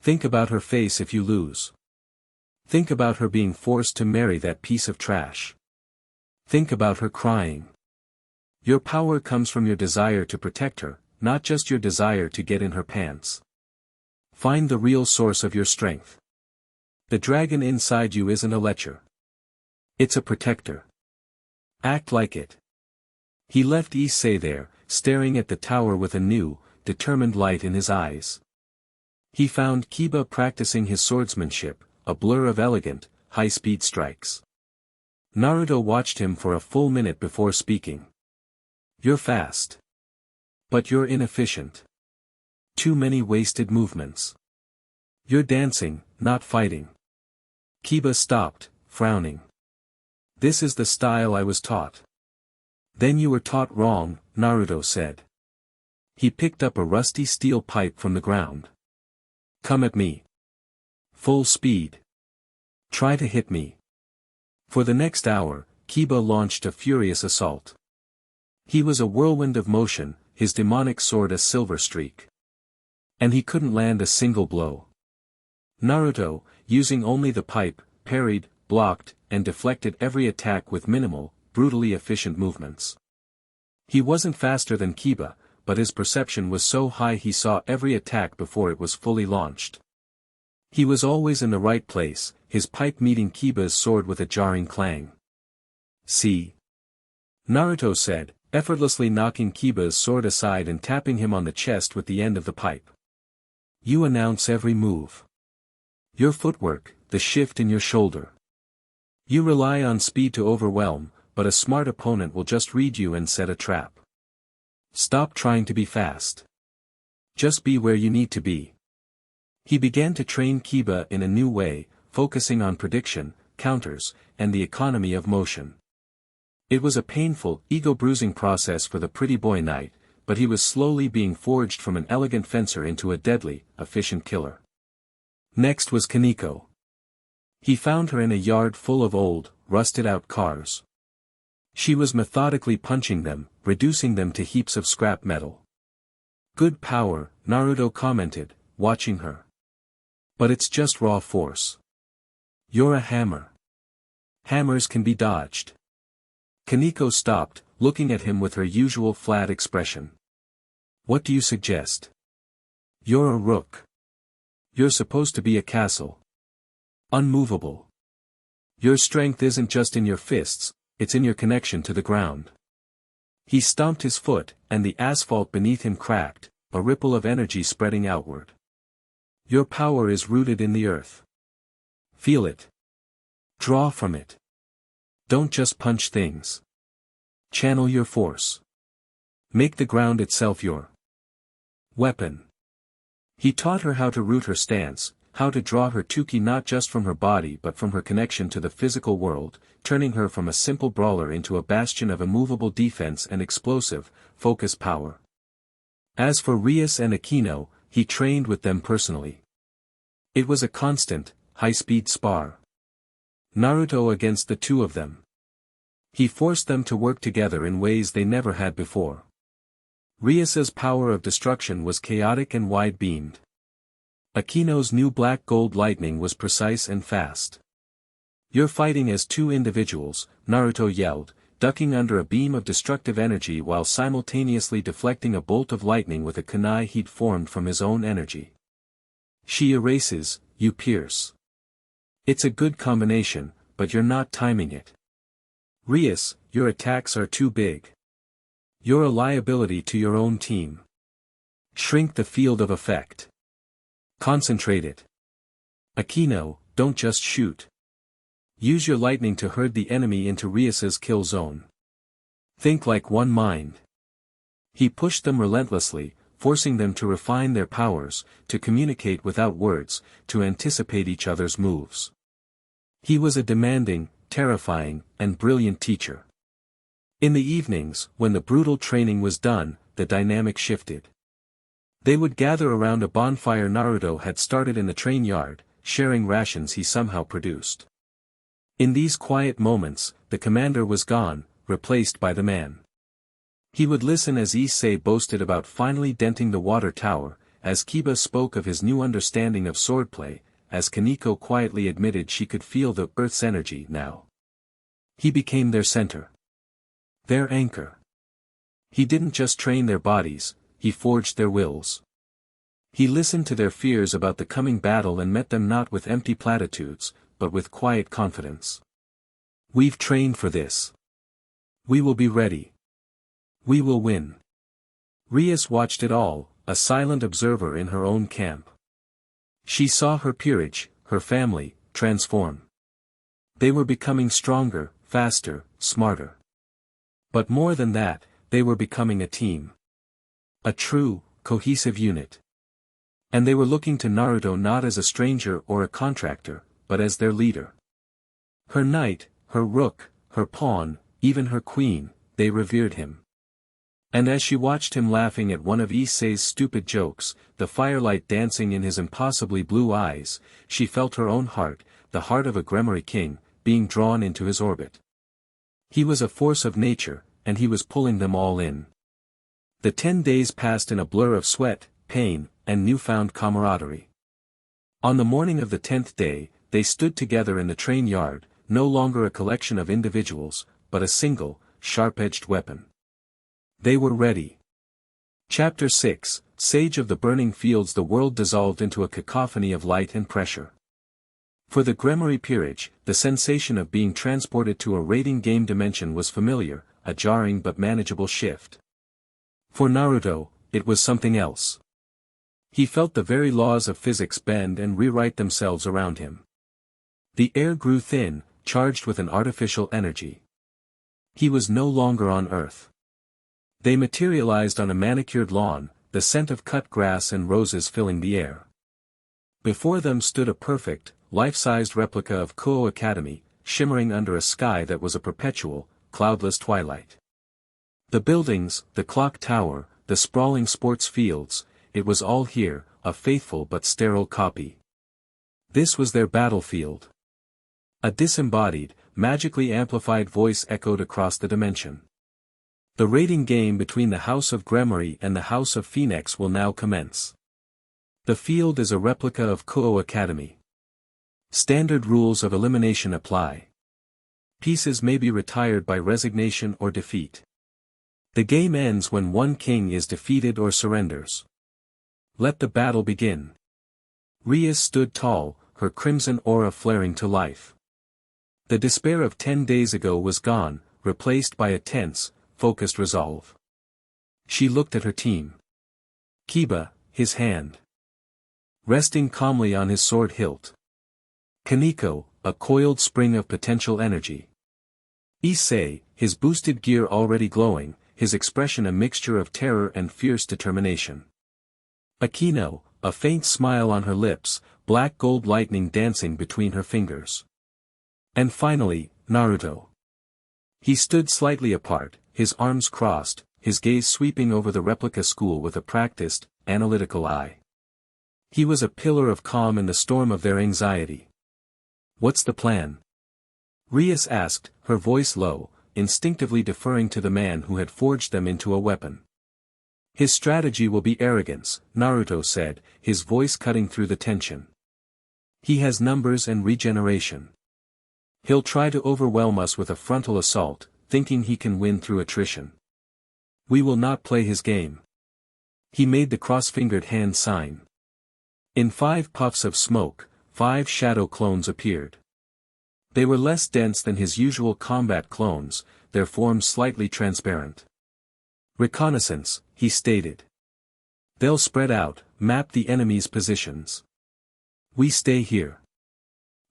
Think about her face if you lose. Think about her being forced to marry that piece of trash. Think about her crying. Your power comes from your desire to protect her, not just your desire to get in her pants. Find the real source of your strength. The dragon inside you isn't a lecher. It's a protector. Act like it. He left Issei there, staring at the tower with a new, determined light in his eyes. He found Kiba practicing his swordsmanship, a blur of elegant, high-speed strikes. Naruto watched him for a full minute before speaking. You're fast. But you're inefficient. Too many wasted movements. You're dancing, not fighting. Kiba stopped, frowning. This is the style I was taught. Then you were taught wrong, Naruto said. He picked up a rusty steel pipe from the ground. Come at me. Full speed. Try to hit me. For the next hour, Kiba launched a furious assault. He was a whirlwind of motion, his demonic sword a silver streak. And he couldn't land a single blow. Naruto, using only the pipe, parried, blocked, and deflected every attack with minimal, brutally efficient movements. He wasn't faster than Kiba, but his perception was so high he saw every attack before it was fully launched. He was always in the right place, his pipe meeting Kiba's sword with a jarring clang. See? Naruto said, effortlessly knocking Kiba's sword aside and tapping him on the chest with the end of the pipe. You announce every move. Your footwork, the shift in your shoulder. You rely on speed to overwhelm, but a smart opponent will just read you and set a trap. Stop trying to be fast. Just be where you need to be. He began to train Kiba in a new way, focusing on prediction, counters, and the economy of motion. It was a painful, ego-bruising process for the pretty boy knight, but he was slowly being forged from an elegant fencer into a deadly, efficient killer. Next was Kaneko. He found her in a yard full of old, rusted-out cars. She was methodically punching them, reducing them to heaps of scrap metal. Good power, Naruto commented, watching her. But it's just raw force. You're a hammer. Hammers can be dodged. Kaneko stopped, looking at him with her usual flat expression. What do you suggest? You're a rook. You're supposed to be a castle. Unmovable. Your strength isn't just in your fists, it's in your connection to the ground. He stomped his foot, and the asphalt beneath him cracked, a ripple of energy spreading outward. Your power is rooted in the earth. Feel it. Draw from it. Don't just punch things. Channel your force. Make the ground itself your weapon. He taught her how to root her stance, how to draw her tuki not just from her body but from her connection to the physical world, turning her from a simple brawler into a bastion of immovable defense and explosive, focused power. As for Rias and Akeno, he trained with them personally. It was a constant, high-speed spar. Naruto against the two of them. He forced them to work together in ways they never had before. Rias's power of destruction was chaotic and wide-beamed. Akeno's new black-gold lightning was precise and fast. You're fighting as two individuals, Naruto yelled, ducking under a beam of destructive energy while simultaneously deflecting a bolt of lightning with a kunai he'd formed from his own energy. She erases, you pierce. It's a good combination, but you're not timing it. Rias, your attacks are too big. You're a liability to your own team. Shrink the field of effect. Concentrate it. Akeno, don't just shoot. Use your lightning to herd the enemy into Rias's kill zone. Think like one mind. He pushed them relentlessly, forcing them to refine their powers, to communicate without words, to anticipate each other's moves. He was a demanding, terrifying, and brilliant teacher. In the evenings, when the brutal training was done, the dynamic shifted. They would gather around a bonfire Naruto had started in the train yard, sharing rations he somehow produced. In these quiet moments, the commander was gone, replaced by the man. He would listen as Issei boasted about finally denting the water tower, as Kiba spoke of his new understanding of swordplay, as Kaneko quietly admitted she could feel the earth's energy now. He became their center. Their anchor. He didn't just train their bodies, he forged their wills. He listened to their fears about the coming battle and met them not with empty platitudes, but with quiet confidence. We've trained for this. We will be ready. We will win. Rias watched it all, a silent observer in her own camp. She saw her peerage, her family, transform. They were becoming stronger, faster, smarter. But more than that, they were becoming a team. A true, cohesive unit. And they were looking to Naruto not as a stranger or a contractor, but as their leader. Her knight, her rook, her pawn, even her queen, they revered him. And as she watched him laughing at one of Issei's stupid jokes, the firelight dancing in his impossibly blue eyes, she felt her own heart, the heart of a Gremory king, being drawn into his orbit. He was a force of nature, and he was pulling them all in. The 10 days passed in a blur of sweat, pain, and newfound camaraderie. On the morning of the 10th day, they stood together in the train yard, no longer a collection of individuals, but a single, sharp-edged weapon. They were ready. Chapter 6, Sage of the Burning Fields. The world dissolved into a cacophony of light and pressure. For the Gremory peerage, the sensation of being transported to a raiding game dimension was familiar, a jarring but manageable shift. For Naruto, it was something else. He felt the very laws of physics bend and rewrite themselves around him. The air grew thin, charged with an artificial energy. He was no longer on Earth. They materialized on a manicured lawn, the scent of cut grass and roses filling the air. Before them stood a perfect, life-sized replica of Kuo Academy, shimmering under a sky that was a perpetual, cloudless twilight. The buildings, the clock tower, the sprawling sports fields, it was all here, a faithful but sterile copy. This was their battlefield. A disembodied, magically amplified voice echoed across the dimension. The raiding game between the House of Gremory and the House of Phoenix will now commence. The field is a replica of Kuo Academy. Standard rules of elimination apply. Pieces may be retired by resignation or defeat. The game ends when one king is defeated or surrenders. Let the battle begin. Rias stood tall, her crimson aura flaring to life. The despair of 10 days ago was gone, replaced by a tense, focused resolve. She looked at her team. Kiba, his hand resting calmly on his sword hilt. Kaneko, a coiled spring of potential energy. Issei, his boosted gear already glowing, his expression a mixture of terror and fierce determination. Akeno, a faint smile on her lips, black gold lightning dancing between her fingers. And finally, Naruto. He stood slightly apart, his arms crossed, his gaze sweeping over the replica school with a practiced, analytical eye. He was a pillar of calm in the storm of their anxiety. What's the plan? Rias asked, her voice low, instinctively deferring to the man who had forged them into a weapon. His strategy will be arrogance, Naruto said, his voice cutting through the tension. He has numbers and regeneration. He'll try to overwhelm us with a frontal assault, thinking he can win through attrition. We will not play his game. He made the cross-fingered hand sign. In 5 puffs of smoke, 5 shadow clones appeared. They were less dense than his usual combat clones, their forms slightly transparent. Reconnaissance, he stated. They'll spread out, map the enemy's positions. We stay here.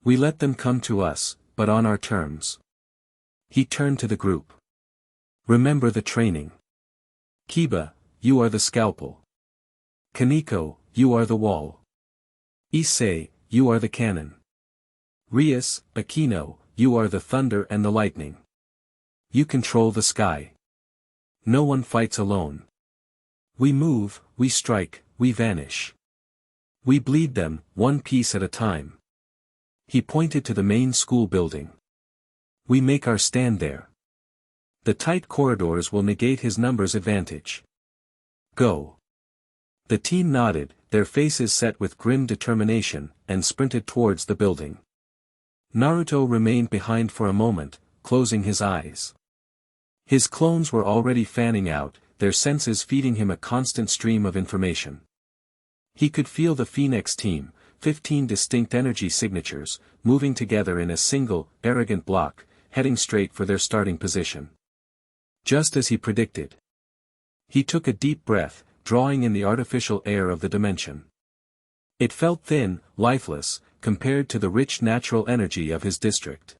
We let them come to us, but on our terms. He turned to the group. Remember the training. Kiba, you are the scalpel. Kaneko, you are the wall. Issei, you are the cannon. Rias, Akeno, you are the thunder and the lightning. You control the sky. No one fights alone. We move, we strike, we vanish. We bleed them, one piece at a time. He pointed to the main school building. We make our stand there. The tight corridors will negate his numbers advantage. Go. The team nodded, their faces set with grim determination, and sprinted towards the building. Naruto remained behind for a moment, closing his eyes. His clones were already fanning out, their senses feeding him a constant stream of information. He could feel the Phoenix team, 15 distinct energy signatures, moving together in a single, arrogant block, heading straight for their starting position. Just as he predicted. He took a deep breath, drawing in the artificial air of the dimension. It felt thin, lifeless, compared to the rich natural energy of his district.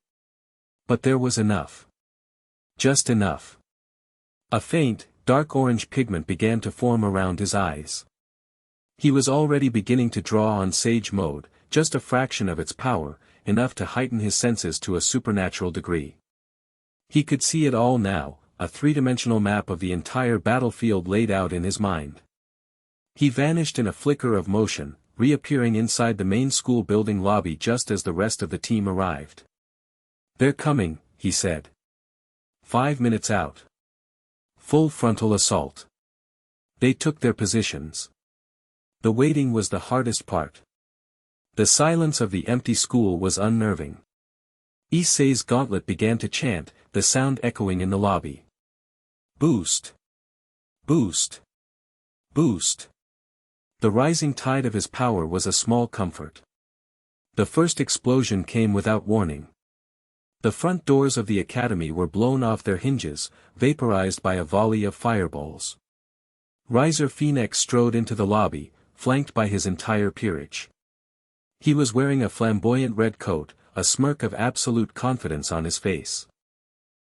But there was enough. Just enough. A faint, dark orange pigment began to form around his eyes. He was already beginning to draw on Sage mode, just a fraction of its power, enough to heighten his senses to a supernatural degree. He could see it all now, a three-dimensional map of the entire battlefield laid out in his mind. He vanished in a flicker of motion, reappearing inside the main school building lobby just as the rest of the team arrived. "They're coming," he said. 5 minutes out. Full frontal assault. They took their positions. The waiting was the hardest part. The silence of the empty school was unnerving. Issei's gauntlet began to chant, the sound echoing in the lobby. Boost! Boost! Boost! The rising tide of his power was a small comfort. The first explosion came without warning. The front doors of the academy were blown off their hinges, vaporized by a volley of fireballs. Riser Phoenix strode into the lobby, flanked by his entire peerage. He was wearing a flamboyant red coat, a smirk of absolute confidence on his face.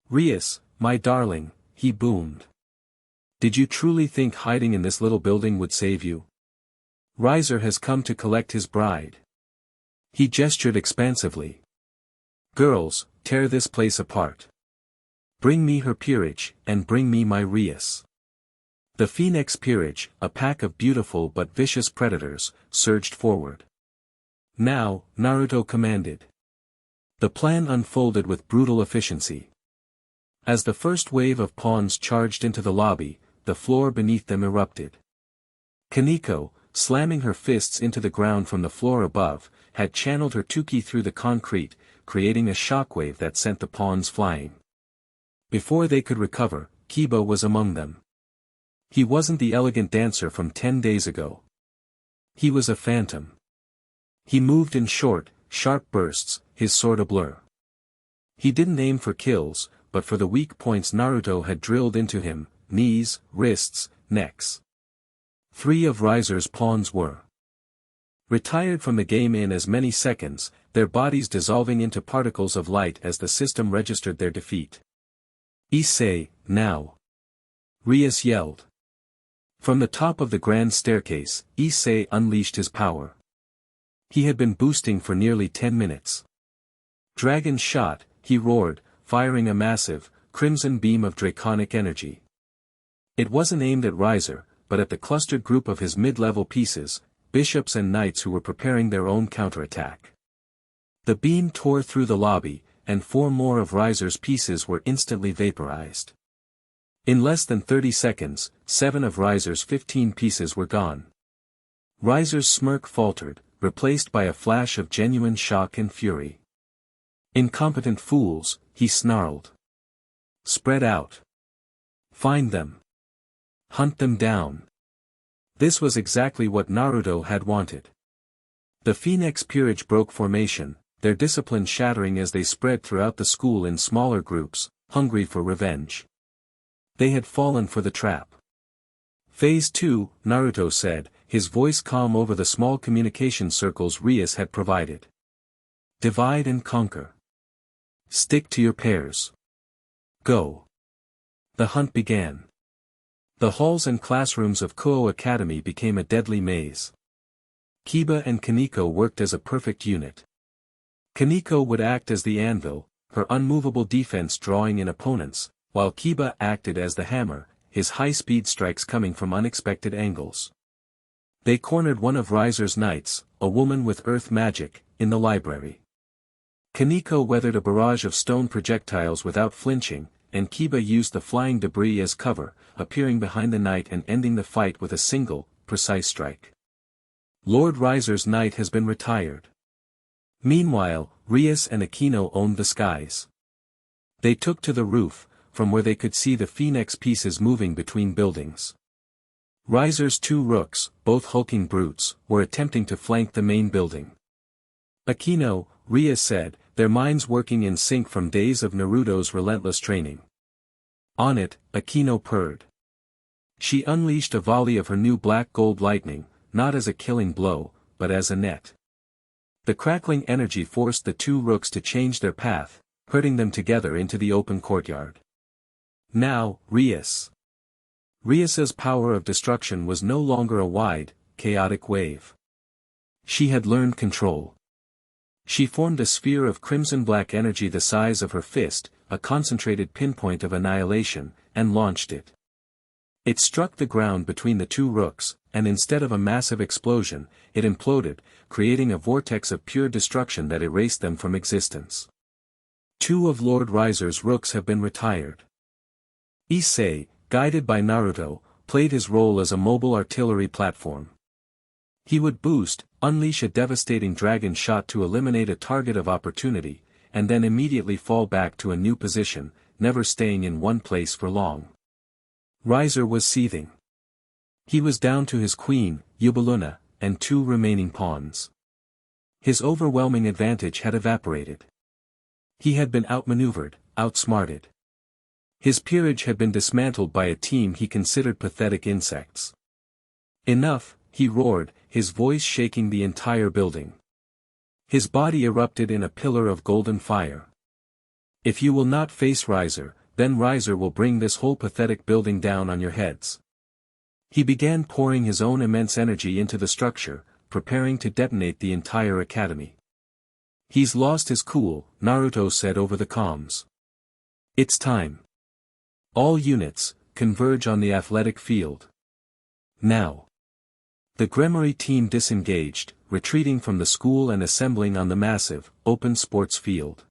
"Rias, my darling," he boomed. "Did you truly think hiding in this little building would save you? Riser has come to collect his bride." He gestured expansively. "Girls, tear this place apart. Bring me her peerage, and bring me my Rias." The Phoenix peerage, a pack of beautiful but vicious predators, surged forward. "Now," Naruto commanded. The plan unfolded with brutal efficiency. As the first wave of pawns charged into the lobby, the floor beneath them erupted. Kaneko, slamming her fists into the ground from the floor above, had channeled her Tuki through the concrete, creating a shockwave that sent the pawns flying. Before they could recover, Kiba was among them. He wasn't the elegant dancer from 10 days ago. He was a phantom. He moved in short, sharp bursts, his sword a blur. He didn't aim for kills, but for the weak points Naruto had drilled into him: knees, wrists, necks. 3 of Riser's pawns were retired from the game in as many seconds, their bodies dissolving into particles of light as the system registered their defeat. "Issei, now!" Rias yelled. From the top of the grand staircase, Issei unleashed his power. He had been boosting for nearly 10 minutes. "Dragon shot," he roared, firing a massive, crimson beam of draconic energy. It wasn't aimed at Riser, but at the clustered group of his mid-level pieces, bishops and knights who were preparing their own counterattack. The beam tore through the lobby, and 4 more of Riser's pieces were instantly vaporized. In less than 30 seconds, 7 of Riser's 15 pieces were gone. Riser's smirk faltered, replaced by a flash of genuine shock and fury. "Incompetent fools," he snarled. "Spread out. Find them. Hunt them down." This was exactly what Naruto had wanted. The Phoenix peerage broke formation, their discipline shattering as they spread throughout the school in smaller groups, hungry for revenge. They had fallen for the trap. "Phase 2, Naruto said, his voice calm over the small communication circles Rias had provided. "Divide and conquer. Stick to your pairs. Go." The hunt began. The halls and classrooms of Kuo Academy became a deadly maze. Kiba and Kaneko worked as a perfect unit. Kaneko would act as the anvil, her unmovable defense drawing in opponents, while Kiba acted as the hammer, his high-speed strikes coming from unexpected angles. They cornered one of Riser's knights, a woman with earth magic, in the library. Kaneko weathered a barrage of stone projectiles without flinching, and Kiba used the flying debris as cover, appearing behind the knight and ending the fight with a single, precise strike. Lord Riser's knight has been retired. Meanwhile, Rias and Akeno owned the skies. They took to the roof, from where they could see the Phoenix pieces moving between buildings. Riser's 2 rooks, both hulking brutes, were attempting to flank the main building. "Akeno," Rias said, their minds working in sync from days of Naruto's relentless training. "On it," Akeno purred. She unleashed a volley of her new black gold lightning, not as a killing blow, but as a net. The crackling energy forced the 2 rooks to change their path, herding them together into the open courtyard. Now, Rias. Rias's power of destruction was no longer a wide, chaotic wave. She had learned control. She formed a sphere of crimson-black energy the size of her fist, a concentrated pinpoint of annihilation, and launched it. It struck the ground between the two rooks, and instead of a massive explosion, it imploded, creating a vortex of pure destruction that erased them from existence. 2 of Lord Riser's rooks have been retired. Issei, guided by Naruto, played his role as a mobile artillery platform. He would boost, unleash a devastating dragon shot to eliminate a target of opportunity, and then immediately fall back to a new position, never staying in one place for long. Riser was seething. He was down to his queen, Yubaluna, and 2 remaining pawns. His overwhelming advantage had evaporated. He had been outmaneuvered, outsmarted. His peerage had been dismantled by a team he considered pathetic insects. Enough, he roared, his voice shaking the entire building. His body erupted in a pillar of golden fire. If you will not face Riser, then Riser will bring this whole pathetic building down on your heads. He began pouring his own immense energy into the structure, preparing to detonate the entire academy. He's lost his cool, Naruto said over the comms. It's time. All units, converge on the athletic field. Now. The Gremory team disengaged, retreating from the school and assembling on the massive, open sports field.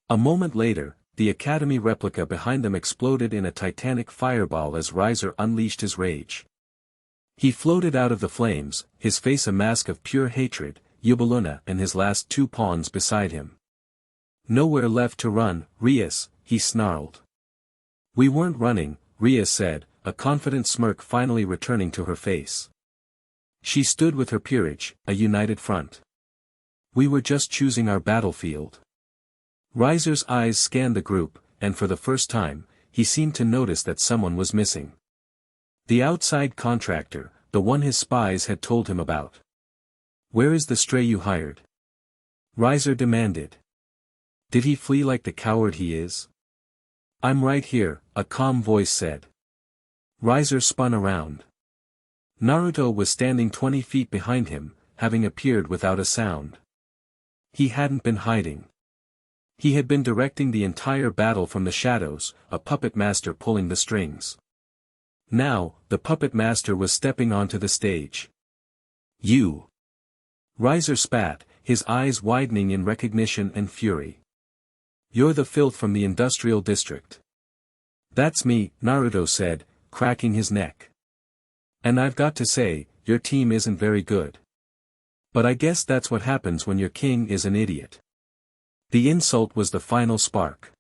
A moment later, the academy replica behind them exploded in a titanic fireball as Riser unleashed his rage. He floated out of the flames, his face a mask of pure hatred, Yubaluna and his last 2 pawns beside him. Nowhere left to run, Rias, he snarled. We weren't running, Rias said, a confident smirk finally returning to her face. She stood with her peerage, a united front. We were just choosing our battlefield. Riser's eyes scanned the group, and for the first time, he seemed to notice that someone was missing. The outside contractor, the one his spies had told him about. Where is the stray you hired? Riser demanded. Did he flee like the coward he is? I'm right here, a calm voice said. Riser spun around. Naruto was standing 20 feet behind him, having appeared without a sound. He hadn't been hiding. He had been directing the entire battle from the shadows, a puppet master pulling the strings. Now, the puppet master was stepping onto the stage. You! Riser spat, his eyes widening in recognition and fury. You're the filth from the industrial district. That's me, Naruto said, cracking his neck. And I've got to say, your team isn't very good. But I guess that's what happens when your king is an idiot. The insult was the final spark.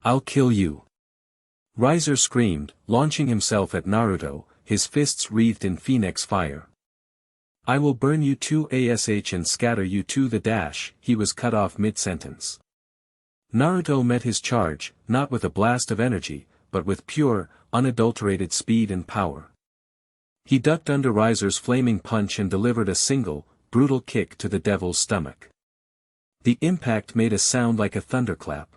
I'll kill you. Riser screamed, launching himself at Naruto, his fists wreathed in phoenix fire. I will burn you to ash and scatter you to the dash. He was cut off mid-sentence. Naruto met his charge, not with a blast of energy, but with pure, unadulterated speed and power. He ducked under Riser's flaming punch and delivered a single, brutal kick to the devil's stomach. The impact made a sound like a thunderclap.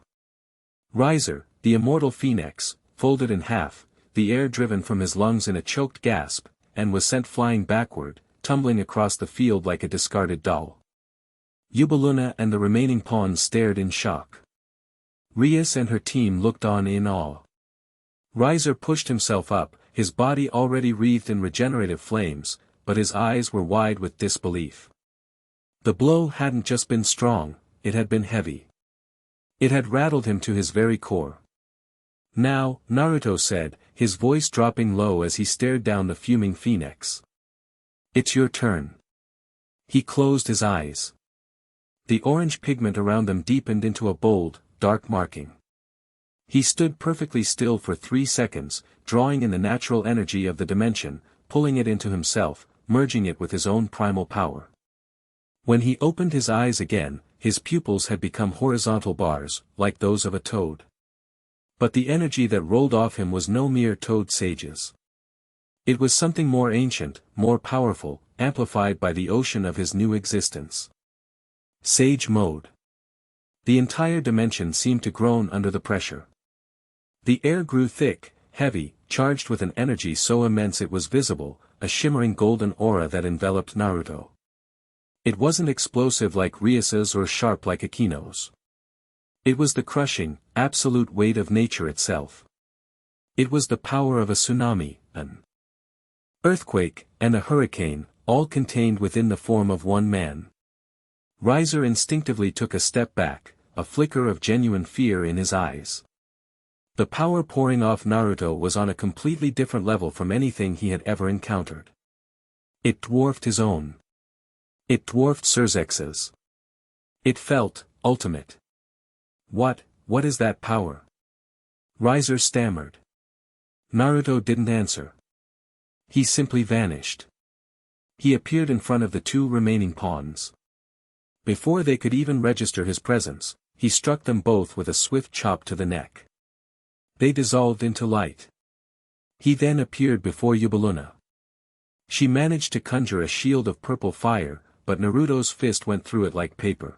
Riser, the immortal phoenix, folded in half, the air driven from his lungs in a choked gasp, and was sent flying backward, tumbling across the field like a discarded doll. Yubaluna and the remaining pawns stared in shock. Rias and her team looked on in awe. Riser pushed himself up, his body already wreathed in regenerative flames, but his eyes were wide with disbelief. The blow hadn't just been strong, it had been heavy. It had rattled him to his very core. Now, Naruto said, his voice dropping low as he stared down the fuming phoenix. It's your turn. He closed his eyes. The orange pigment around them deepened into a bold, dark marking. He stood perfectly still for 3 seconds, drawing in the natural energy of the dimension, pulling it into himself, merging it with his own primal power. When he opened his eyes again, his pupils had become horizontal bars, like those of a toad. But the energy that rolled off him was no mere toad sages. It was something more ancient, more powerful, amplified by the ocean of his new existence. Sage mode. The entire dimension seemed to groan under the pressure. The air grew thick, heavy, charged with an energy so immense it was visible, a shimmering golden aura that enveloped Naruto. It wasn't explosive like Rias's or sharp like Akeno's. It was the crushing, absolute weight of nature itself. It was the power of a tsunami, an earthquake, and a hurricane, all contained within the form of one man. Riser instinctively took a step back, a flicker of genuine fear in his eyes. The power pouring off Naruto was on a completely different level from anything he had ever encountered. It dwarfed his own. It dwarfed Surzex's. It felt ultimate. What is that power? Riser stammered. Naruto didn't answer. He simply vanished. He appeared in front of the two remaining pawns. Before they could even register his presence, he struck them both with a swift chop to the neck. They dissolved into light. He then appeared before Yubiluna. She managed to conjure a shield of purple fire, but Naruto's fist went through it like paper.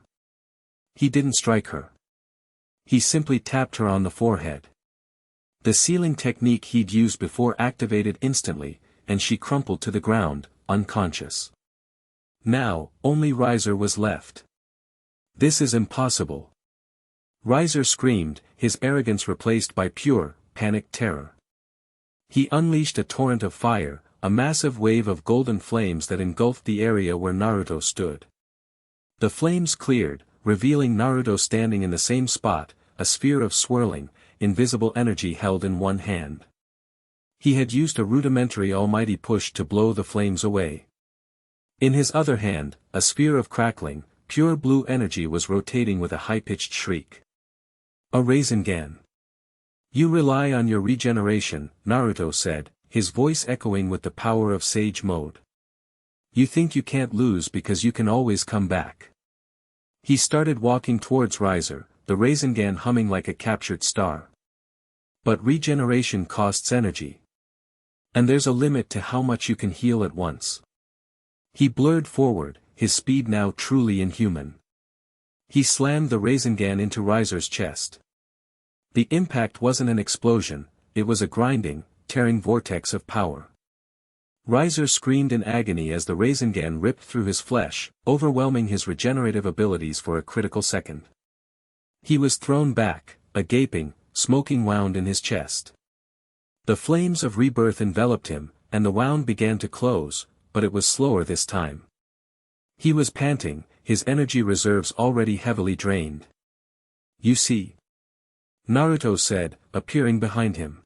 He didn't strike her. He simply tapped her on the forehead. The sealing technique he'd used before activated instantly, and she crumpled to the ground, unconscious. Now, only Riser was left. This is impossible. Riser screamed, his arrogance replaced by pure, panicked terror. He unleashed a torrent of fire, a massive wave of golden flames that engulfed the area where Naruto stood. The flames cleared, revealing Naruto standing in the same spot, a sphere of swirling, invisible energy held in one hand. He had used a rudimentary almighty push to blow the flames away. In his other hand, a sphere of crackling, pure blue energy was rotating with a high-pitched shriek. A Rasengan. You rely on your regeneration, Naruto said, his voice echoing with the power of Sage Mode. You think you can't lose because you can always come back. He started walking towards Riser, the Rasengan humming like a captured star. But regeneration costs energy. And there's a limit to how much you can heal at once. He blurred forward, his speed now truly inhuman. He slammed the Rasengan into Riser's chest. The impact wasn't an explosion, it was a grinding, tearing vortex of power. Riser screamed in agony as the Rasengan ripped through his flesh, overwhelming his regenerative abilities for a critical second. He was thrown back, a gaping, smoking wound in his chest. The flames of rebirth enveloped him, and the wound began to close, but it was slower this time. He was panting, his energy reserves already heavily drained. You see? Naruto said, appearing behind him.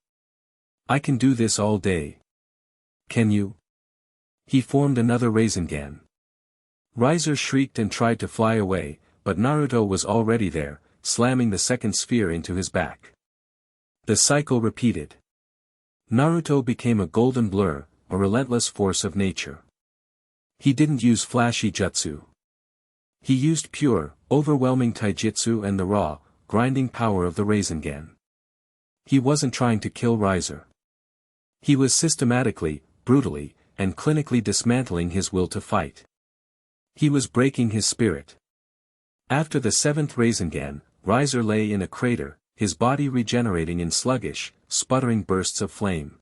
I can do this all day. Can you? He formed another Rasengan. Riser shrieked and tried to fly away, but Naruto was already there, slamming the second sphere into his back. The cycle repeated. Naruto became a golden blur, a relentless force of nature. He didn't use flashy jutsu. He used pure, overwhelming taijutsu and the raw, grinding power of the Rasengan. He wasn't trying to kill Riser. He was systematically, brutally, and clinically dismantling his will to fight. He was breaking his spirit. After the seventh Rasengan, Riser lay in a crater, his body regenerating in sluggish, sputtering bursts of flame.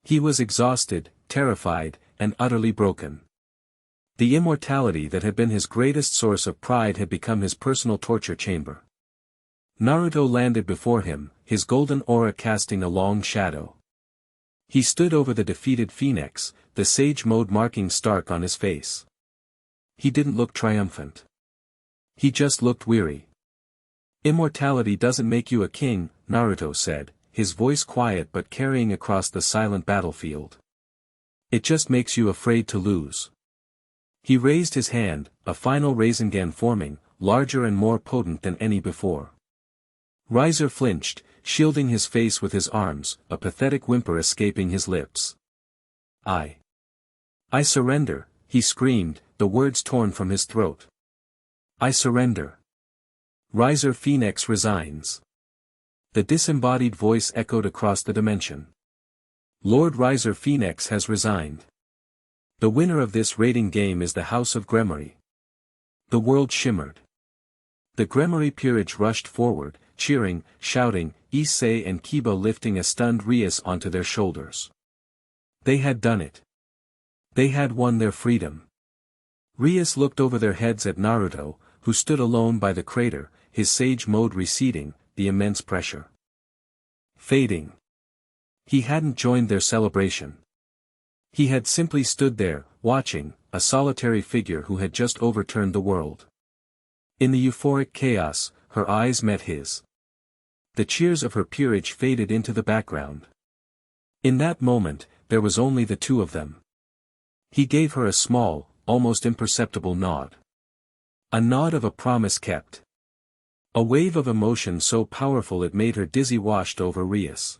He was exhausted, terrified, and utterly broken. The immortality that had been his greatest source of pride had become his personal torture chamber. Naruto landed before him, his golden aura casting a long shadow. He stood over the defeated phoenix, the sage mode marking stark on his face. He didn't look triumphant. He just looked weary. Immortality doesn't make you a king, Naruto said, his voice quiet but carrying across the silent battlefield. It just makes you afraid to lose. He raised his hand, a final Rasengan forming, larger and more potent than any before. Riser flinched, shielding his face with his arms, a pathetic whimper escaping his lips. I surrender, he screamed, the words torn from his throat. I surrender. Riser Phoenix resigns. The disembodied voice echoed across the dimension. Lord Riser Phoenix has resigned. The winner of this raiding game is the House of Gremory. The world shimmered. The Gremory peerage rushed forward, cheering, shouting, Issei and Kiba lifting a stunned Rias onto their shoulders. They had done it. They had won their freedom. Rias looked over their heads at Naruto, who stood alone by the crater, his sage mode receding, the immense pressure fading. He hadn't joined their celebration. He had simply stood there, watching, a solitary figure who had just overturned the world. In the euphoric chaos, her eyes met his. The cheers of her peerage faded into the background. In that moment, there was only the two of them. He gave her a small, almost imperceptible nod. A nod of a promise kept. A wave of emotion so powerful it made her dizzy washed over Rias.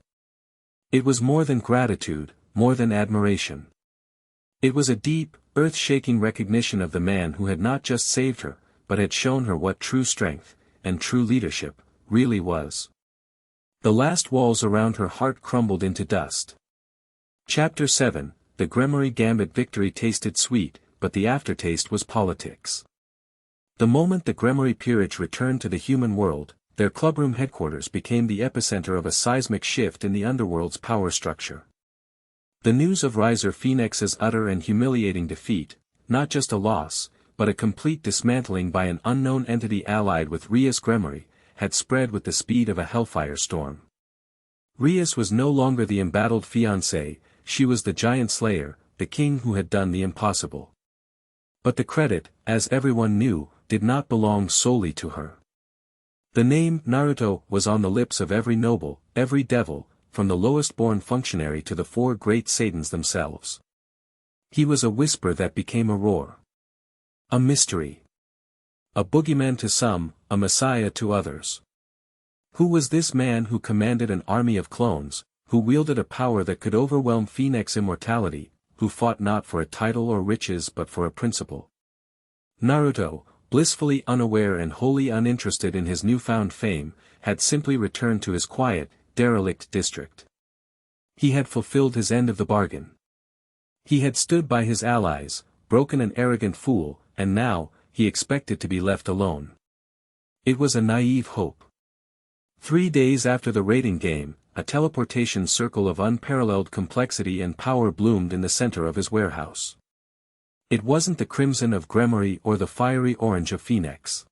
It was more than gratitude, more than admiration. It was a deep, earth-shaking recognition of the man who had not just saved her, but had shown her what true strength, and true leadership, really was. The last walls around her heart crumbled into dust. Chapter 7, The Gremory Gambit victory tasted sweet, but the aftertaste was politics. The moment the Gremory peerage returned to the human world, their clubroom headquarters became the epicenter of a seismic shift in the underworld's power structure. The news of Riser Phoenix's utter and humiliating defeat, not just a loss, but a complete dismantling by an unknown entity allied with Rias Gremory, had spread with the speed of a hellfire storm. Rias was no longer the embattled fiancé, she was the giant slayer, the king who had done the impossible. But the credit, as everyone knew, did not belong solely to her. The name Naruto was on the lips of every noble, every devil, from the lowest-born functionary to the four great Satans themselves. He was a whisper that became a roar. A mystery. A boogeyman to some, a messiah to others. Who was this man who commanded an army of clones, who wielded a power that could overwhelm Phoenix immortality, who fought not for a title or riches but for a principle? Naruto, blissfully unaware and wholly uninterested in his newfound fame, had simply returned to his quiet, derelict district. He had fulfilled his end of the bargain. He had stood by his allies, broken an arrogant fool, and now, he expected to be left alone. It was a naive hope. 3 days after the raiding game, a teleportation circle of unparalleled complexity and power bloomed in the center of his warehouse. It wasn't the crimson of Gremory or the fiery orange of Phoenix.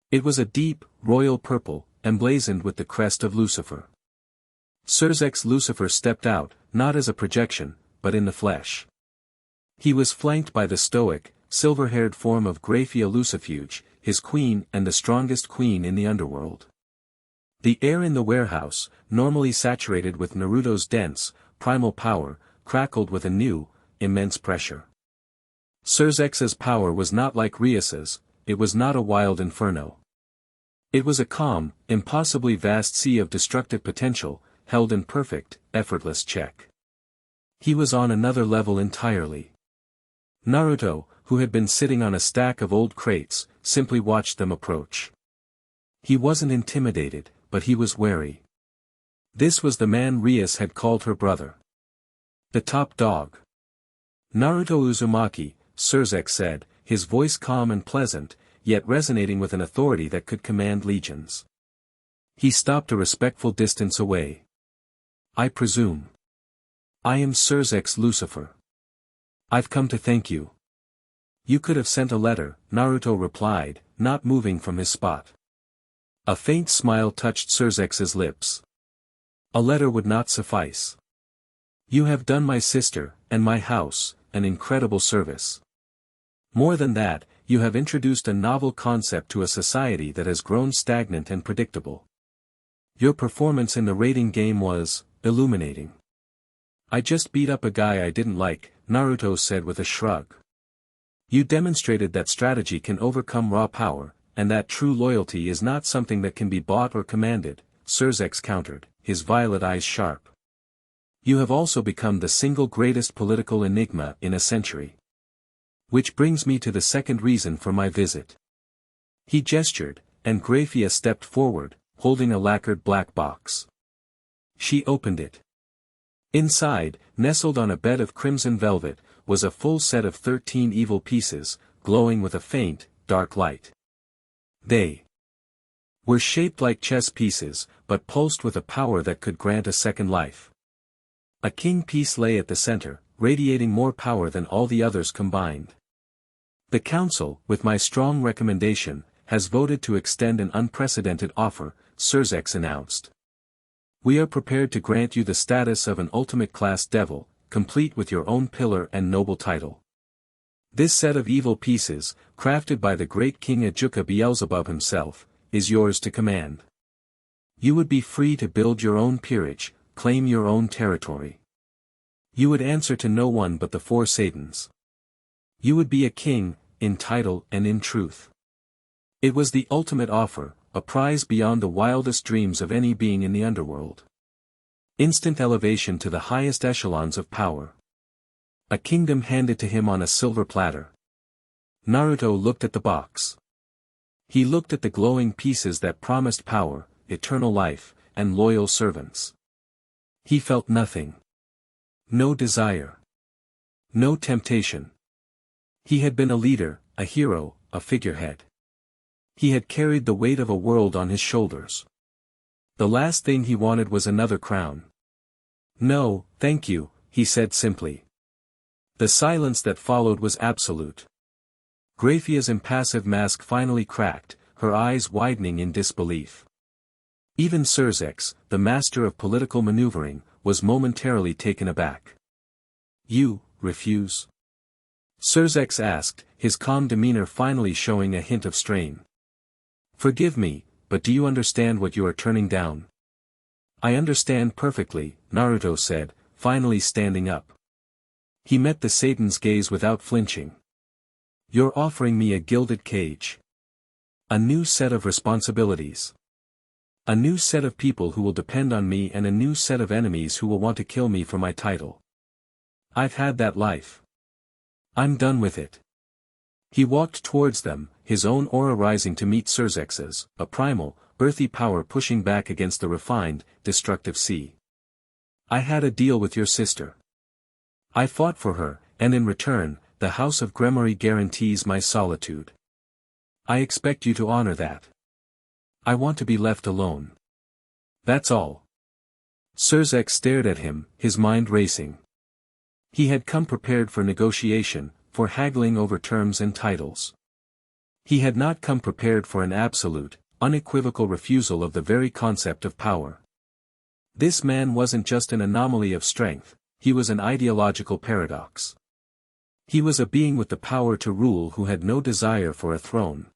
It was a deep, royal purple, emblazoned with the crest of Lucifer. Surzex Lucifer stepped out, not as a projection, but in the flesh. He was flanked by the stoic, silver-haired form of Graphia Lucifuge, his queen and the strongest queen in the underworld. The air in the warehouse, normally saturated with Naruto's dense, primal power, crackled with a new, immense pressure. Surzex's power was not like Rias's, it was not a wild inferno. It was a calm, impossibly vast sea of destructive potential, held in perfect, effortless check. He was on another level entirely. Naruto, who had been sitting on a stack of old crates, simply watched them approach. He wasn't intimidated, but he was wary. This was the man Rias had called her brother. The top dog. Naruto Uzumaki, Surzex said, his voice calm and pleasant, yet resonating with an authority that could command legions. He stopped a respectful distance away. I presume. I am Surzex Lucifer. I've come to thank you. You could have sent a letter, Naruto replied, not moving from his spot. A faint smile touched Surzex's lips. A letter would not suffice. You have done my sister, and my house, an incredible service. More than that, you have introduced a novel concept to a society that has grown stagnant and predictable. Your performance in the raiding game was illuminating. I just beat up a guy I didn't like, Naruto said with a shrug. You demonstrated that strategy can overcome raw power, and that true loyalty is not something that can be bought or commanded, Surzex countered, his violet eyes sharp. You have also become the single greatest political enigma in a century. Which brings me to the second reason for my visit. He gestured, and Graphia stepped forward, holding a lacquered black box. She opened it. Inside, nestled on a bed of crimson velvet, was a full set of 13 evil pieces, glowing with a faint, dark light. They were shaped like chess pieces, but pulsed with a power that could grant a second life. A king piece lay at the center, radiating more power than all the others combined. The council, with my strong recommendation, has voted to extend an unprecedented offer, Surzex announced. We are prepared to grant you the status of an ultimate-class devil, complete with your own pillar and noble title. This set of evil pieces, crafted by the great King Ajuka Beelzebub himself, is yours to command. You would be free to build your own peerage, claim your own territory. You would answer to no one but the four Satans. You would be a king, in title and in truth. It was the ultimate offer, a prize beyond the wildest dreams of any being in the underworld. Instant elevation to the highest echelons of power. A kingdom handed to him on a silver platter. Naruto looked at the box. He looked at the glowing pieces that promised power, eternal life, and loyal servants. He felt nothing. No desire. No temptation. He had been a leader, a hero, a figurehead. He had carried the weight of a world on his shoulders. The last thing he wanted was another crown. No, thank you, he said simply. The silence that followed was absolute. Graphia's impassive mask finally cracked, her eyes widening in disbelief. Even Surzex, the master of political maneuvering, was momentarily taken aback. You refuse? Surzex asked, his calm demeanor finally showing a hint of strain. Forgive me, but do you understand what you are turning down? I understand perfectly, Naruto said, finally standing up. He met the Satan's gaze without flinching. You're offering me a gilded cage. A new set of responsibilities. A new set of people who will depend on me and a new set of enemies who will want to kill me for my title. I've had that life. I'm done with it. He walked towards them, his own aura rising to meet Surzex's, a primal, earthy power pushing back against the refined, destructive sea. I had a deal with your sister. I fought for her, and in return, the House of Gremory guarantees my solitude. I expect you to honor that. I want to be left alone. That's all. Surzex stared at him, his mind racing. He had come prepared for negotiation, for haggling over terms and titles. He had not come prepared for an absolute, unequivocal refusal of the very concept of power. This man wasn't just an anomaly of strength, he was an ideological paradox. He was a being with the power to rule who had no desire for a throne.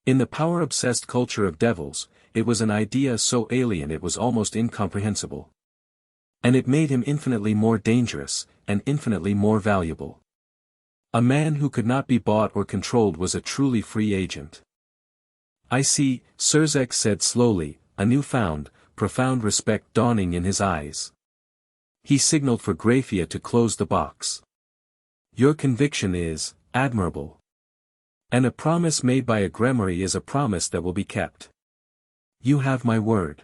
In the power-obsessed culture of devils, it was an idea so alien it was almost incomprehensible. And it made him infinitely more dangerous, and infinitely more valuable. A man who could not be bought or controlled was a truly free agent. I see, Surzex said slowly, a newfound, profound respect dawning in his eyes. He signaled for Graphia to close the box. Your conviction is admirable. And a promise made by a Gremory is a promise that will be kept. You have my word.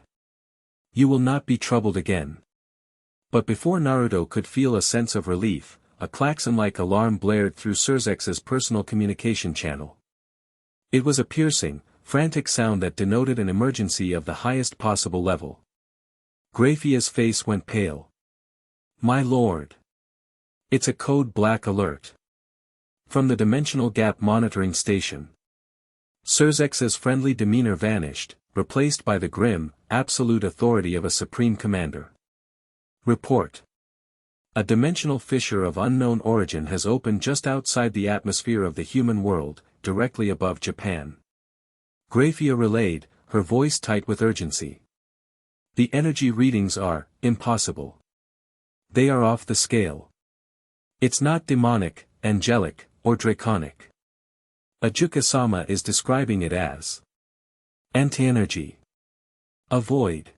You will not be troubled again. But before Naruto could feel a sense of relief, a klaxon-like alarm blared through Surzex's personal communication channel. It was a piercing, frantic sound that denoted an emergency of the highest possible level. Graphia's face went pale. My lord. It's a code black alert. From the Dimensional Gap Monitoring Station. Surzex's friendly demeanor vanished, replaced by the grim, absolute authority of a supreme commander. Report. A dimensional fissure of unknown origin has opened just outside the atmosphere of the human world, directly above Japan. Graphia relayed, her voice tight with urgency. The energy readings are impossible. They are off the scale. It's not demonic, angelic, or draconic. Ajuka-sama is describing it as anti-energy. A void.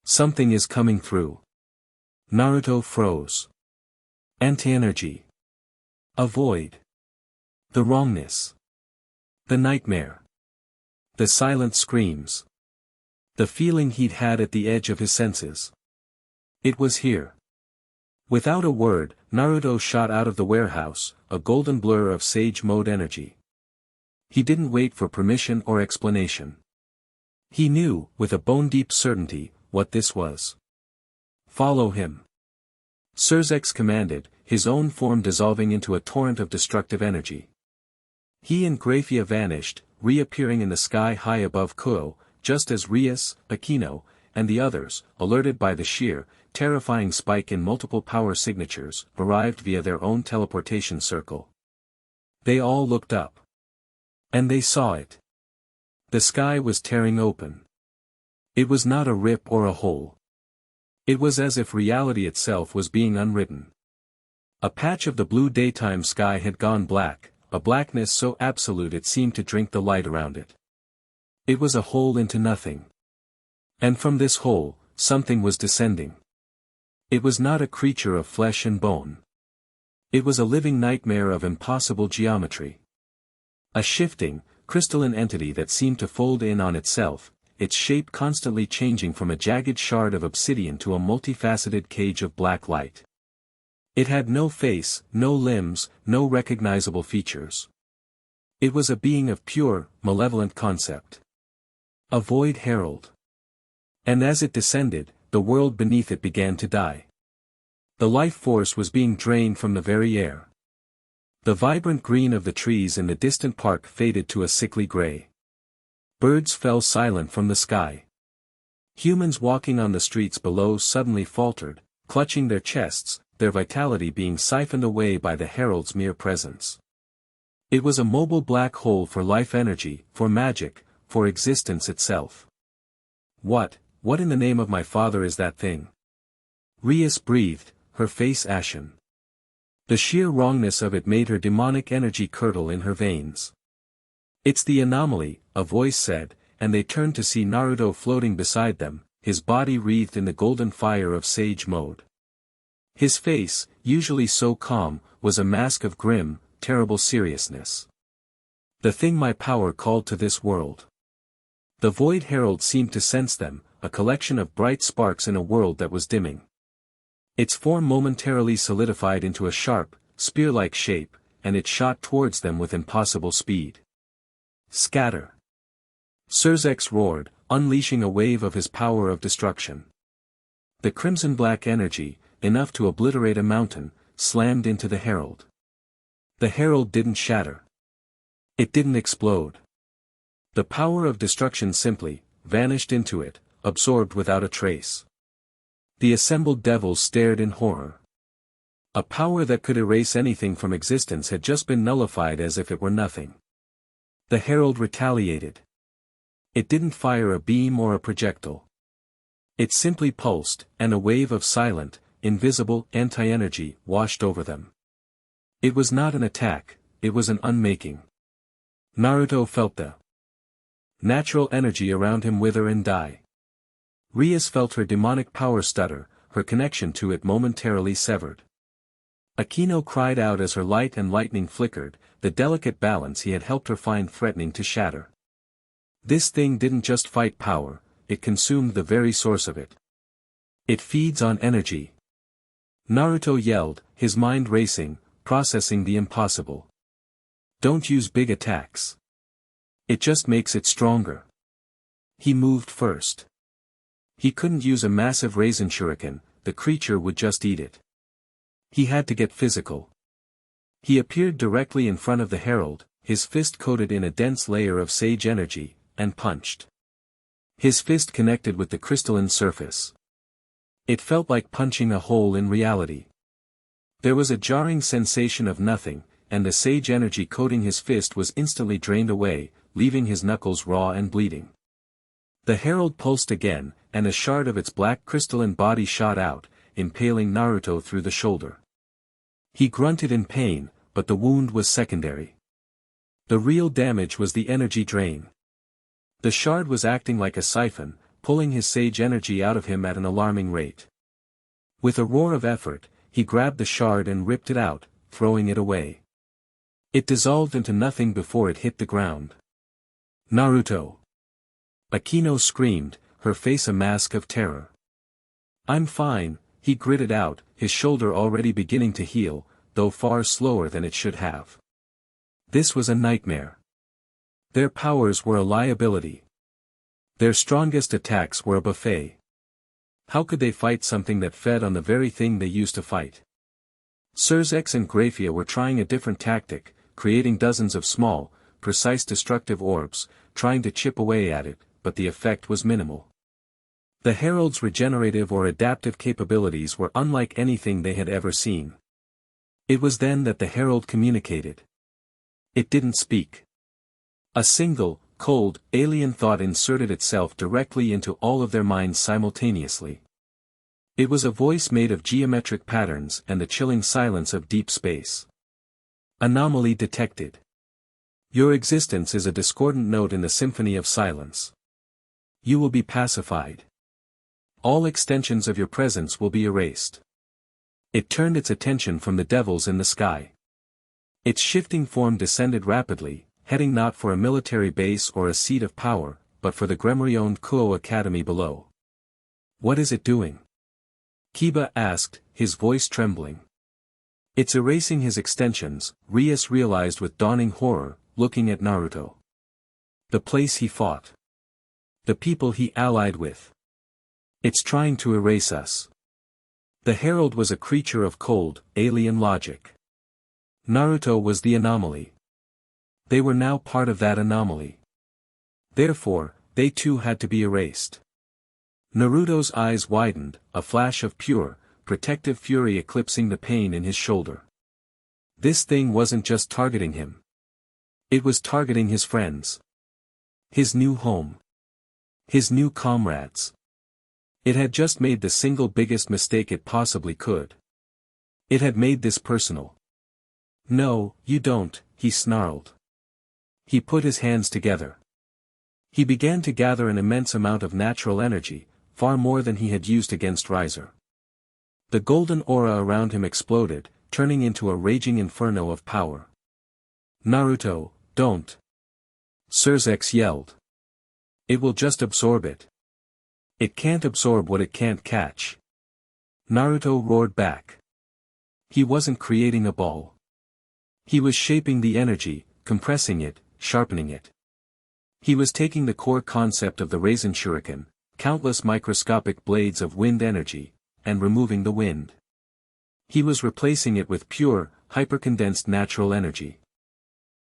Something is coming through. Naruto froze. Anti-energy. A void. The wrongness. The nightmare. The silent screams. The feeling he'd had at the edge of his senses. It was here. Without a word, Naruto shot out of the warehouse, a golden blur of Sage Mode energy. He didn't wait for permission or explanation. He knew, with a bone-deep certainty, what this was. Follow him. Surzex commanded, his own form dissolving into a torrent of destructive energy. He and Grafia vanished, reappearing in the sky high above Kuo, just as Rias, Akeno, and the others, alerted by the sheer, terrifying spike in multiple power signatures, arrived via their own teleportation circle. They all looked up. And they saw it. The sky was tearing open. It was not a rip or a hole. It was as if reality itself was being unwritten. A patch of the blue daytime sky had gone black, a blackness so absolute it seemed to drink the light around it. It was a hole into nothing. And from this hole, something was descending. It was not a creature of flesh and bone. It was a living nightmare of impossible geometry. A shifting, crystalline entity that seemed to fold in on itself, its shape constantly changing from a jagged shard of obsidian to a multifaceted cage of black light. It had no face, no limbs, no recognizable features. It was a being of pure, malevolent concept. A void herald. And as it descended, the world beneath it began to die. The life force was being drained from the very air. The vibrant green of the trees in the distant park faded to a sickly gray. Birds fell silent from the sky. Humans walking on the streets below suddenly faltered, clutching their chests, their vitality being siphoned away by the herald's mere presence. It was a mobile black hole for life energy, for magic, for existence itself. What in the name of my father is that thing? Rias breathed, her face ashen. The sheer wrongness of it made her demonic energy curdle in her veins. It's the anomaly, a voice said, and they turned to see Naruto floating beside them, his body wreathed in the golden fire of sage mode. His face, usually so calm, was a mask of grim, terrible seriousness. The thing my power called to this world. The Void Herald seemed to sense them, a collection of bright sparks in a world that was dimming. Its form momentarily solidified into a sharp, spear-like shape, and it shot towards them with impossible speed. Scatter! Surzex roared, unleashing a wave of his power of destruction. The crimson-black energy, enough to obliterate a mountain, slammed into the herald. The herald didn't shatter. It didn't explode. The power of destruction simply vanished into it, absorbed without a trace. The assembled devils stared in horror. A power that could erase anything from existence had just been nullified as if it were nothing. The herald retaliated. It didn't fire a beam or a projectile. It simply pulsed, and a wave of silent, invisible anti-energy washed over them. It was not an attack, it was an unmaking. Naruto felt the natural energy around him wither and die. Rias felt her demonic power stutter, her connection to it momentarily severed. Akeno cried out as her light and lightning flickered, the delicate balance he had helped her find threatening to shatter. This thing didn't just fight power, it consumed the very source of it. It feeds on energy. Naruto yelled, his mind racing, processing the impossible. Don't use big attacks. It just makes it stronger. He moved first. He couldn't use a massive raisin shuriken, the creature would just eat it. He had to get physical. He appeared directly in front of the herald, his fist coated in a dense layer of sage energy, and punched. His fist connected with the crystalline surface. It felt like punching a hole in reality. There was a jarring sensation of nothing, and the sage energy coating his fist was instantly drained away, leaving his knuckles raw and bleeding. The herald pulsed again, and a shard of its black crystalline body shot out, impaling Naruto through the shoulder. He grunted in pain, but the wound was secondary. The real damage was the energy drain. The shard was acting like a siphon, pulling his sage energy out of him at an alarming rate. With a roar of effort, he grabbed the shard and ripped it out, throwing it away. It dissolved into nothing before it hit the ground. Naruto! Akeno screamed, her face a mask of terror. I'm fine, he gritted out, his shoulder already beginning to heal, though far slower than it should have. This was a nightmare. Their powers were a liability. Their strongest attacks were a buffet. How could they fight something that fed on the very thing they used to fight? Surzex and Grafia were trying a different tactic, creating dozens of small, precise destructive orbs, trying to chip away at it, but the effect was minimal. The herald's regenerative or adaptive capabilities were unlike anything they had ever seen. It was then that the herald communicated. It didn't speak. A single, cold, alien thought inserted itself directly into all of their minds simultaneously. It was a voice made of geometric patterns and the chilling silence of deep space. Anomaly detected. Your existence is a discordant note in the symphony of silence. You will be pacified. All extensions of your presence will be erased. It turned its attention from the devils in the sky. Its shifting form descended rapidly, heading not for a military base or a seat of power, but for the Gremlin-owned Kuo Academy below. What is it doing? Kiba asked, his voice trembling. It's erasing his extensions, Rias realized with dawning horror, looking at Naruto. The place he fought. The people he allied with. It's trying to erase us. The herald was a creature of cold, alien logic. Naruto was the anomaly. They were now part of that anomaly. Therefore, they too had to be erased. Naruto's eyes widened, a flash of pure, protective fury eclipsing the pain in his shoulder. This thing wasn't just targeting him. It was targeting his friends. His new home. His new comrades. It had just made the single biggest mistake it possibly could. It had made this personal. No, you don't, he snarled. He put his hands together. He began to gather an immense amount of natural energy, far more than he had used against Riser. The golden aura around him exploded, turning into a raging inferno of power. Naruto, don't. Surzex yelled. It will just absorb it. It can't absorb what it can't catch. Naruto roared back. He wasn't creating a ball. He was shaping the energy, compressing it, sharpening it. He was taking the core concept of the Raisin Shuriken, countless microscopic blades of wind energy, and removing the wind. He was replacing it with pure, hypercondensed natural energy.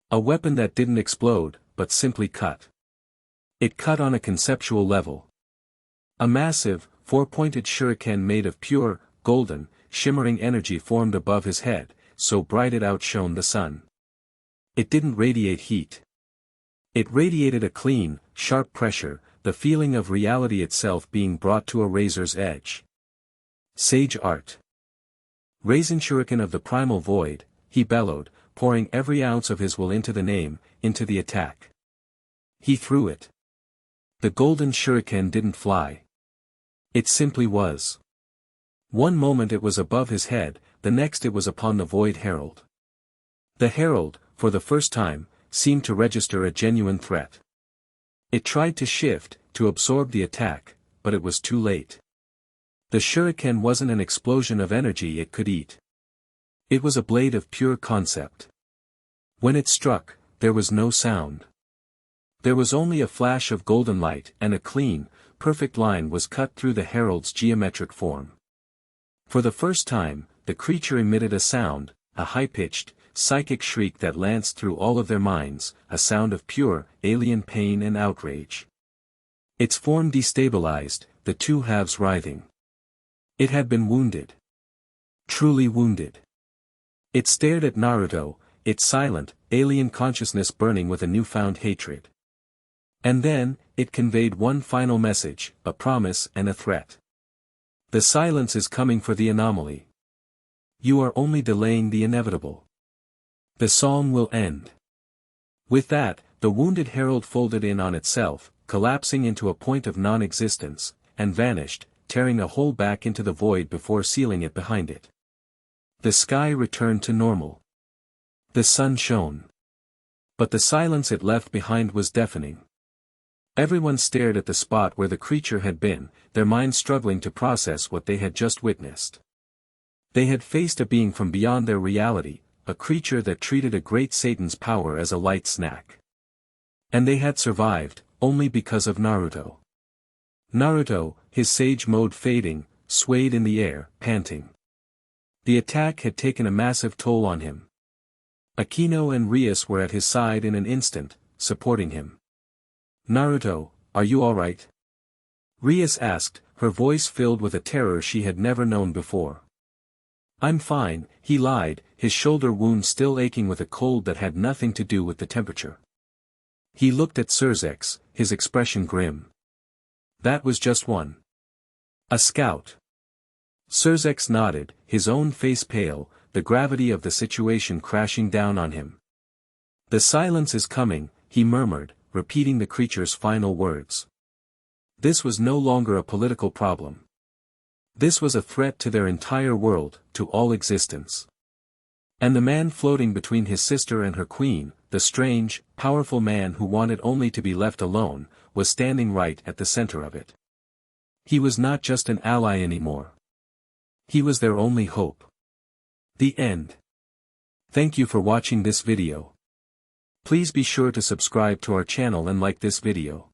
A weapon that didn't explode, but simply cut. It cut on a conceptual level. A massive, four-pointed shuriken made of pure, golden, shimmering energy formed above his head, so bright it outshone the sun. It didn't radiate heat. It radiated a clean, sharp pressure, the feeling of reality itself being brought to a razor's edge. Sage art. Raisin Shuriken of the primal void, he bellowed, pouring every ounce of his will into the name, into the attack. He threw it. The golden shuriken didn't fly. It simply was. One moment it was above his head, the next it was upon the Void Herald. The Herald, for the first time, seemed to register a genuine threat. It tried to shift, to absorb the attack, but it was too late. The shuriken wasn't an explosion of energy it could eat. It was a blade of pure concept. When it struck, there was no sound. There was only a flash of golden light and a clean, perfect line was cut through the herald's geometric form. For the first time, the creature emitted a sound, a high-pitched, psychic shriek that lanced through all of their minds, a sound of pure, alien pain and outrage. Its form destabilized, the two halves writhing. It had been wounded. Truly wounded. It stared at Naruto, its silent, alien consciousness burning with a newfound hatred. And then, it conveyed one final message, a promise and a threat. The silence is coming for the anomaly. You are only delaying the inevitable. The song will end. With that, the wounded herald folded in on itself, collapsing into a point of non-existence, and vanished, tearing a hole back into the void before sealing it behind it. The sky returned to normal. The sun shone. But the silence it left behind was deafening. Everyone stared at the spot where the creature had been, their minds struggling to process what they had just witnessed. They had faced a being from beyond their reality, a creature that treated a great Satan's power as a light snack. And they had survived, only because of Naruto. Naruto, his sage mode fading, swayed in the air, panting. The attack had taken a massive toll on him. Akeno and Rias were at his side in an instant, supporting him. "Naruto, are you alright?" Rias asked, her voice filled with a terror she had never known before. "I'm fine," he lied, his shoulder wound still aching with a cold that had nothing to do with the temperature. He looked at Surzex, his expression grim. "That was just one. A scout." Surzex nodded, his own face pale, the gravity of the situation crashing down on him. "The silence is coming," he murmured, repeating the creature's final words. This was no longer a political problem. This was a threat to their entire world, to all existence. And the man floating between his sister and her queen, the strange, powerful man who wanted only to be left alone, was standing right at the center of it. He was not just an ally anymore. He was their only hope. The end. Thank you for watching this video. Please be sure to subscribe to our channel and like this video.